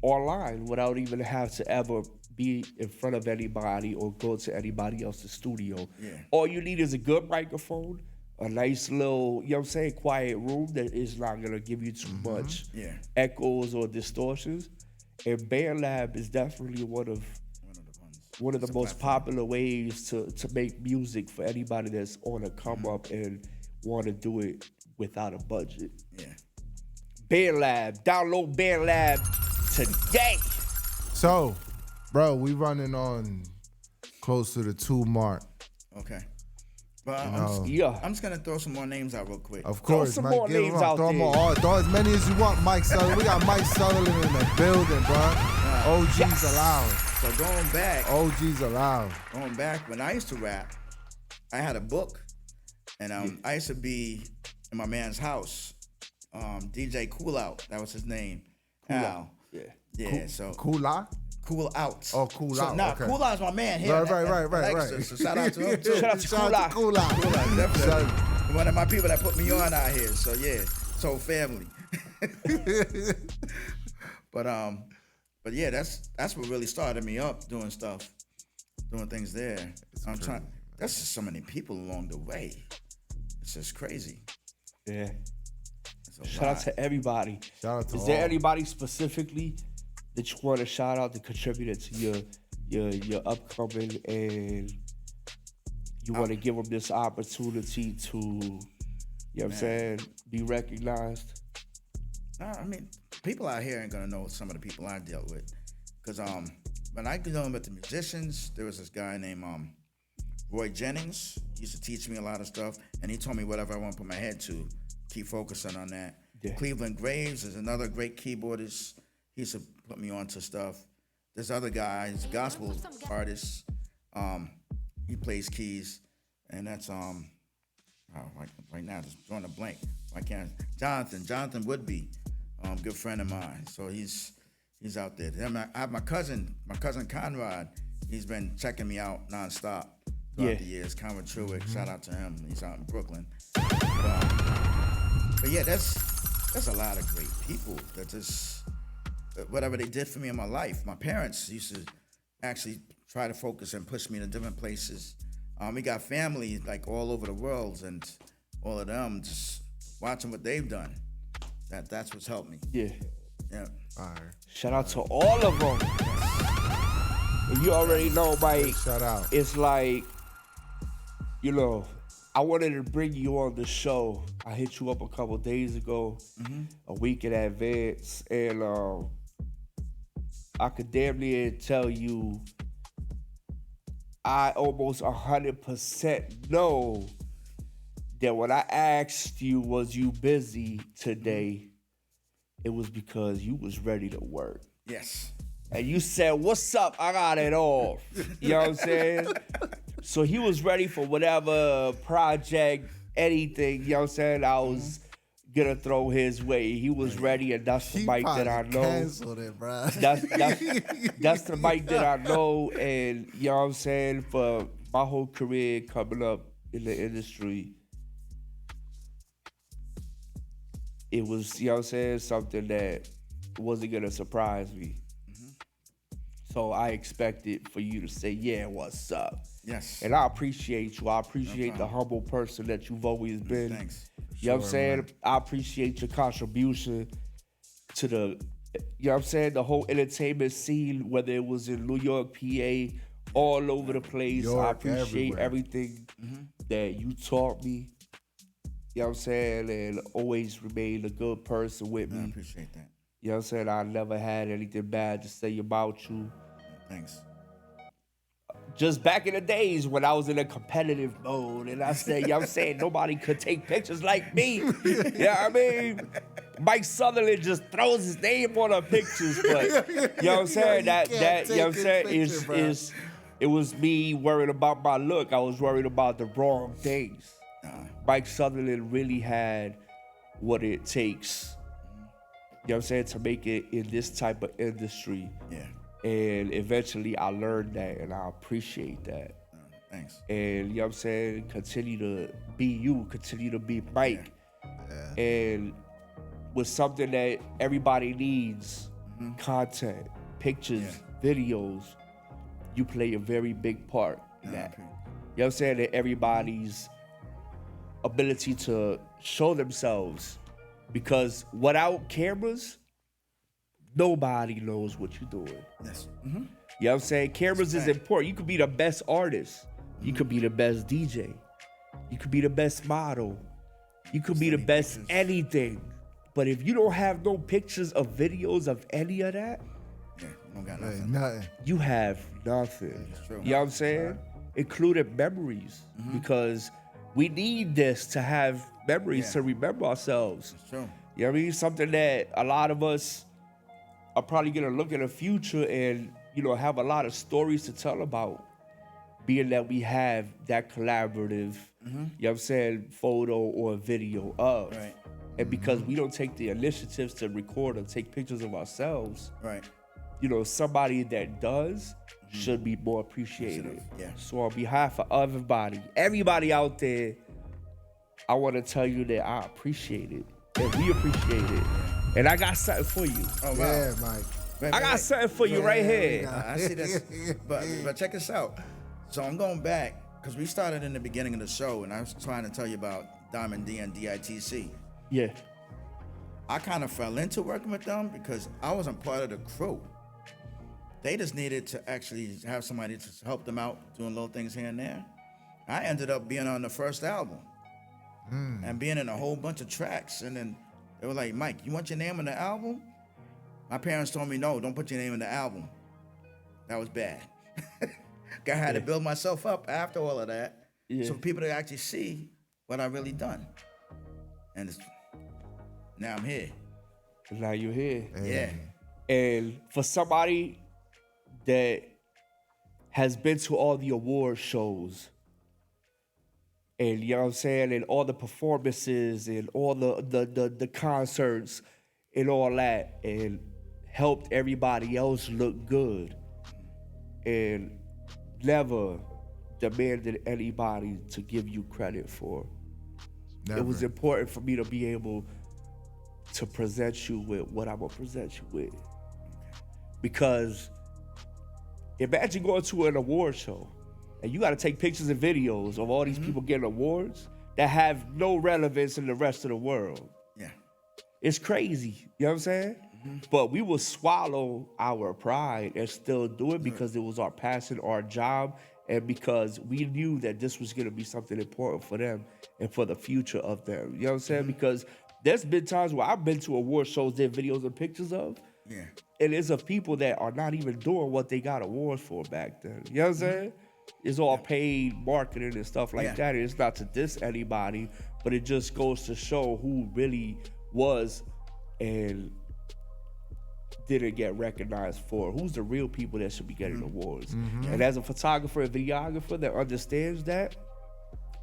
S2: online without even have to ever be in front of anybody or go to anybody else's studio.
S3: Yeah.
S2: All you need is a good microphone, a nice little, you know what I'm saying, quiet room that is not gonna give you too much
S3: Yeah.
S2: echoes or distortions. And BandLab is definitely one of the most popular ways to make music for anybody that's on a come up and want to do it without a budget.
S3: Yeah.
S2: BandLab, download BandLab today.
S1: So, bro, we running on close to the 2 mark.
S3: Okay. But
S2: Yeah.
S3: I'm just gonna throw some more names out real quick.
S1: Of course,
S2: some
S1: Mike.
S2: more
S1: Give 'em
S2: names
S1: up.
S2: out
S1: Throw 'em
S2: there.
S1: all. Throw as many as you want, Mike Sutherland. We got Mike Sutherland in the building, bro. OGs allowed.
S3: So going back,
S1: OGs allowed.
S3: when I used to rap, I had a book, and I used to be in my man's house. DJ Cool Out, that was his name. Al. Yeah. So
S1: Cool out.
S3: Cool Out.
S1: Oh, Cool Out,
S3: Nah,
S1: okay.
S3: Cool Out's my man here.
S1: Right.
S3: So shout out to him too.
S2: Shout out to Cool Out.
S1: Cool Out.
S3: Cool Out, definitely.
S1: Shout-
S3: One of my people that put me on out here. So yeah, so family. But yeah, that's what really started me up doing stuff, doing things there. that's just so many people along the way. It's just crazy.
S2: Yeah.
S3: It's a
S2: Shout out
S3: lot.
S2: to everybody.
S1: Shout out to
S2: Is there
S1: all.
S2: anybody specifically that you want to shout out that contributed to your upcoming, and you want to give them this opportunity to, you know what I'm saying, be recognized?
S3: I mean, people out here ain't gonna know some of the people I dealt with, cause when I dealing with the musicians, there was this guy named Roy Jennings. He used to teach me a lot of stuff, and he told me whatever I want to put my head to, keep focusing on that.
S2: Yeah.
S3: Cleveland Graves is another great keyboardist. He used to put me onto stuff. This other guy, he's a gospel artist. He plays keys, and that's right now just drawing a blank. I can't. Jonathan Woodby, good friend of mine. So he's out there. Then I have my cousin Conrad. He's been checking me out nonstop throughout the years. Conrad Truick, shout out to him. He's out in Brooklyn. But yeah, that's a lot of great people that just whatever they did for me in my life. My parents used to actually try to focus and push me to different places. We got family like all over the world, and all of them just watching what they've done. That's what's helped me.
S2: Yeah.
S3: Yeah.
S1: All right.
S2: Shout out to all of them. And you already know, Mike.
S1: Shout out.
S2: It's like, you know, I wanted to bring you on the show. I hit you up a couple days ago, a week in advance, and I could damn near tell you I almost 100% know that when I asked you, was you busy today, it was because you was ready to work.
S3: Yes.
S2: And you said, what's up? I got it off. You know what I'm saying? So he was ready for whatever project, anything, you know what I'm saying, I was gonna throw his way. He was ready, and that's the Mike that I know.
S1: Canceled it, bro.
S2: That's the Mike that I know, and you know what I'm saying, for my whole career coming up in the industry, it was, you know what I'm saying, something that wasn't gonna surprise me. So I expected for you to say, yeah, what's up?
S3: Yes.
S2: And I appreciate you. I appreciate the humble person that you've always been.
S3: Thanks.
S2: You know what I'm saying? I appreciate your contribution to the, you know what I'm saying, the whole entertainment scene, whether it was in New York, PA, all over the place.
S1: York,
S2: I appreciate
S1: everywhere.
S2: everything that you taught me. You know what I'm saying? And always remained a good person with
S3: I
S2: me.
S3: appreciate that.
S2: You know what I'm saying? I never had anything bad to say about you.
S3: Thanks.
S2: Just back in the days when I was in a competitive mode, and I said, you know what I'm saying, nobody could take pictures like me. You know what I mean? Mike Sutherland just throws his name on the pictures, but you know what I'm saying?
S1: Yeah,
S2: that you know what I'm saying is it was me worried about my look. I was worried about the wrong things. Mike Sutherland really had what it takes, you know what I'm saying, to make it in this type of industry.
S3: Yeah.
S2: And eventually I learned that, and I appreciate that.
S3: Thanks.
S2: And you know what I'm saying, continue to be you, continue to be Mike. And with something that everybody needs, content, pictures, videos, you play a very big part in that. You know what I'm saying, that everybody's ability to show themselves, because without cameras, nobody knows what you're doing.
S3: Yes.
S2: You know what I'm saying? Cameras is important. You could be the best artist. You could be the best DJ. You could be the best model. You could be the best anything. But if you don't have no pictures or videos of any of that,
S3: Yeah. You don't got
S1: Hey,
S3: nothing.
S1: nothing.
S2: you have nothing.
S3: It's true.
S2: You know what I'm saying? Including memories. Because we need this to have memories to remember ourselves.
S3: It's true.
S2: You know what I mean? Something that a lot of us are probably gonna look in the future and, you know, have a lot of stories to tell about, being that we have that collaborative, you know what I'm saying, photo or video of.
S3: Right.
S2: And because we don't take the initiatives to record or take pictures of ourselves,
S3: Right.
S2: you know, somebody that does should be more appreciated.
S3: Yeah.
S2: So on behalf of everybody out there, I want to tell you that I appreciate it. And we appreciate it. And I got something for you.
S3: Oh, wow.
S1: Yeah, Mike.
S3: Wait,
S2: I got something for you right here.
S3: I see this. But check this out. So I'm going back because we started in the beginning of the show, and I was trying to tell you about Diamond D and DITC.
S2: Yeah.
S3: I kind of fell into working with them because I wasn't part of the crew. They just needed to actually have somebody to help them out, doing little things here and there. I ended up being on the first album and being in a whole bunch of tracks. And then they were like, Mike, you want your name on the album? My parents told me, no, don't put your name in the album. That was bad. I had to build myself up after all of that so people to actually see what I really done. And now I'm here.
S2: Now you're here.
S3: Yeah.
S2: And for somebody that has been to all the award shows, and you know what I'm saying, and all the performances and all the concerts and all that, and helped everybody else look good, and never demanded anybody to give you credit for.
S1: Never.
S2: It was important for me to be able to present you with what I'm gonna present you with. Because imagine going to an award show and you gotta take pictures and videos of all these people getting awards that have no relevance in the rest of the world.
S3: Yeah.
S2: It's crazy, you know what I'm saying? But we will swallow our pride and still do it because it was our passion, our job, and because we knew that this was gonna be something important for them and for the future of them. You know what I'm saying? Because there's been times where I've been to award shows, there videos and pictures of, and it's of people that are not even doing what they got awards for back then. You know what I'm saying? It's all paid marketing and stuff like that. And it's not to diss anybody, but it just goes to show who really was and didn't get recognized for. Who's the real people that should be getting awards? And as a photographer and videographer that understands that,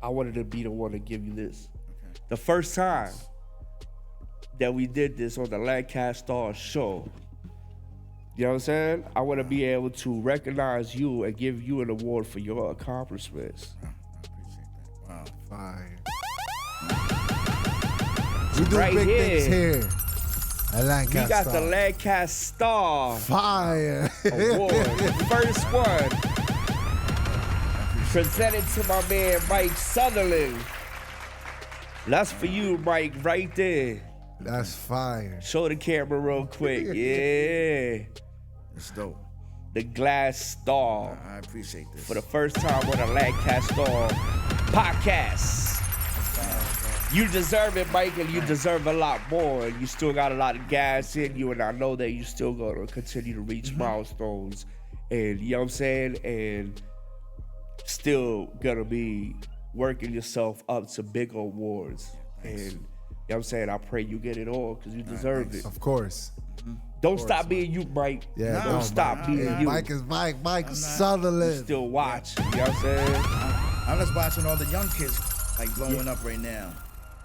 S2: I wanted to be the one to give you this. The first time that we did this on the Lancastar show, you know what I'm saying? I want to be able to recognize you and give you an award for your accomplishments.
S3: I appreciate that. Wow.
S1: Fire. We do
S2: Right
S1: big
S2: here.
S1: things here at Lancastar.
S2: We got the Lancastar
S1: Fire.
S2: Award. First one. Presented to my man Mike Sutherland. That's for you, Mike, right there.
S1: That's fire.
S2: Show the camera real quick. Yeah.
S3: It's dope.
S2: The Glass Star.
S3: I appreciate this.
S2: For the first time on the Lancastar podcast. You deserve it, Mike, and you deserve a lot more. You still got a lot of gas in you, and I know that you still gonna continue to reach milestones. And you know what I'm saying? And still gonna be working yourself up to bigger awards. And you know what I'm saying? I pray you get it all because you deserve it.
S1: Of course.
S2: Don't stop being you, Mike.
S1: Yeah,
S2: Don't stop being you.
S1: Mike is Mike. Mike Sutherland.
S2: Still watch. You know what I'm saying?
S3: I'm just watching all the young kids like blowing up right now.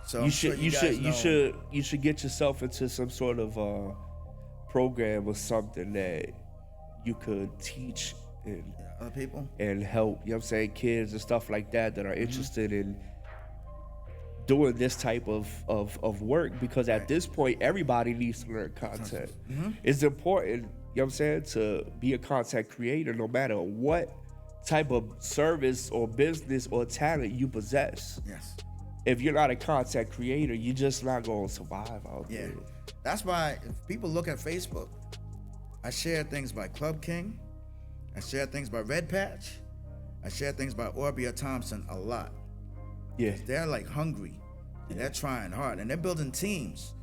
S3: So
S2: You should get yourself into some sort of program or something that you could teach and
S3: other people
S2: and help, you know what I'm saying, kids and stuff like that are interested in doing this type of work, because at this point everybody needs to learn content. It's important, you know what I'm saying, to be a content creator no matter what type of service or business or talent you possess.
S3: Yes.
S2: If you're not a content creator, you're just not gonna survive out there.
S3: That's why if people look at Facebook, I share things by Club King, I share things by Red Patch, I share things by Orbia Thompson a lot.
S2: Yeah.
S3: They're like hungry, and they're trying hard, and they're building teams.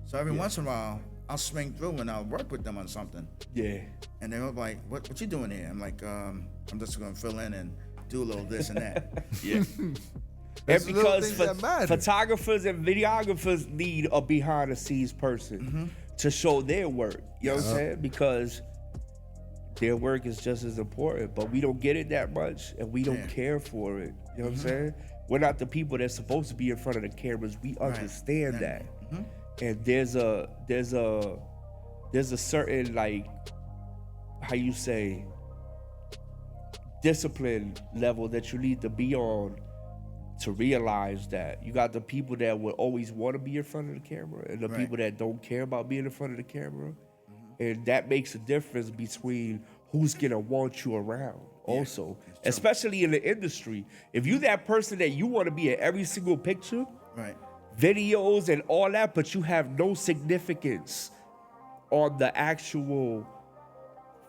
S3: So every once in a while, I'll swing through and I'll work with them on something.
S2: Yeah.
S3: And they're like, what you doing here? I'm like, I'm just gonna fill in and do a little this and that.
S2: Yeah.
S1: It's
S2: And
S1: little
S2: because
S1: things that matter.
S2: photographers and videographers need a behind the scenes person to show their work. You know what I'm saying? Because their work is just as important, but we don't get it that much and we don't care for it. You know what I'm saying? We're not the people that's supposed to be in front of the cameras. We understand that. And there's a certain, like, how you say, discipline level that you need to be on to realize that. You got the people that will always want to be in front of the camera and the people that don't care about being in front of the camera. And that makes a difference between who's gonna want you around also, especially in the industry. If you that person that you want to be in every single picture,
S3: Right.
S2: videos and all that, but you have no significance on the actual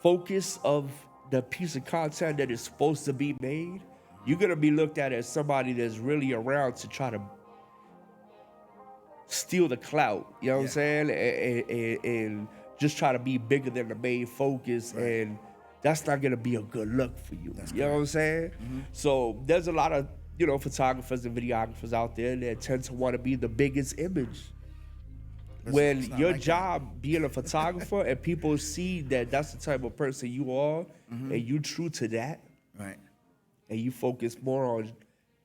S2: focus of the piece of content that is supposed to be made, you're gonna be looked at as somebody that's really around to try to steal the clout, you know what I'm saying? And just try to be bigger than the main focus, and that's not gonna be a good look for you. You know what I'm saying? So there's a lot of, you know, photographers and videographers out there that tend to want to be the biggest image. When your job being a photographer and people see that that's the type of person you are, and you true to that,
S3: Right.
S2: and you focus more on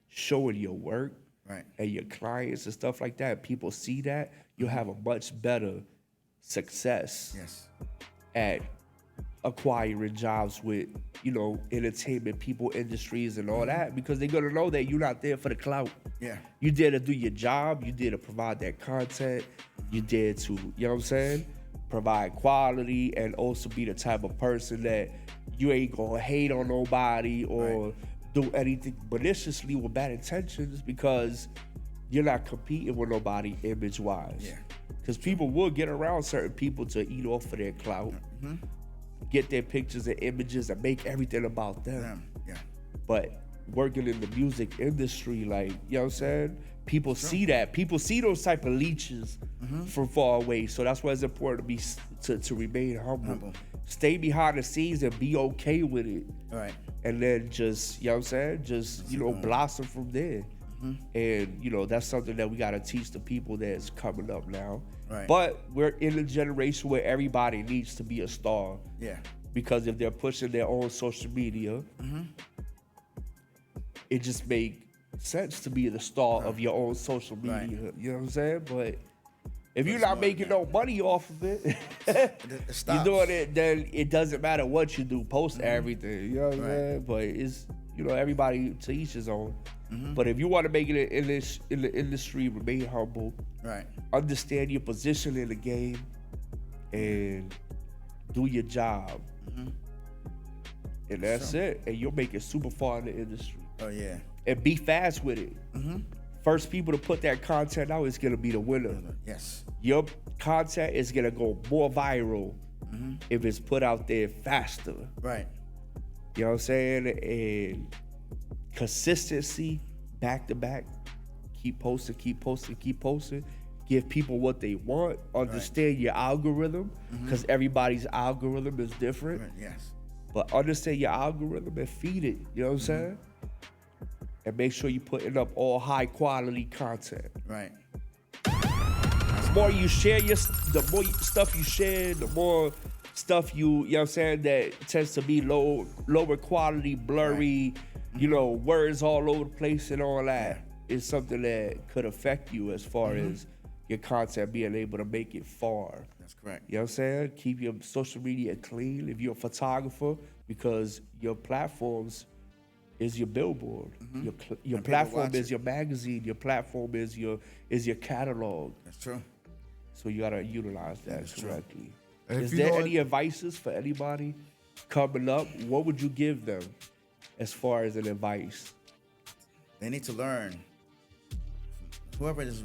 S2: showing your work,
S3: Right.
S2: and your clients and stuff like that, people see that, you'll have a much better success
S3: Yes.
S2: at acquiring jobs with, you know, entertainment people, industries, and all that, because they're gonna know that you're not there for the clout.
S3: Yeah.
S2: You there to do your job, you there to provide that content, you there to, you know what I'm saying, provide quality, and also be the type of person that you ain't gonna hate on nobody or do anything maliciously with bad intentions, because you're not competing with nobody image-wise.
S3: Yeah.
S2: Because people will get around certain people to eat off of their clout, get their pictures and images and make everything about them.
S3: Yeah.
S2: But working in the music industry, like, you know what I'm saying? People see that. People see those type of leeches from far away. So that's why it's important to be to remain humble. Stay behind the scenes and be okay with it.
S3: Right.
S2: And then just, you know what I'm saying? Just, you know, blossom from there. And, you know, that's something that we got to teach the people that's coming up now.
S3: Right.
S2: But we're in a generation where everybody needs to be a star.
S3: Yeah.
S2: Because if they're pushing their own social media, it just makes sense to be the star of your own social media.
S3: Right.
S2: You know what I'm saying? But if you're not making no money off of it,
S3: It
S2: you're doing it, then it doesn't matter what you do. Post everything. You know what I'm
S3: Right.
S2: saying? But it's, you know, everybody to each his own. But if you want to make it in the industry, remain humble.
S3: Right.
S2: Understand your position in the game and do your job. And that's it. And you'll make it super far in the industry.
S3: Oh yeah.
S2: And be fast with it. First people to put that content out is gonna be the winner.
S3: Yes.
S2: Your content is gonna go more viral if it's put out there faster.
S3: Right.
S2: You know what I'm saying? And consistency, back to back. Keep posting, keep posting, keep posting. Give people what they want. Understand your algorithm, because everybody's algorithm is different.
S3: Right. Yes.
S2: But understand your algorithm and feed it. You know what I'm saying? And make sure you're putting up all high quality content.
S3: Right.
S2: The more you share the more stuff you share, the more stuff you know what I'm saying, that tends to be lower quality, blurry, you know, words all over the place and all that. Is something that could affect you as far as your content being able to make it far.
S3: That's correct.
S2: You know what I'm saying? Keep your social media clean if you're a photographer, because your platforms is your billboard. Your platform is your magazine. Your platform is your catalog.
S3: That's true.
S2: So you gotta utilize that
S3: That's true.
S2: correctly.
S1: And
S2: Is
S1: if you
S2: there
S1: know
S2: any advices for anybody coming up? What would you give them as far as an advice?
S3: They need to learn. Whoever is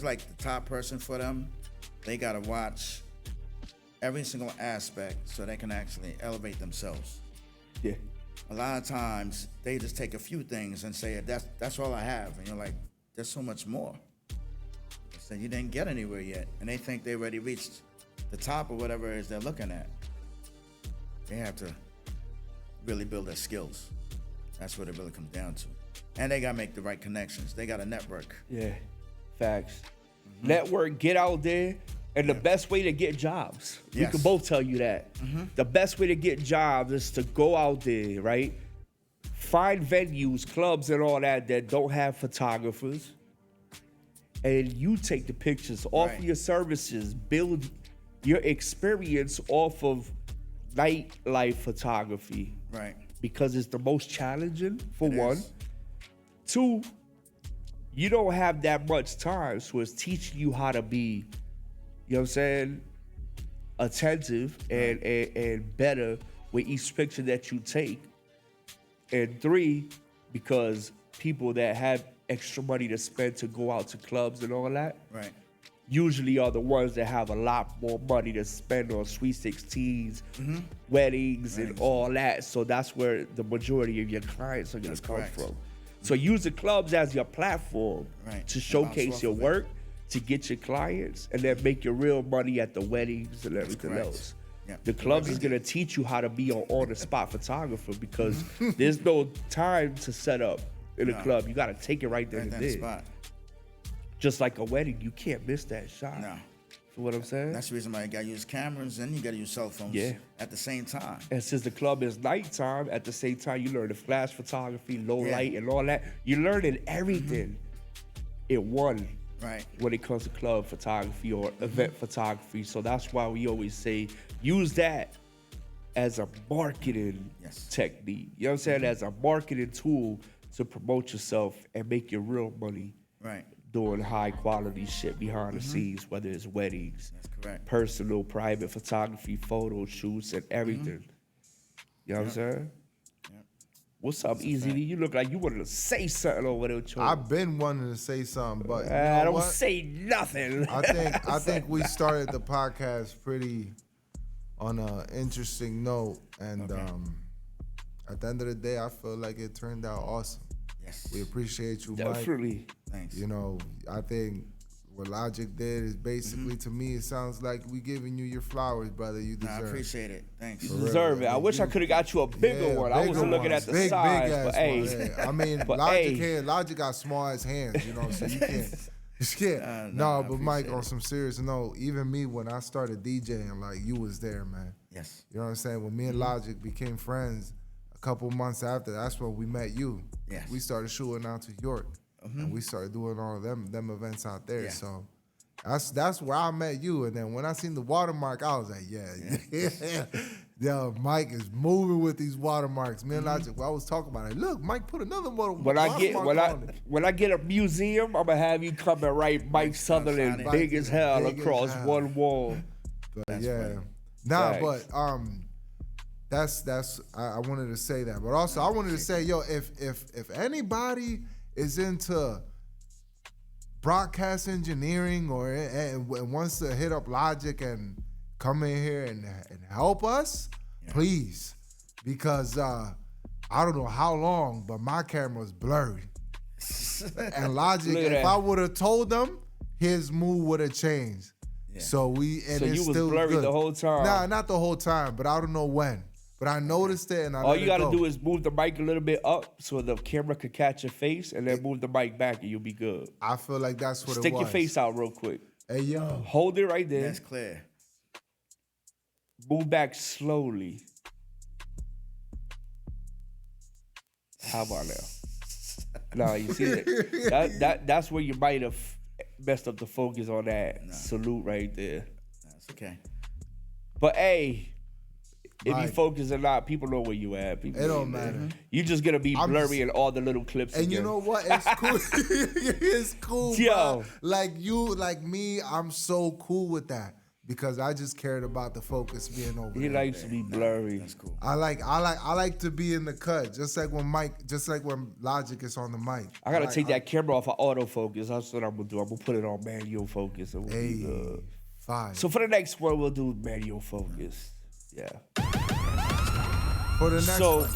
S3: like the top person for them, they gotta watch every single aspect so they can actually elevate themselves.
S2: Yeah.
S3: A lot of times they just take a few things and say that's all I have, and you're like, there's so much more. So you didn't get anywhere yet, and they think they already reached the top of whatever it is they're looking at. They have to really build their skills. That's what it really comes down to. And they gotta make the right connections. They gotta network.
S2: Yeah. Facts. Network, get out there. And the best way to get jobs, we
S3: Yes.
S2: can both tell you that. The best way to get jobs is to go out there, right? Find venues, clubs, and all that don't have photographers. And you take the pictures, offer
S3: Right.
S2: your services, build your experience off of nightlife photography.
S3: Right.
S2: Because it's the most challenging, for
S3: It
S2: one.
S3: is.
S2: Two, you don't have that much time, so it's teaching you how to be, you know what I'm saying, attentive and better with each picture that you take. And 3, because people that have extra money to spend to go out to clubs and all that,
S3: Right.
S2: usually are the ones that have a lot more money to spend on sweet 16s, weddings, and all that. So that's where the majority of your clients are going to come
S3: correct.
S2: from. So use the clubs as your platform
S3: Right.
S2: to showcase
S3: off
S2: your
S3: of it.
S2: work, to get your clients, and then make your real money at the weddings and everything
S3: correct.
S2: else.
S3: Yeah.
S2: The clubs is going to teach you how to be an on-the-spot photographer, because there's no time to set up in a club. You got to take it right there
S3: Right
S2: and
S3: there in the
S2: there.
S3: spot.
S2: Just like a wedding, you can't miss that shot.
S3: No.
S2: For what I'm saying?
S3: That's the reason why you gotta use cameras and you gotta use cell phones at the same time.
S2: And since the club is nighttime, at the same time you learn the flash photography, low
S3: Yeah.
S2: light, and all that. You're learning everything in one
S3: Right.
S2: when it comes to club photography or event photography. So that's why we always say use that as a marketing technique. You know what I'm saying? As a marketing tool to promote yourself and make your real money.
S3: Right.
S2: Doing high quality shit behind the scenes, whether it's weddings,
S3: That's correct.
S2: personal, private photography, photo shoots, and everything. You know what I'm saying? What's up, Easy? You look like you wanted to say something over there, Cho.
S1: I've been wanting to say something, but you
S2: I
S1: know
S2: don't
S1: what?
S2: say nothing.
S1: I think we started the podcast pretty on an interesting note, and at the end of the day, I feel like it turned out awesome.
S3: Yes.
S1: We appreciate you, Mike.
S2: Definitely.
S3: Thanks.
S1: You know, I think what Logic did is basically, to me, it sounds like we giving you your flowers, brother. You
S3: No, I
S1: deserve.
S3: appreciate it. Thanks.
S2: You deserve it. I wish I could have got you a bigger one. I
S1: bigger
S2: wasn't looking
S1: ones.
S2: at the
S1: big,
S2: size,
S1: big
S2: but
S1: ass
S2: hey.
S1: ones, yeah. I mean,
S2: But
S1: Logic got small ass hands, you know, so you can't. You can't.
S3: No, I
S1: But Mike,
S3: appreciate
S1: on
S3: it.
S1: some serious note, even me when I started DJing, like you was there, man.
S3: Yes.
S1: You know what I'm saying? When me and Logic became friends, a couple months after, that's when we met you.
S3: Yes.
S1: We started shooting out to York, and we started doing all of them events out there.
S3: Yeah.
S1: So that's where I met you. And then when I seen the watermark, I was like, yeah, Mike is moving with these watermarks. Me and Logic, I was talking about it. Look, Mike put another watermark.
S2: When I get a museum, I'm gonna have you come and write Mike Sutherland
S3: Mike
S2: big as hell
S1: big as
S2: across
S1: hell.
S2: one wall.
S1: But
S3: funny.
S1: Nah,
S2: Facts.
S1: but that's I wanted to say that. But also I wanted to say, yo, if anybody is into broadcast engineering or and wants to hit up Logic and come in here and help us, please, because I don't know how long, but my camera's blurry. And Logic,
S2: Look at
S1: if
S2: that.
S1: I would have told them, his mood would have changed.
S3: Yeah.
S1: So
S2: So
S1: it's
S2: you was
S1: still
S2: blurry
S1: good.
S2: the whole time?
S1: Nah, not the whole time, but I don't know when. But I noticed it, and I
S2: All
S1: let
S2: you
S1: it
S2: gotta
S1: go.
S2: do is move the mic a little bit up so the camera could catch your face, and then move the mic back, and you'll be good.
S1: I feel like that's what
S2: Stick
S1: it was.
S2: your face out real quick.
S1: Hey yo,
S2: Hold it right there.
S3: That's clear.
S2: Move back slowly. How about now? No, you see that? That's where you might have messed up the focus on that salute right there.
S3: That's okay.
S2: But hey, if you
S1: Right.
S2: focus or not, people know where you at. People
S1: It
S2: know
S1: don't
S2: you there.
S1: matter.
S2: You just gonna be
S1: I'm
S2: blurry
S1: just-
S2: in all the little clips.
S1: and
S2: again.
S1: you know what? It's cool. It's cool,
S2: Yo.
S1: bro. Like you, like me, I'm so cool with that because I just cared about the focus being over
S2: He
S1: there.
S2: likes to be blurry.
S3: That's cool.
S1: I like to be in the cut, just like when Logic is on the mic.
S2: I gotta
S1: Like,
S2: take that camera off of autofocus. That's what I'm gonna do. I'm gonna put it on manual focus. And we'll be
S1: Hey,
S2: good.
S1: fine.
S2: So for the next one, we'll do manual focus. Yeah.
S1: For the next
S2: So
S1: one,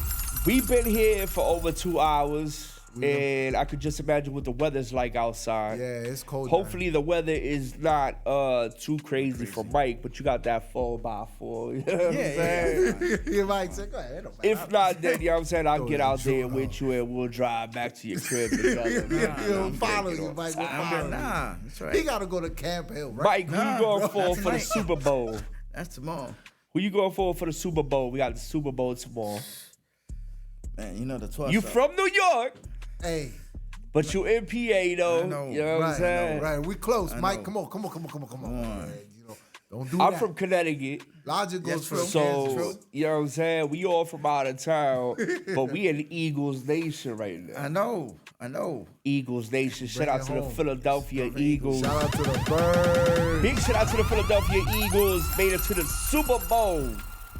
S2: we've been here for over 2 hours, and I could just imagine what the weather's like outside.
S1: yeah, it's cold.
S2: Hopefully the weather is not too crazy for Mike, but you got that 4x4. You know what I'm saying?
S1: You might say, go ahead. it don't matter.
S2: If not, then you know what I'm saying, I'll
S1: Throw
S2: get
S1: that
S2: out there
S1: joint
S2: with you and we'll drive back to your crib together.
S1: He'll follow you, Mike. We'll follow you.
S3: Nah, that's right.
S1: He gotta go to Camp Hill, right?
S2: Mike, who you going for the
S3: tonight.
S2: Super Bowl?
S3: That's tomorrow.
S2: Who you going for the Super Bowl? We got the Super Bowl tomorrow.
S3: Man, you know the toss
S2: You
S3: up.
S2: from New York,
S1: Hey,
S2: but you in PA though.
S3: I know.
S2: You know what I'm
S1: right,
S2: saying?
S1: right. We close, Mike.
S3: know.
S1: Come on. Man, you know, don't do
S2: I'm
S1: that.
S2: from Connecticut.
S1: Logic goes
S3: Yes,
S1: first.
S2: So, you know what I'm saying? We all from out of town, but we in Eagles Nation right now.
S3: I know.
S2: Eagles Nation. Shout
S1: Bring
S2: out
S1: it
S2: to the
S1: home.
S2: Philadelphia Eagles.
S1: Shout out to the bird.
S2: Big shout out to the Philadelphia Eagles. Made it to the Super Bowl.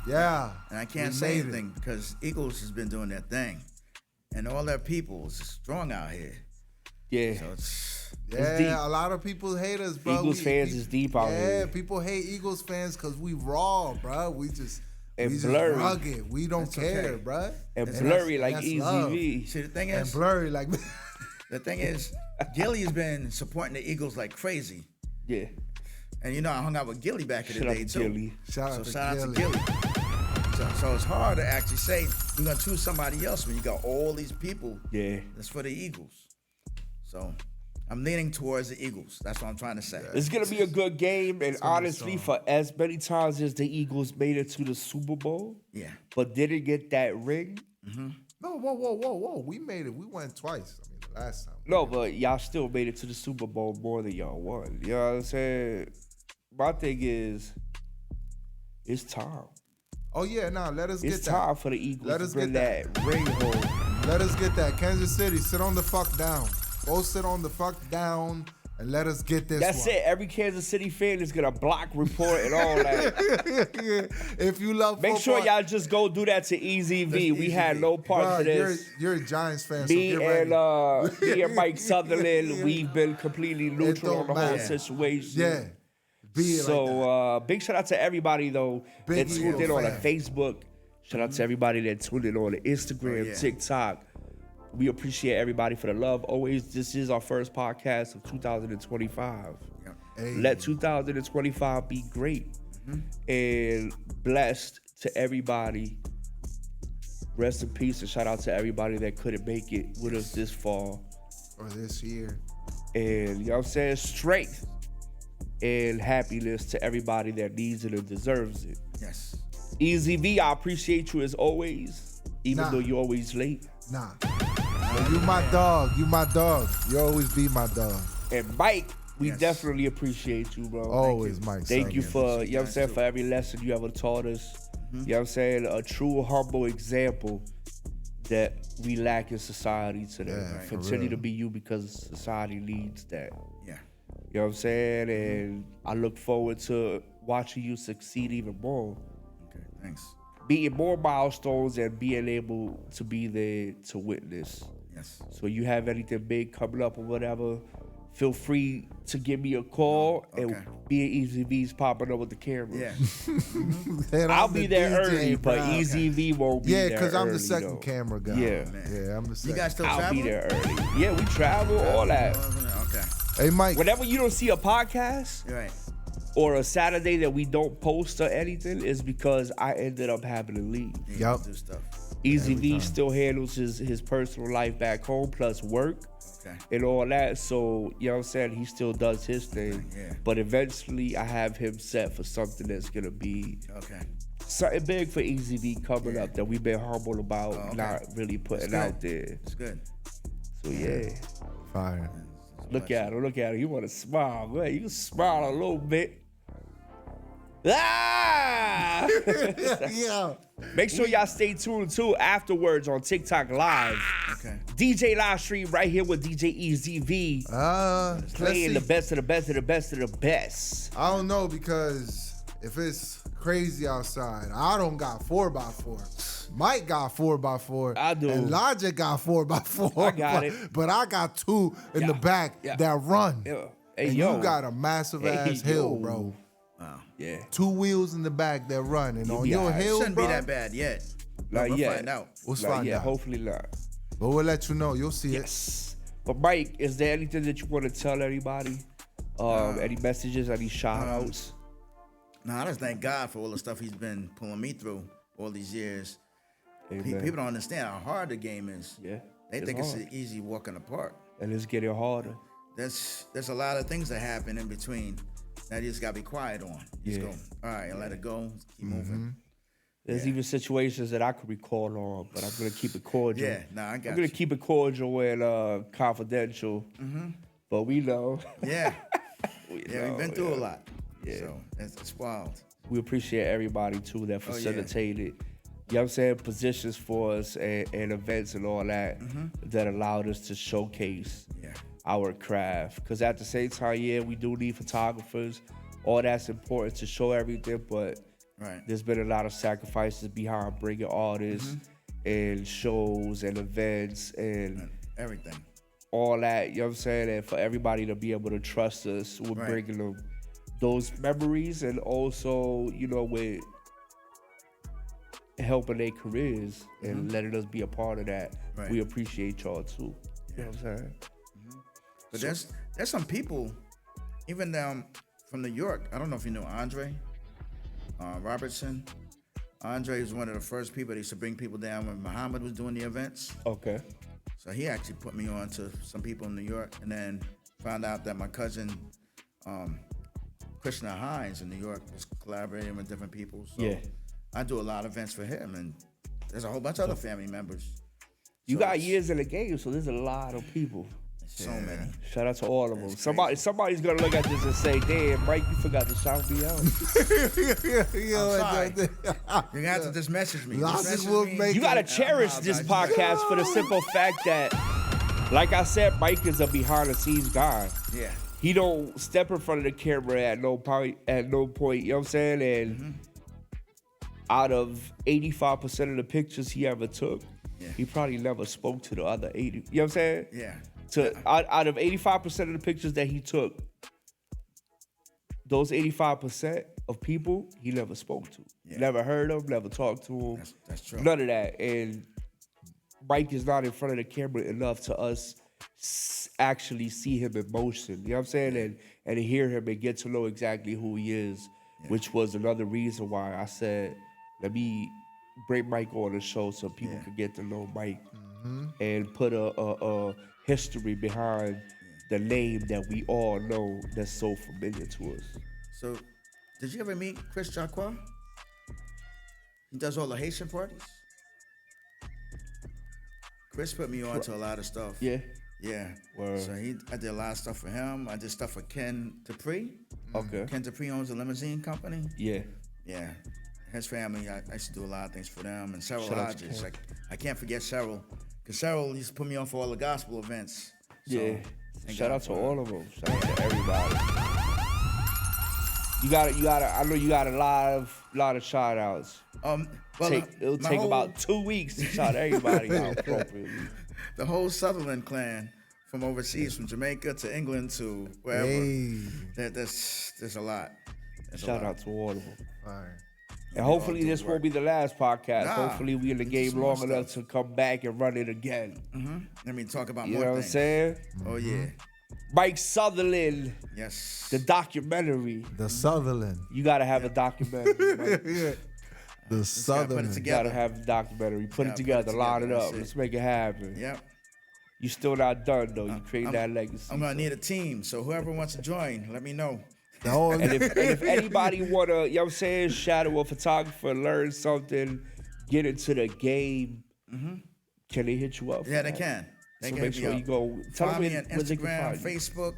S1: Yeah.
S3: And I can't
S1: We
S3: say
S1: made it.
S3: anything because Eagles has been doing their thing. and all their people is strong out here.
S2: Yeah.
S3: So it's
S2: deep.
S1: Yeah, a lot of people hate us, bro.
S2: Eagles fans is deep out here.
S1: Yeah, people hate Eagles fans because we raw, bro. We just
S2: blurry.
S1: rugged. We don't care,
S3: okay.
S1: bro.
S2: And blurry like
S1: that's
S2: Easy
S1: love.
S2: V.
S3: see the thing
S1: And
S3: is,
S1: blurry like
S3: the thing is, Gilly's been supporting the Eagles like crazy.
S2: Yeah.
S3: And you know, I hung out with Gilly back in the
S2: Shout out
S3: day
S2: to
S3: too.
S2: Gilly.
S1: Shout out
S3: Shout out
S1: to
S3: to
S1: Gilly.
S3: Gilly. So it's hard to actually say you're gonna choose somebody else when you got all these people
S2: Yeah.
S3: that's for the Eagles. So I'm leaning towards the Eagles. That's what I'm trying to say.
S2: It's gonna be a good game, and
S1: gonna be
S2: honestly,
S1: strong.
S2: for as many times as the Eagles made it to the Super Bowl,
S3: Yeah.
S2: but didn't get that ring.
S1: No, whoa. We made it. We won twice. I mean, the last time.
S2: No, but y'all still made it to the Super Bowl more than y'all won. You know what I'm saying? My thing is, it's time.
S1: Oh yeah, now let us
S2: It's
S1: get
S2: time
S1: that.
S2: for the Eagles
S1: Let
S2: to
S1: us
S2: bring
S1: get
S2: that ring home.
S1: Let us get that. Kansas City, sit on the fuck down. Go sit on the fuck down and let us get this
S2: That's
S1: one.
S2: it. Every Kansas City fan is gonna block, report, and all that.
S1: If you love
S2: Make sure
S1: football,
S2: y'all just go do that to Easy V. We
S3: Easy
S2: had
S3: V.
S2: no part
S1: bruh,
S2: to this.
S1: You're a Giants fan,
S2: Me
S1: so get ready.
S2: me and Mike Sutherland, we've been completely neutral on
S1: don't
S2: the whole
S1: matter.
S2: situation.
S1: Yeah. Be it like that.
S2: Big shout out to everybody though
S1: Big
S2: that tuned in
S1: Eagle
S2: on the
S1: fan.
S2: Facebook. Shout out to everybody that tuned in on the Instagram,
S3: yeah.
S2: TikTok. We appreciate everybody for the love. Always, this is our first podcast of 2025.
S1: Hey.
S2: Let 2025 be great and blessed to everybody. Rest in peace and shout out to everybody that couldn't make it with us this fall.
S1: Or this year.
S2: And you know what I'm saying? Strength and happiness to everybody that needs it and deserves it.
S3: Yes.
S2: Easy V, I appreciate you as always, even
S1: Nah.
S2: though you're always late.
S1: Nah. You my dog. You my dog. You always be my dog.
S2: And Mike, we
S3: Yes.
S2: definitely appreciate you, bro.
S1: Always, Mike.
S2: Thank you
S1: Sutherland.
S2: for, you know what I'm saying, for every lesson you ever taught us. You know what I'm saying? A true, humble example that we lack in society today.
S1: Yeah, for
S2: Continue
S1: real.
S2: to be you because society needs that.
S3: Yeah.
S2: You know what I'm saying? And I look forward to watching you succeed even more.
S3: Okay. Thanks.
S2: Beating more milestones and being able to be there to witness.
S3: Yes.
S2: So you have anything big coming up or whatever, feel free to give me a call
S3: Okay.
S2: and be an Easy V's popping up with the camera.
S3: Yeah.
S1: And
S2: I'll
S1: I'm
S2: be
S1: the
S2: there
S1: DJ,
S2: early, but
S1: bro.
S2: Easy V won't be
S1: Yeah,
S2: there
S1: because I'm the
S2: early,
S1: second
S2: though.
S1: camera guy.
S2: Yeah.
S1: Yeah, I'm the second.
S3: You guys still
S2: I'll
S3: travel?
S2: be there early. Yeah, we travel, all that.
S3: Okay.
S1: Hey, Mike.
S2: Whenever you don't see a podcast
S3: You're right.
S2: or a Saturday that we don't post or anything, is because I ended up having to leave.
S3: Yeah,
S1: Yup.
S3: do stuff.
S2: Easy V still handles his personal life back home plus work
S3: Okay.
S2: and all that. So, you know what I'm saying? He still does his thing.
S3: Yeah.
S2: But eventually I have him set for something that's gonna be
S3: Okay.
S2: something big for Easy V coming up that we've been humble about
S3: okay.
S2: not really putting
S3: That's
S2: out
S3: good.
S2: there.
S3: It's good.
S2: So yeah.
S1: Fire.
S2: Look at him. You want to smile, man. You can smile a little bit. Ah!
S1: Yeah.
S2: Make sure y'all stay tuned too afterwards on TikTok Live.
S3: Okay.
S2: DJ live stream right here with DJ EZV.
S1: Let's
S2: Playing
S1: see.
S2: the best of the best of the best of the best.
S1: I don't know because if it's crazy outside, I don't got 4x4. Mike got 4x4.
S2: I do.
S1: And Logic got 4x4.
S2: I got it.
S1: But I got two in the back that run.
S2: Yeah. Hey,
S1: And
S2: yo.
S1: you got a massive ass
S2: Hey,
S1: hill,
S2: yo.
S1: bro.
S3: Wow.
S2: Yeah.
S1: 2 wheels in the back that run. And on
S2: be
S1: your
S2: alright.
S1: hill,
S3: Shouldn't
S1: bro,
S3: be that bad yet.
S2: Not
S3: we'll
S2: yet.
S3: find out.
S1: we'll
S2: Not
S1: find
S2: yet.
S1: out.
S2: Hopefully not.
S1: But we'll let you know. You'll see
S2: Yes. But Mike, is there anything that you want to tell everybody? Any messages, any shout outs?
S3: No, I just thank God for all the stuff He's been pulling me through all these years.
S2: Amen.
S3: People don't understand how hard the game is.
S2: Yeah.
S3: They think it's
S2: hard.
S3: an easy walk in the park.
S2: And it's getting harder.
S3: There's a lot of things that happen in between that you just gotta be quiet on. Just
S2: Yeah.
S3: go, all right, and let it go. Keep moving.
S2: There's even situations that I could recall on, but I'm gonna keep it cordial.
S3: Yeah, nah, I got
S2: I'm gonna
S3: you.
S2: keep it cordial and confidential. But we know.
S3: Yeah,
S2: we
S3: yeah, we've
S2: know,
S3: been through
S2: yeah.
S3: a lot.
S2: Yeah.
S3: So it's wild.
S2: We appreciate everybody too that
S3: Oh, yeah.
S2: facilitated, you know what I'm saying, positions for us and events and all that that allowed us to showcase
S3: Yeah.
S2: our craft. Because at the same time, yeah, we do need photographers. All that's important to show everything, but
S3: Right.
S2: there's been a lot of sacrifices behind bringing artists and shows and events and
S3: everything.
S2: All that, you know what I'm saying? And for everybody to be able to trust us with bringing them those memories and also, with helping their careers and letting us be a part of that.
S3: Right.
S2: We appreciate y'all too. You know what I'm saying?
S3: But there's some people, even down from New York. I don't know if you know Andre Robertson. Andre was one of the first people that used to bring people down when Muhammad was doing the events.
S2: Okay.
S3: So he actually put me on to some people in New York, and then found out that my cousin, Krishna Hines in New York, was collaborating with different people. So I do a lot of events for him, and there's a whole bunch of other family members.
S2: You got years in the game, so there's a lot of people.
S3: So many.
S2: Shout out to all of them. Somebody's gonna look at this and say, "Damn, Mike, you forgot to shout me out."
S3: I'm sorry. You're gonna have to just message me.
S2: You gotta cherish this podcast for the simple fact that, like I said, Mike is a behind-the-scenes guy.
S3: Yeah.
S2: He don't step in front of the camera at no point. You know what I'm saying? And out of 85% of the pictures he ever took, he probably never spoke to the other 80. You know what I'm saying?
S3: Yeah.
S2: Out of 85% of the pictures that he took, those 85% of people he never spoke to. Never heard of, never talked to him.
S3: That's true.
S2: None of that. And Mike is not in front of the camera enough to us actually see him in motion. You know what I'm saying? And to hear him and get to know exactly who he is, which was another reason why I said, let me bring Mike on the show so people can get to know Mike and put a history behind the name that we all know that's so familiar to us.
S3: So, did you ever meet Chris Jacqua? He does all the Haitian parties. Chris put me on to a lot of stuff.
S2: Yeah.
S3: Yeah.
S2: Word.
S3: So I did a lot of stuff for him. I did stuff for Ken Dupree.
S2: Okay.
S3: Ken Dupree owns a limousine company.
S2: Yeah.
S3: Yeah. His family, I used to do a lot of things for them. And Cheryl
S2: Shout out to
S3: Hodges. I can't forget Cheryl. Because Cheryl used to put me on for all the gospel events. So,
S2: Yeah. Shout out to all of them. Shout out to everybody. You gotta. I know you got a lot of shout outs.
S3: Well,
S2: It'll take about 2 weeks to shout everybody out appropriately.
S3: The whole Sutherland clan, from overseas, from Jamaica to England to wherever.
S1: Hey.
S3: There's a lot.
S2: Shout out to all of them.
S1: All right.
S2: And hopefully this won't be the last podcast.
S3: Nah,
S2: hopefully we in the game long enough to come back and run it again.
S3: Let me talk about
S2: You
S3: more
S2: know what I'm
S3: things.
S2: saying?
S3: Oh, yeah.
S2: Mike Sutherland,
S3: Yes.
S2: the documentary.
S1: The Sutherland.
S2: You gotta have a documentary. Mike.
S1: The
S3: put it
S1: Sutherland.
S2: You
S3: together.
S2: gotta have a documentary. Put it
S3: Gotta
S2: together,
S3: put it
S2: line it
S3: together,
S2: up.
S3: that's it.
S2: Let's make it happen.
S3: Yep.
S2: You still not done though. You create that legacy.
S3: I'm going to need a team. So whoever wants to join, let me know.
S1: No,
S2: And if anybody wanna, you know what I'm saying, shadow a photographer, learn something, get into the game, can they hit you up?
S3: Yeah,
S2: for
S3: they
S2: that?
S3: can. They
S2: So
S3: can
S2: make
S3: hit
S2: sure
S3: me
S2: you
S3: up.
S2: go. Tell
S3: Find me
S2: them
S3: on
S2: where they can
S3: Instagram,
S2: find you.
S3: Facebook,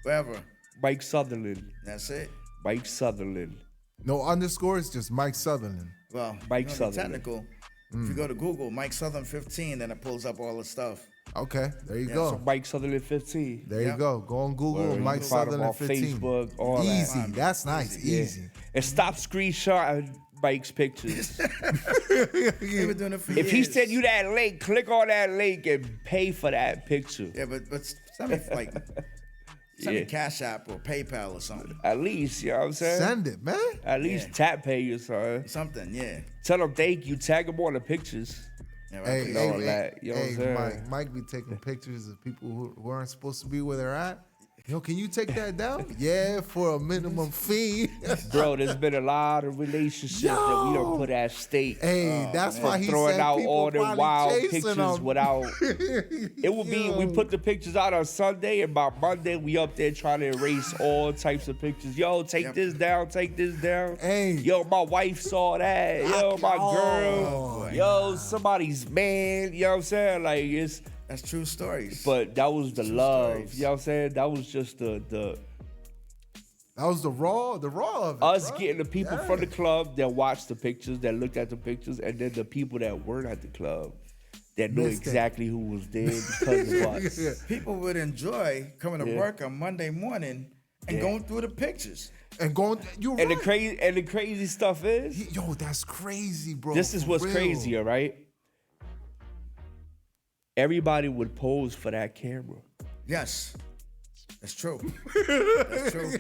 S3: wherever.
S2: Mike Sutherland.
S3: That's it.
S2: Mike Sutherland.
S1: no underscores, just Mike Sutherland.
S3: Well,
S2: Mike
S3: you know,
S2: Sutherland.
S3: technical. If you go to Google, Mike Sutherland 15, then it pulls up all the stuff.
S1: Okay, there you
S3: Yeah,
S1: go.
S2: So Mike Sutherland 15.
S1: There you
S3: Yep.
S1: go. Go on Google,
S2: Word. You
S1: Mike
S2: can find him on
S1: Sutherland 15.
S2: Facebook, all
S1: Easy.
S2: that.
S1: That's nice.
S2: Yeah.
S1: Easy.
S2: And stop screenshotting Mike's pictures.
S3: They've been doing it for years.
S2: If he send you that link, click on that link and pay for that picture.
S3: Yeah, but send me like send me
S2: Yeah.
S3: Cash App or PayPal or something.
S2: At least, you know what I'm saying?
S1: Send it, man.
S2: At least tap pay you, son.
S3: Something, yeah.
S2: Tell them thank you. Tag them on the pictures.
S3: Yeah,
S1: Hey,
S3: right.
S2: all that, you know what I'm saying?
S1: Mike be taking pictures of people who aren't supposed to be where they're at. Yo, can you take that down? Yeah, for a minimum fee.
S2: Bro, there's been a lot of relationships that we don't put at stake.
S1: Hey, that's why he
S2: Throwing
S1: said
S2: out
S1: people
S2: all the
S1: probably
S2: wild
S1: chasing
S2: pictures
S1: him.
S2: without. It would be, we put the pictures out on Sunday, and by Monday, we up there trying to erase all types of pictures. Yo, take this down, take this down.
S1: Hey.
S2: Yo, my wife saw that. Yo, my girl.
S1: Oh,
S2: Yo, somebody's man. You know what I'm saying? Like, it's.
S3: That's true stories.
S2: But that was the love.
S3: stories.
S2: You know what I'm saying? That was just the
S1: That was the raw of it.
S2: us
S1: bro.
S2: getting the people from the club that watched the pictures, that looked at the pictures, and then the people that weren't at the club that knew
S1: Missed it.
S2: exactly who was there because of us.
S3: People would enjoy coming to work on Monday morning and going through the pictures.
S1: And going, you're
S2: And
S1: right.
S2: the crazy stuff is,
S1: Yo, that's crazy, bro.
S2: this is
S1: for
S2: what's
S1: real.
S2: crazier, right? everybody would pose for that camera.
S3: Yes, that's true. That's true.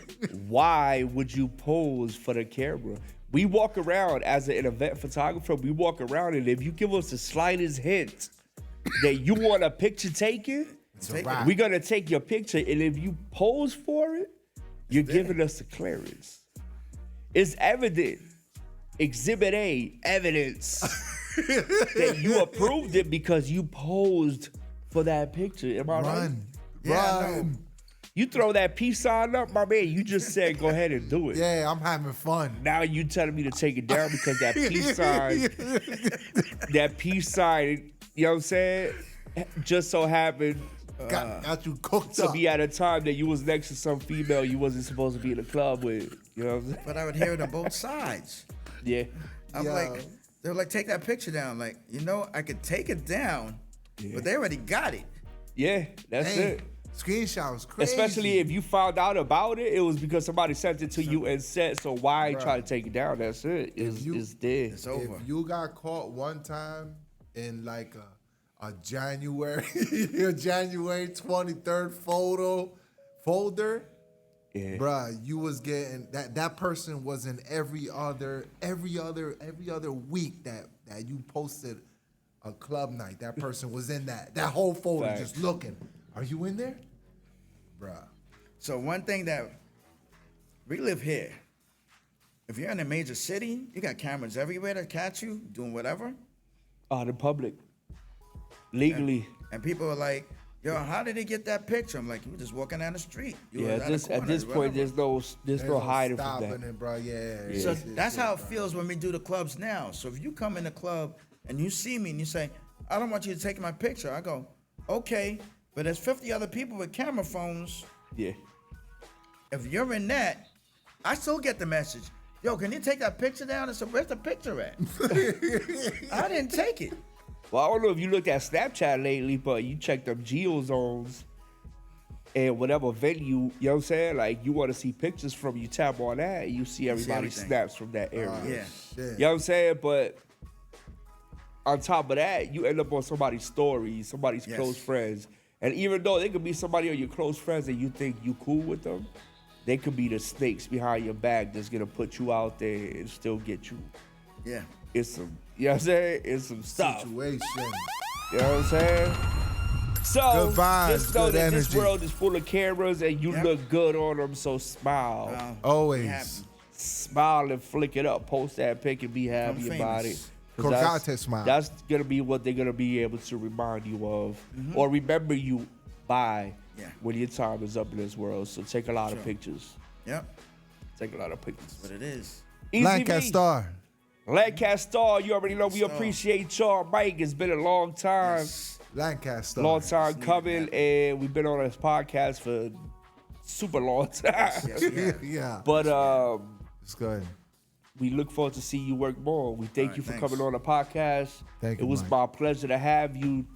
S2: Why would you pose for the camera? We walk around as an event photographer. We walk around, and if you give us the slightest hint that you want a picture taken, we're gonna take your picture. And if you pose for it, you're giving us the clearance. It's evident. Exhibit A, evidence that you approved it because you posed for that picture. Am I right?
S1: Run.
S2: You throw that peace sign up, my man, you just said go ahead and do it.
S1: Yeah, I'm having fun.
S2: Now you telling me to take it down because that peace sign, you know what I'm saying, just so happened
S1: Got you cooked
S2: to
S1: up.
S2: be at a time that you was next to some female you wasn't supposed to be in a club with. You know what I'm saying?
S3: But I would hear it on both sides.
S2: Yeah.
S3: I'm like, they're like, take that picture down. Like, I could take it down, but they already got it.
S2: Yeah, that's it.
S1: Screenshot was crazy.
S2: Especially if you found out about it, it was because somebody sent it to you and said, so why try to take it down? That's it. It's dead.
S3: It's over.
S1: If you got caught one time in like a January, a January 23rd folder,
S2: Yeah.
S1: bruh, you was getting that person was in every other week that you posted a club night. That person was in that whole folder.
S2: Facts.
S1: Just looking. Are you in there? Bruh.
S3: So one thing that we live here, if you're in a major city, you got cameras everywhere to catch you doing whatever.
S2: The public. Legally.
S3: And people are like, yo, how did they get that picture? I'm like, you were just walking down the street. You
S2: Yeah,
S3: was at the
S2: at this
S3: corner,
S2: point,
S3: whatever.
S2: there's no hiding from
S1: stopping
S2: that.
S1: it, bro. Yeah.
S3: So
S1: it's-
S3: that's
S1: it's-
S3: how it feels when we do the clubs now. So if you come in the club and you see me and you say, I don't want you to take my picture, I go, okay, but there's 50 other people with camera phones.
S2: Yeah.
S3: If you're in that, I still get the message. Yo, can you take that picture down? I said, where's the picture at? I didn't take it.
S2: Well, I don't know if you looked at Snapchat lately, but you checked them geo zones and whatever venue, you know what I'm saying? Like, you want to see pictures from, you tap on that, and you see everybody's
S3: everything.
S2: snaps from that area.
S3: Yeah.
S1: Shit.
S2: You know what I'm saying? But on top of that, you end up on somebody's stories, somebody's
S3: Yes.
S2: close friends. And even though they could be somebody on your close friends and you think you cool with them, they could be the snakes behind your back that's going to put you out there and still get you.
S3: Yeah.
S2: It's some, you know what I'm saying? It's some stuff.
S1: Situation.
S2: You know what I'm saying? So,
S1: Good vibes,
S2: just know
S1: good
S2: that this
S1: energy.
S2: world is full of cameras and you
S3: Yep.
S2: look good on them, so smile.
S3: Be
S1: Always.
S3: happy.
S2: Smile and flick it up. Post that pic and be happy
S3: Become
S2: about it.
S3: famous.
S2: 'Cause that's-
S1: Colgate smile.
S2: That's going to be what they're going to be able to remind you of or remember you by
S3: Yeah.
S2: when your time is up in this world. So take a lot of
S3: Sure.
S2: pictures.
S3: Yep.
S2: Take a lot of pictures.
S3: What it is.
S2: Easy
S1: Lancastar.
S2: Lancastar, you already know we
S3: Star.
S2: appreciate y'all. Mike, it's been a long time.
S1: Lancaster.
S2: Long time
S3: needed
S2: coming,
S3: that.
S2: and we've been on this podcast for super long time.
S3: Yes, we have.
S1: Yeah.
S2: But
S1: It's good.
S2: we look forward to see you work more. We thank
S3: All
S2: you
S3: right,
S2: for
S3: thanks.
S2: coming on the podcast.
S1: Thank
S2: It
S1: you,
S2: was
S1: Mike.
S2: my pleasure to have you.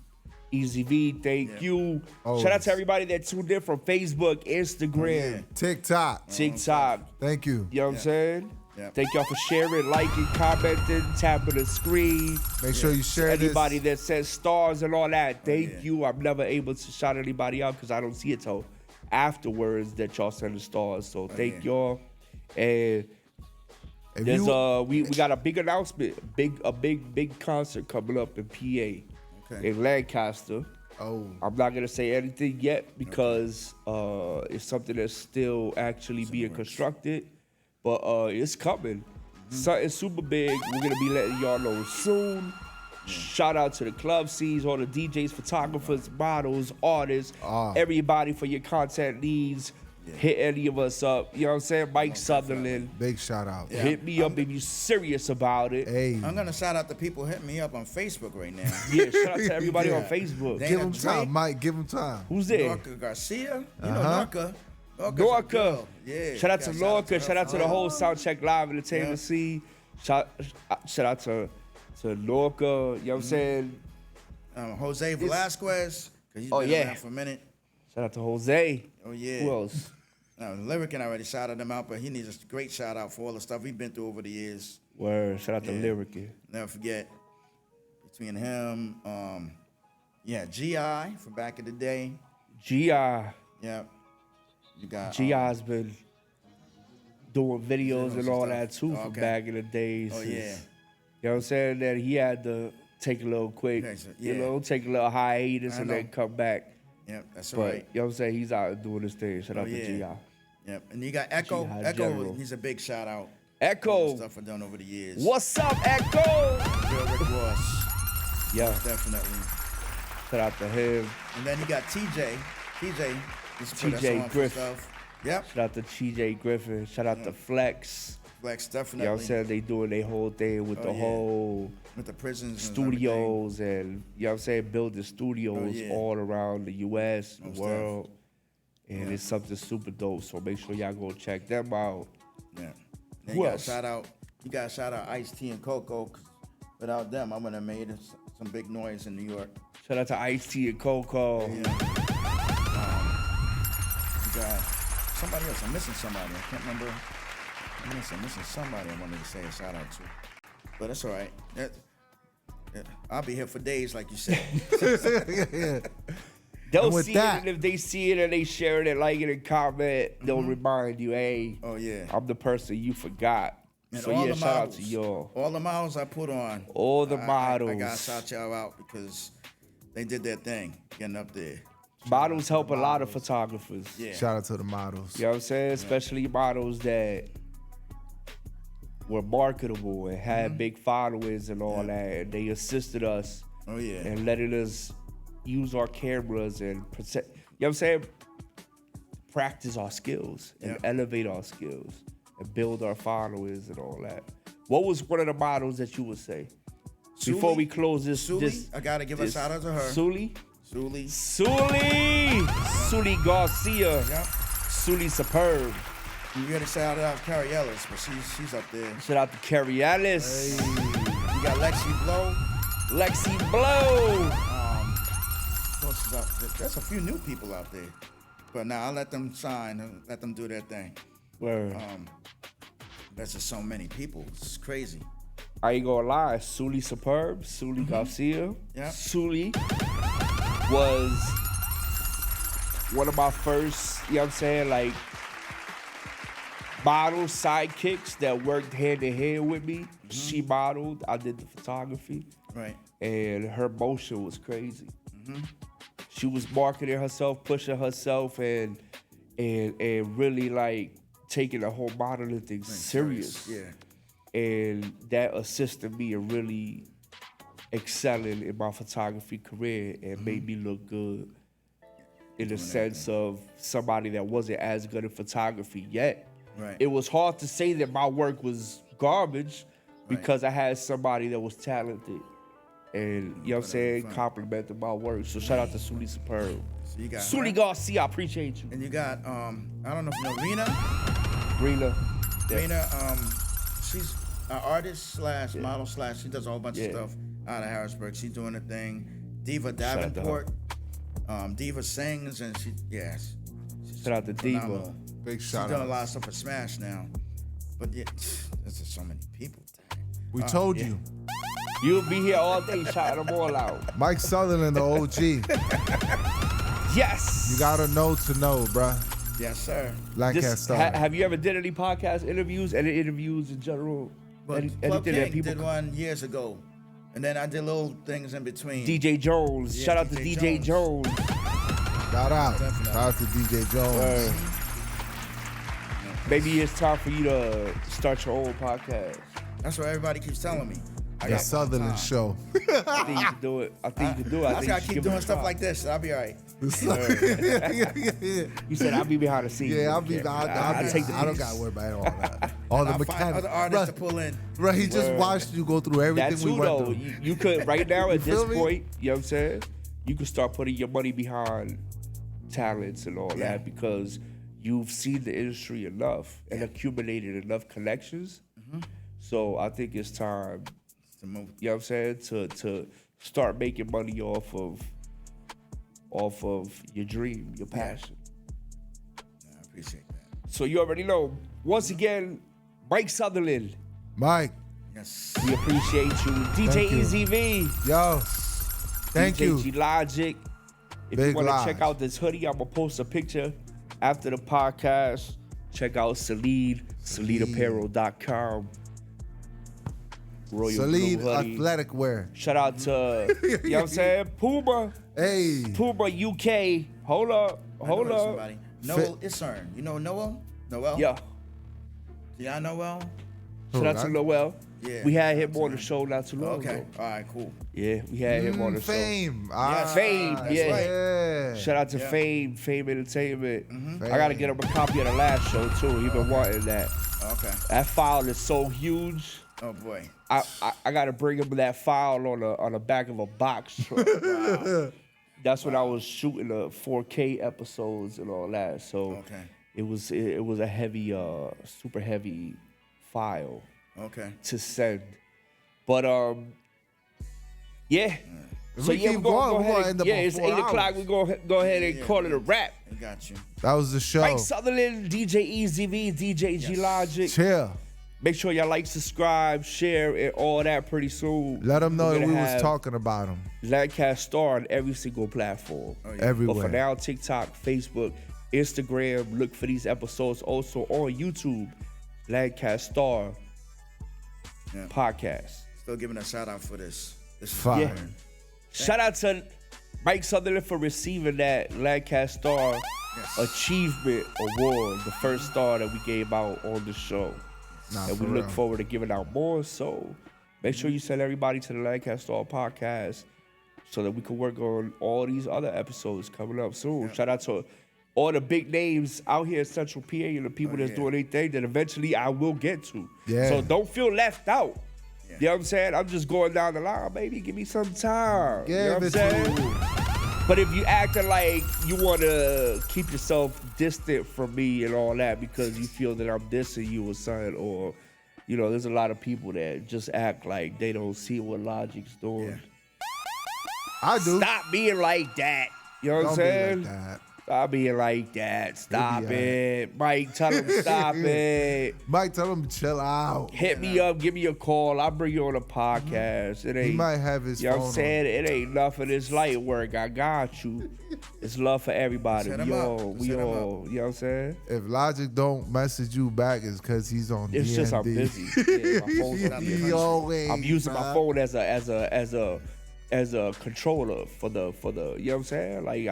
S2: Easy V, thank you. Shout out
S1: Always.
S2: to everybody that tuned in from Facebook, Instagram,
S1: TikTok.
S2: TikTok.
S1: Thank you.
S2: You know what I'm saying?
S3: Yeah.
S2: Thank y'all for sharing, liking, commenting, tapping the screen.
S1: Make sure you share
S2: Anybody
S1: this.
S2: that says stars and all that, thank
S3: yeah.
S2: you. I'm never able to shout anybody out because I don't see it till afterwards that y'all send the stars. So thank
S3: yeah.
S2: y'all. And
S1: If
S2: there's
S1: you,
S2: we got a big announcement, a big concert coming up in PA,
S3: Okay.
S2: in Lancaster.
S1: oh,
S2: I'm not gonna say anything yet because it's something that's still actually being constructed, but it's coming. Something super big. We're gonna be letting y'all know soon. Shout out to the club scenes, all the DJs, photographers, models, artists, everybody for your content needs. Hit any of us up. You know what I'm saying? Mike Sutherland.
S1: big shout out.
S3: Yeah.
S2: Hit me up if you're serious about it.
S1: Hey,
S3: I'm gonna shout out the people hitting me up on Facebook right now.
S2: Yeah, shout out to everybody
S1: Yeah.
S2: on Facebook.
S3: They-
S1: give him
S3: Drake.
S1: time, Mike. Give him time.
S2: Who's there?
S3: Norca Garcia. You know
S1: Uh-huh.
S3: Norca. Norca's a
S2: Norca.
S3: girl. Yeah.
S2: Shout out to Norca. Shout out to the whole
S3: South.
S2: Soundcheck Live Entertainment
S3: Yeah.
S2: scene. Shout out to Norca. You know what I'm saying?
S3: Jose Velasquez. 'Cause he's
S2: Oh,
S3: been
S2: yeah.
S3: around for a minute.
S2: Shout out to Jose.
S3: Oh yeah.
S2: Who else?
S3: Lyric and I already shouted him out, but he needs a great shout out for all the stuff we've been through over the years.
S2: Word. Shout out to
S3: Yeah.
S2: Lyric.
S3: Never forget. Between him, Yeah, GI from back in the day.
S2: GI.
S3: Yep. You got
S2: GI's been doing videos and all that too from
S3: Okay.
S2: back in the days.
S3: Oh, yeah.
S2: You know what I'm saying? That he had to take a little quick,
S3: Okay, so,
S2: you
S3: yeah.
S2: know, take a little hiatus
S3: I
S2: and
S3: know.
S2: then come back.
S3: Yep, that's
S2: But
S3: right.
S2: you know what I'm saying? He's out doing his thing. Shout out to
S3: yeah.
S2: GI.
S3: Yep. And you got Echo.
S2: G.I.
S3: Echo
S2: General.
S3: needs a big shout out. All
S2: Echo.
S3: the stuff I've done over the years.
S2: What's up, Echo?
S3: Real Rick Ross.
S2: Yeah,
S3: Definitely.
S2: shout out to him.
S3: And then you got TJ. TJ. used to put us
S2: TJ
S3: on for
S2: Griff.
S3: stuff. Yep.
S2: Shout out to TJ Griffin. Shout out to Flex.
S3: Flex,
S2: You know
S3: definitely.
S2: what I'm saying? They doing their whole thing with the
S3: yeah.
S2: whole
S3: With the prisons
S2: studios and, you know what I'm saying, building studios
S3: yeah.
S2: all around the U.S., the
S3: Most
S2: world. And it's something super dope. So make sure y'all go check them out.
S3: and everything. Yeah. Then
S2: Who
S3: you got
S2: else?
S3: shout out. You got shout out Ice-T and Coco. 'Cause without them, I would have made some big noise in New York.
S2: Shout out to Ice-T and Coco.
S3: Yeah. You got somebody else. I'm missing somebody. I can't remember. I'm missing somebody I wanted to say a shout out to. But that's all right. I'll be here for days, like you said.
S2: They'll
S1: And with
S2: see
S1: that-
S2: it, and if they see it and they share it and like it and comment, they'll remind you, hey,
S3: Oh, yeah.
S2: I'm the person you forgot.
S3: And
S2: So
S3: all
S2: yeah,
S3: the
S2: shout out
S3: models,
S2: to y'all.
S3: All the models I put on.
S2: All the
S3: I
S2: models.
S3: got to shout y'all out because they did their thing getting up there.
S2: Models help a lot of photographers.
S3: Yeah.
S1: Shout out to the models.
S2: You know what I'm saying? Especially models that were marketable and had big followings and all that. And they assisted us
S3: Oh, yeah.
S2: and letting us use our cameras and protect, you know what I'm saying? Practice our skills and
S3: Yeah.
S2: elevate our skills and build our followers and all that. What was one of the models that you would say? Before
S3: Suli?
S2: we close this,
S3: Suli? I got to give a
S2: this-
S3: shout out to her.
S2: Suli?
S3: Suli.
S2: Suli Garcia.
S3: Yep.
S2: Suli Superb.
S3: You got to shout out Carrie Ellis, but she's up there.
S2: Shout out to Carrie Ellis.
S3: You got Lexi Blow.
S2: Lexi Blow.
S3: Who else is out there? There's a few new people out there. But now I'll let them shine and let them do their thing.
S2: Word.
S3: There's just so many people. It's crazy.
S2: I ain't gonna lie, Suli Superb, Suli Garcia.
S3: Yeah.
S2: Suli was one of my first, you know what I'm saying, like model sidekicks that worked hand in hand with me. She modeled, I did the photography,
S3: Right.
S2: and her motion was crazy. She was marketing herself, pushing herself, and really like taking the whole modeling thing serious.
S3: Yeah.
S2: And that assisted me in really excelling in my photography career and made me look good in the sense of somebody that wasn't as good at photography yet.
S3: Right.
S2: It was hard to say that my work was garbage because I had somebody that was talented and, you know what I'm saying, complimented my work. So shout out to Suli Superb.
S3: So you got
S2: Suli
S3: her.
S2: Garcia, I appreciate you.
S3: And you got I don't know if you know Rena.
S2: Rena. Yeah.
S3: Rena, she's an artist slash model slash. She does a whole bunch of stuff out of Harrisburg. She's doing a thing. Diva
S2: out to her.
S3: Davenport. Diva sings and she's
S2: Shout out to Diva.
S3: phenomenal.
S1: Big
S3: She's
S1: shout
S3: doing a
S1: out.
S3: lot of stuff for Smash now. But yeah, there's just so many people.
S1: We told you.
S2: You'll be here all day shouting them all out.
S1: Mike Sutherland, the OG.
S2: Yes.
S1: You gotta know to know, bruh.
S3: Yes, sir.
S1: Lancastar.
S2: Have you ever did any podcast interviews, any interviews in general?
S3: But
S2: Anything
S3: Club
S2: that
S3: King
S2: people
S3: did one years ago. And then I did little things in between.
S2: DJ Jones.
S3: Yeah,
S2: Shout out to
S3: DJ
S2: DJ Jones.
S1: Shout out.
S3: Definitely.
S1: Shout out to DJ Jones.
S2: Maybe it's time for you to start your own podcast.
S3: That's what everybody keeps telling me. I
S1: The
S3: got
S1: Sutherland
S3: time.
S1: Show.
S2: I think you can do it. I think you can do it.
S3: I
S2: I
S3: just
S2: think
S3: gotta
S2: you
S3: keep
S2: should
S3: doing
S2: give it a
S3: stuff
S2: try.
S3: like this. I'll be all right.
S2: You said I'll be behind the scenes.
S1: Yeah,
S2: I take the
S1: I don't
S2: piece.
S1: gotta worry about all that. All the
S3: I'll find
S1: mechanics.
S3: other artists to pull in.
S1: Right, he just
S2: Word.
S1: watched you go through everything
S2: That
S1: we
S2: too,
S1: went
S2: though.
S1: through.
S2: You could, right now at this
S1: feel me?
S2: point, you know what I'm saying? You could start putting your money behind talents and all that because you've seen the industry enough and accumulated enough connections. So I think it's time,
S3: To move.
S2: you know what I'm saying, to start making money off of your dream, your passion.
S3: I appreciate that.
S2: So you already know. Once again, Mike Sutherland,
S1: Mike,
S3: Yes.
S2: we appreciate you. DJ
S1: Thank you.
S2: EZV,
S1: yo, Thank you.
S2: DJ Logic. If
S1: Big
S2: you want to
S1: Lodge.
S2: check out this hoodie, I'm going to post a picture after the podcast. Check out SaleedApparel.com. Royal
S1: Saleed
S2: Blue hoodie.
S1: athletic wear.
S2: Shout out to, you know what I'm saying? Puma.
S1: Hey.
S2: Puma UK. Hold up. Hold up.
S3: Somebody. Noel Isern. You know Noel? Noel?
S2: Yeah.
S3: Yeah, Noel?
S2: Shout out to Noel.
S3: Yeah.
S2: We had him on the show not too long
S3: Okay.
S2: ago.
S3: All right, cool.
S2: Yeah, we had him on the show.
S1: Fame.
S2: Fame,
S3: that's
S2: yeah.
S3: right.
S1: Yeah.
S2: Shout out to
S3: Yeah.
S2: Fame Entertainment.
S3: Mm-hmm.
S2: I gotta get him a copy of the last show too. He been wanting that.
S3: Okay.
S2: That file is so huge.
S3: Oh boy.
S2: I gotta bring him that file on the back of a box truck.
S3: Wow.
S2: That's when I was shooting the 4K episodes and all that. So
S3: Okay.
S2: it was a heavy, super heavy file
S3: Okay.
S2: to send. But yeah.
S1: If
S2: So
S1: we
S2: yeah,
S1: keep
S2: we're gonna
S1: going,
S2: go
S1: we're
S2: ahead.
S1: gonna end up
S2: Yeah,
S1: on
S2: it's
S1: 4
S2: 8 o'clock.
S1: hours.
S2: We're gonna go ahead and
S3: Yeah,
S2: call it a wrap.
S3: I got you.
S1: That was the show.
S2: Mike Sutherland, DJ EZV, DJ G Logic.
S1: Chill.
S2: Make sure y'all like, subscribe, share, and all that pretty soon.
S1: Let them know
S2: We're
S1: that
S2: gonna
S1: we was
S2: have
S1: talking about them
S2: Lancastar on every single platform.
S3: Oh, yeah.
S2: But for
S1: everywhere.
S2: now, TikTok, Facebook, Instagram, look for these episodes also on YouTube. Lancastar
S3: Yeah.
S2: podcast.
S3: Still giving a shout out for this. This is
S1: Fire.
S2: Yeah. Shout out to Mike Sutherland for receiving that Lancastar
S3: Yes.
S2: Achievement Award, the first star that we gave out on the show.
S1: Nah,
S2: And
S1: for
S2: we look
S1: real.
S2: forward to giving out more. So make sure you send everybody to the Lancastar podcast so that we can work on all these other episodes coming up soon. Shout out to all the big names out here in Central PA and the people that's doing their thing that eventually I will get to.
S1: Yeah.
S2: So don't feel left out. You know what I'm saying? I'm just going down the line, baby. Give me some time. You know what I'm
S1: Give it
S2: saying?
S1: to you.
S2: But if you acting like you want to keep yourself distant from me and all that because you feel that I'm dissing you or something, or, you know, there's a lot of people that just act like they don't see what Logic's doing.
S3: Yeah.
S1: I do.
S2: Stop being like that. You know what I'm
S1: Don't be
S2: saying?
S1: like that.
S2: Stop being like that. Stop
S1: be
S2: it. Mike, tell him stop it.
S1: Mike, tell him to chill out.
S2: Hit me up. Give me a call. I'll bring you on a podcast. It ain't.
S1: He might have his
S2: You know
S1: phone
S2: what I'm
S1: on.
S2: saying? It ain't nothing. It's light work. I got you. It's love for everybody.
S3: Set
S2: We
S3: him up.
S2: all, we
S3: Set him
S2: all, you know what I'm saying?
S1: If Logic don't message you back, it's because he's on
S2: It's
S1: DND.
S2: just I'm busy. Yeah, my phone's on
S1: He
S2: busy.
S1: always,
S2: I'm using my
S1: bruh.
S2: phone as a controller for the you know what I'm saying? Like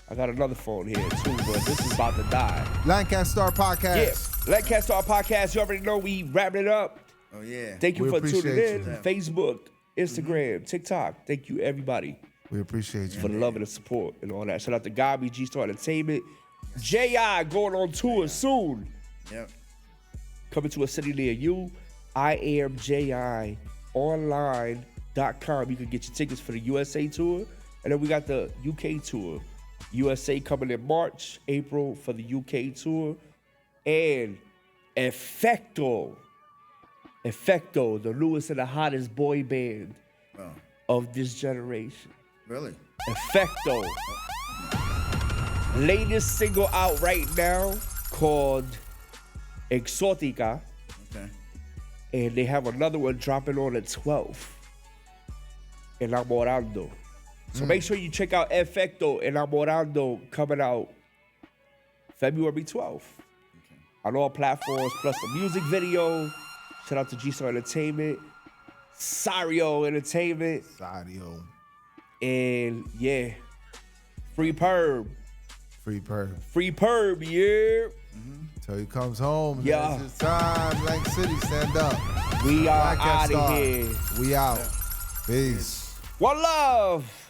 S2: I got another phone here too, but this is about to die.
S1: Lancastar
S2: Yeah,
S1: Podcast.
S2: Lancastar podcast. You already know we wrapping it up.
S3: Oh yeah.
S2: Thank you
S1: We
S2: for tuning
S1: appreciate
S2: in.
S1: you.
S2: Facebook, Instagram, TikTok. Thank you everybody
S1: We appreciate
S2: for
S1: you.
S2: the love and the support and all that. Shout out to Gabi, G-Star Entertainment. J.I. going on tour soon.
S3: Yep.
S2: Coming to a city near you. I am J.I. online.com. You can get your tickets for the USA tour. And then we got the UK tour. USA coming in March, April for the UK tour. And Effecto, the newest and the hottest boy band
S3: Oh,
S2: of this generation.
S3: really?
S2: Effecto. Latest single out right now called Exotica.
S3: Okay.
S2: And they have another one dropping on the 12th. Enamorando. So make sure you check out Effecto Enamorando coming out February 12th. On all platforms, plus the music video. Shout out to G-Star Entertainment, Sario Entertainment,
S1: Sadio.
S2: and yeah, Free Perb.
S1: Free perp.
S2: Free Perb, yeah.
S1: Till he comes home.
S2: Yeah.
S1: It's his time. Lang City, stand up.
S2: We are out
S1: Lancastar.
S2: of here.
S1: We out. Peace.
S2: One love.